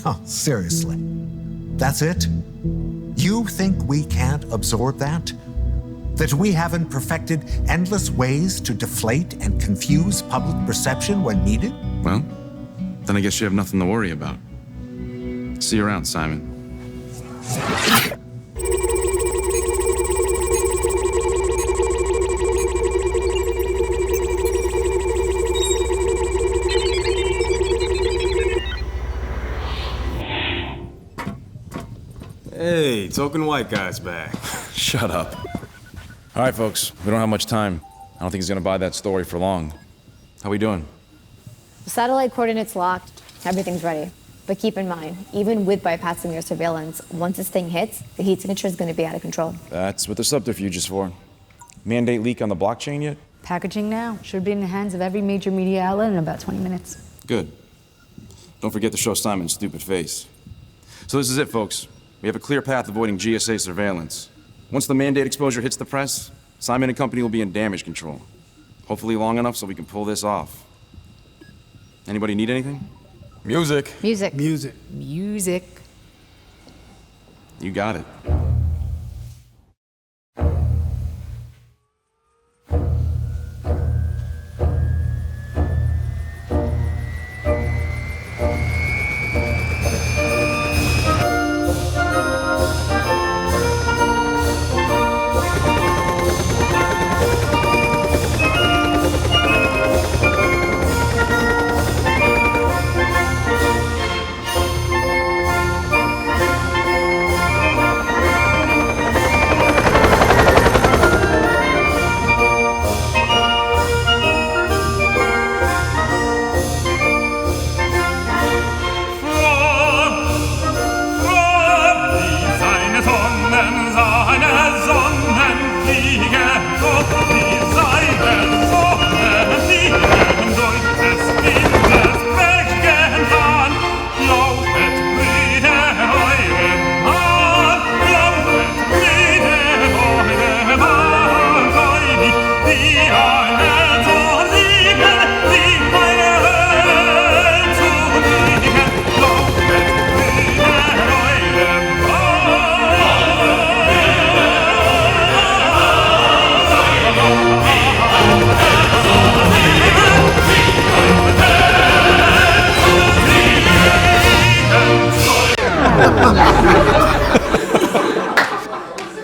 Oh, seriously? That's it? You think we can't absorb that? That we haven't perfected endless ways to deflate and confuse public perception when needed? Well, then I guess you have nothing to worry about. See you around, Simon. Hey, token white guy's back. Shut up. All right, folks, we don't have much time. I don't think he's gonna buy that story for long. How we doing? The satellite coordinates locked. Everything's ready. But keep in mind, even with bypassing your surveillance, once this thing hits, the heat signature is going to be out of control. That's what the subterfuge is for. Mandate leak on the blockchain yet? Packaging now. Should be in the hands of every major media outlet in about 20 minutes. Good. Don't forget to show Simon's stupid face. So this is it, folks. We have a clear path avoiding GSA surveillance. Once the mandate exposure hits the press, Simon and company will be in damage control. Hopefully long enough so we can pull this off. Anybody need anything? Music. Music. Music. Music. You got it.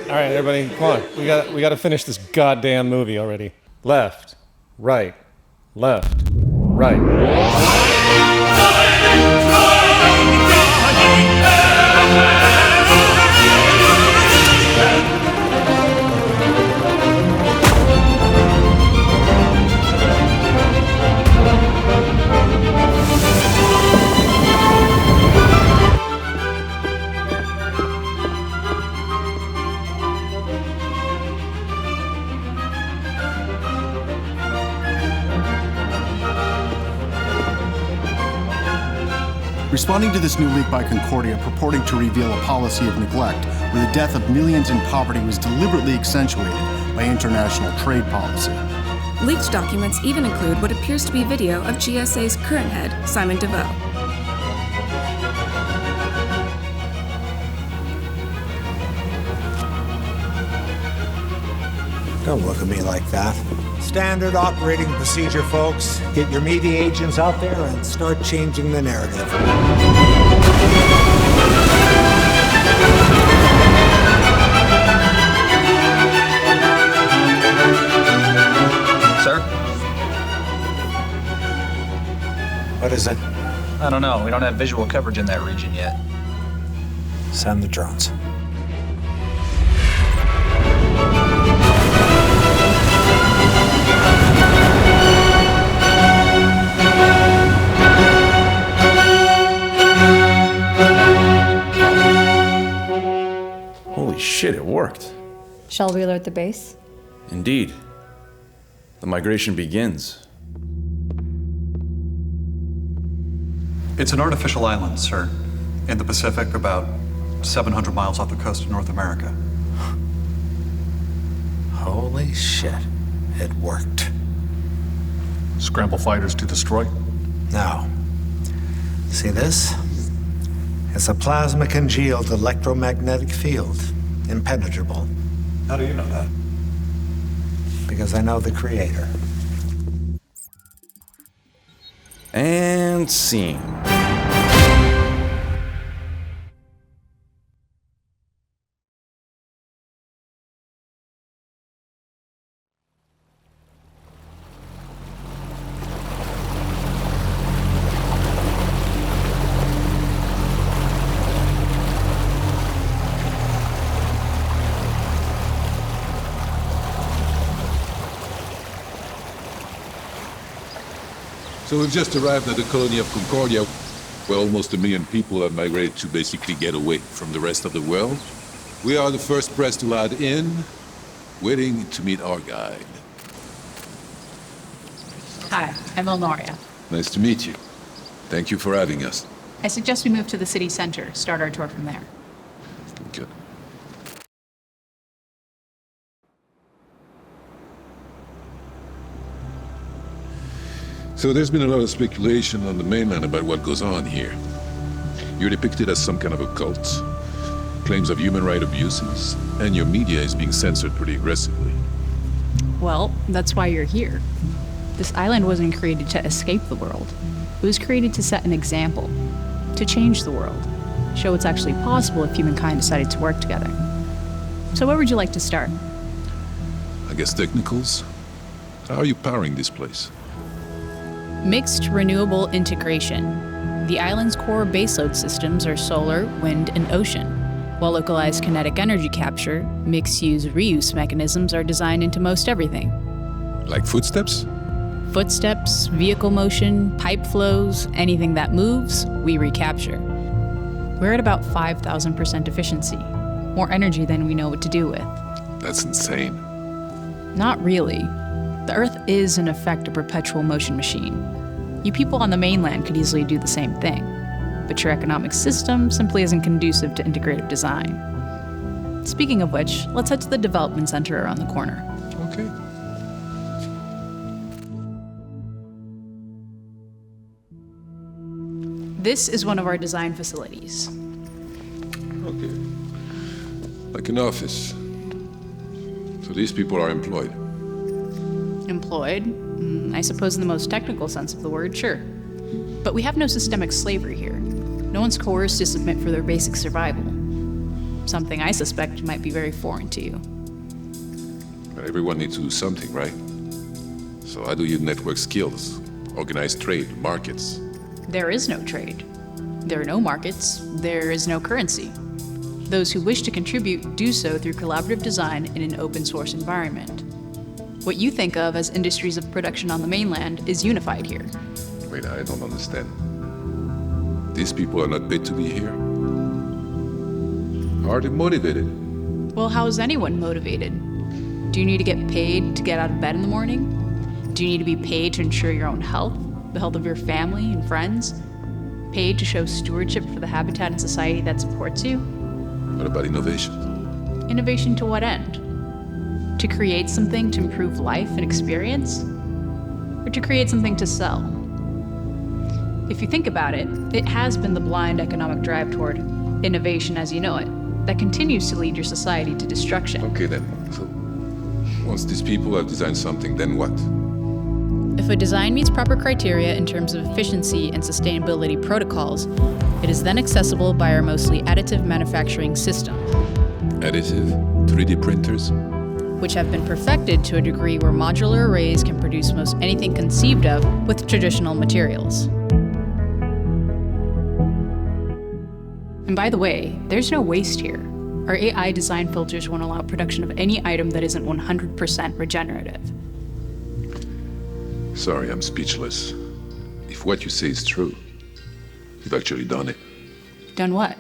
All right, everybody, come on. We got to finish this goddamn movie already. Left, right, left, right. Responding to this new leak by Concordia purporting to reveal a policy of neglect where the death of millions in poverty was deliberately accentuated by international trade policy. Leaked documents even include what appears to be video of GSA's current head, Simon DeVoe. Don't look at me like that. Standard operating procedure, folks. Get your media agents out there and start changing the narrative. Sir? What is it? I don't know. We don't have visual coverage in that region yet. Send the drones. Holy shit, it worked. Shall we alert the base? Indeed. The migration begins. It's an artificial island, sir, in the Pacific, about 700 miles off the coast of North America. Holy shit, it worked. Scramble fighters to destroy? Now, see this? It's a plasma congealed electromagnetic field, impenetrable. How do you know that? Because I know the creator. And scene. So we've just arrived at the colony of Concordia, where almost 1 million people have migrated to basically get away from the rest of the world. We are the first press to land in, waiting to meet our guide. Hi, I'm Elnoria. Nice to meet you. Thank you for having us. I suggest we move to the city center, start our tour from there. Good. So there's been a lot of speculation on the mainland about what goes on here. You're depicted as some kind of a cult, claims of human rights abuses, and your media is being censored pretty aggressively. Well, that's why you're here. This island wasn't created to escape the world. It was created to set an example, to change the world, show what's actually possible if humankind decided to work together. So where would you like to start? I guess technicals? How are you powering this place? Mixed renewable integration. The island's core baseload systems are solar, wind, and ocean, while localized kinetic energy capture, mixed-use reuse mechanisms are designed into most everything. Like footsteps? Footsteps, vehicle motion, pipe flows, anything that moves, we recapture. We're at about 5,000% efficiency, more energy than we know what to do with. That's insane. Not really. The Earth is, in effect, a perpetual motion machine. You people on the mainland could easily do the same thing, but your economic system simply isn't conducive to integrative design. Speaking of which, let's head to the development center around the corner. Okay. This is one of our design facilities. Okay. Like an office. So these people are employed. Employed? I suppose in the most technical sense of the word, sure. But we have no systemic slavery here. No one's coerced to submit for their basic survival. Something I suspect might be very foreign to you. But everyone needs to do something, right? So how do you network skills, organize trade, markets? There is no trade. There are no markets. There is no currency. Those who wish to contribute do so through collaborative design in an open source environment. What you think of as industries of production on the mainland is unified here. Wait, I don't understand. These people are not paid to be here? Are they motivated? Well, how is anyone motivated? Do you need to get paid to get out of bed in the morning? Do you need to be paid to ensure your own health, the health of your family and friends? Paid to show stewardship for the habitat and society that supports you? What about innovation? Innovation to what end? To create something to improve life and experience? Or to create something to sell? If you think about it, it has been the blind economic drive toward innovation as you know it that continues to lead your society to destruction. Okay then, so once these people have designed something, then what? If a design meets proper criteria in terms of efficiency and sustainability protocols, it is then accessible by our mostly additive manufacturing system. Additive? 3D printers? Which have been perfected to a degree where modular arrays can produce most anything conceived of with traditional materials. And by the way, there's no waste here. Our AI design filters won't allow production of any item that isn't 100% regenerative. Sorry, I'm speechless. If what you say is true, you've actually done it. Done what?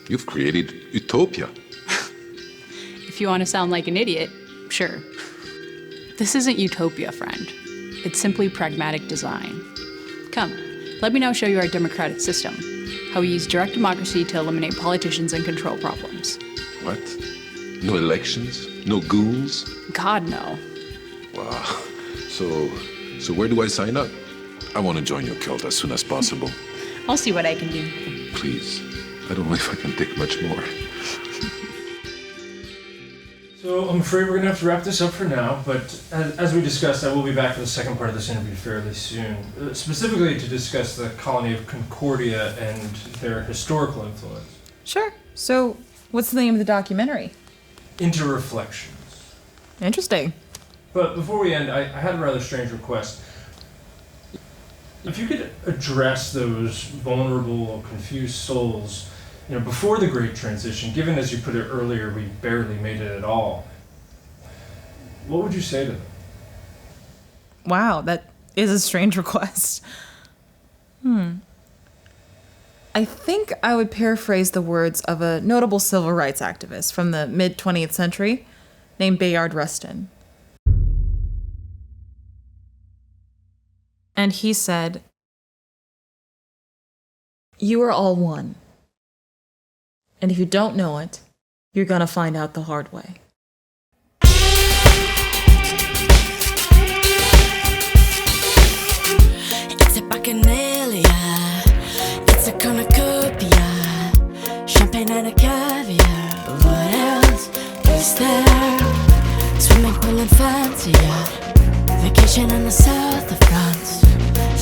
You've created utopia. If you want to sound like an idiot, sure. This isn't utopia, friend. It's simply pragmatic design. Come, let me now show you our democratic system, how we use direct democracy to eliminate politicians and control problems. What? No elections? No ghouls? God, no. Wow. So where do I sign up? I want to join your cult as soon as possible. I'll see what I can do. Please. I don't know if I can take much more. So I'm afraid we're going to have to wrap this up for now, but as we discussed, I will be back for the second part of this interview fairly soon, specifically to discuss the colony of Concordia and their historical influence. Sure. So, what's the name of the documentary? InterReflections. Interesting. But before we end, I had a rather strange request. If you could address those vulnerable or confused souls, before the Great Transition, given, as you put it earlier, we barely made it at all, what would you say to them? Wow, that is a strange request. I think I would paraphrase the words of a notable civil rights activist from the mid-20th century named Bayard Rustin. And he said, "You are all one. And if you don't know it, you're gonna find out the hard way." It's a bacchanalia, it's a cornucopia, champagne and a caviar. What else is there? Swimming pool and fancy yacht, vacation in the south of France.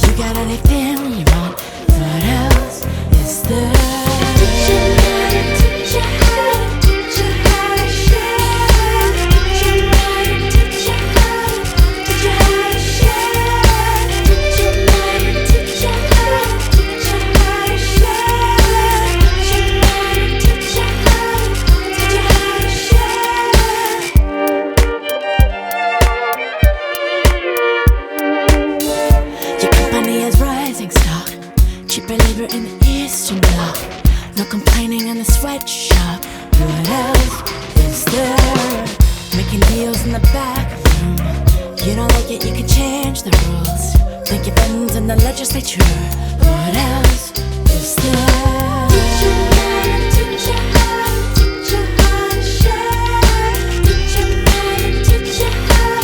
You got anything you want? What else is there? In the Eastern Bloc, no complaining in the sweatshop. What else is there? Making deals in the back room. You don't like it, you can change the rules. Think your friends in the legislature. What else is there? Teach your man, teach your how, teach your how to share. Teach your man, teach your how,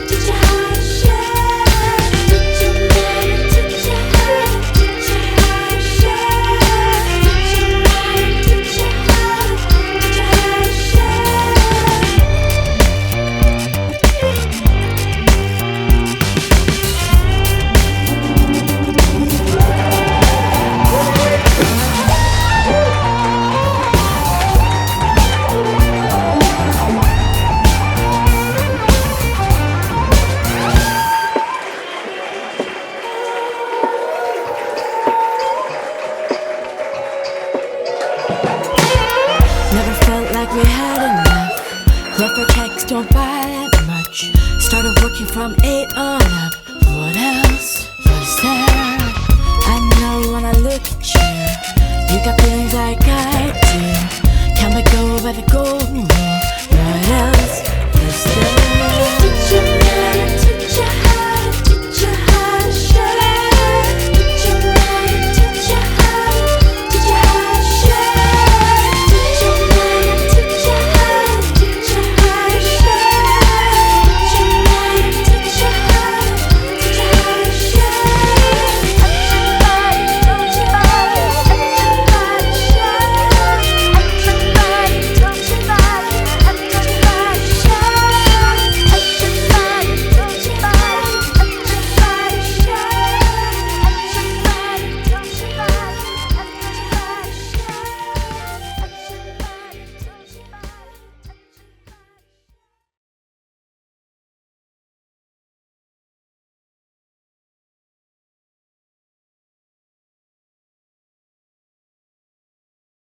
teach your how to share. Teach your man, teach your how, teach your how to share. Teach your man, teach your how, teach your how to Never felt like we had enough. Rougher checks don't buy that much. Started working from 8 on up. What else?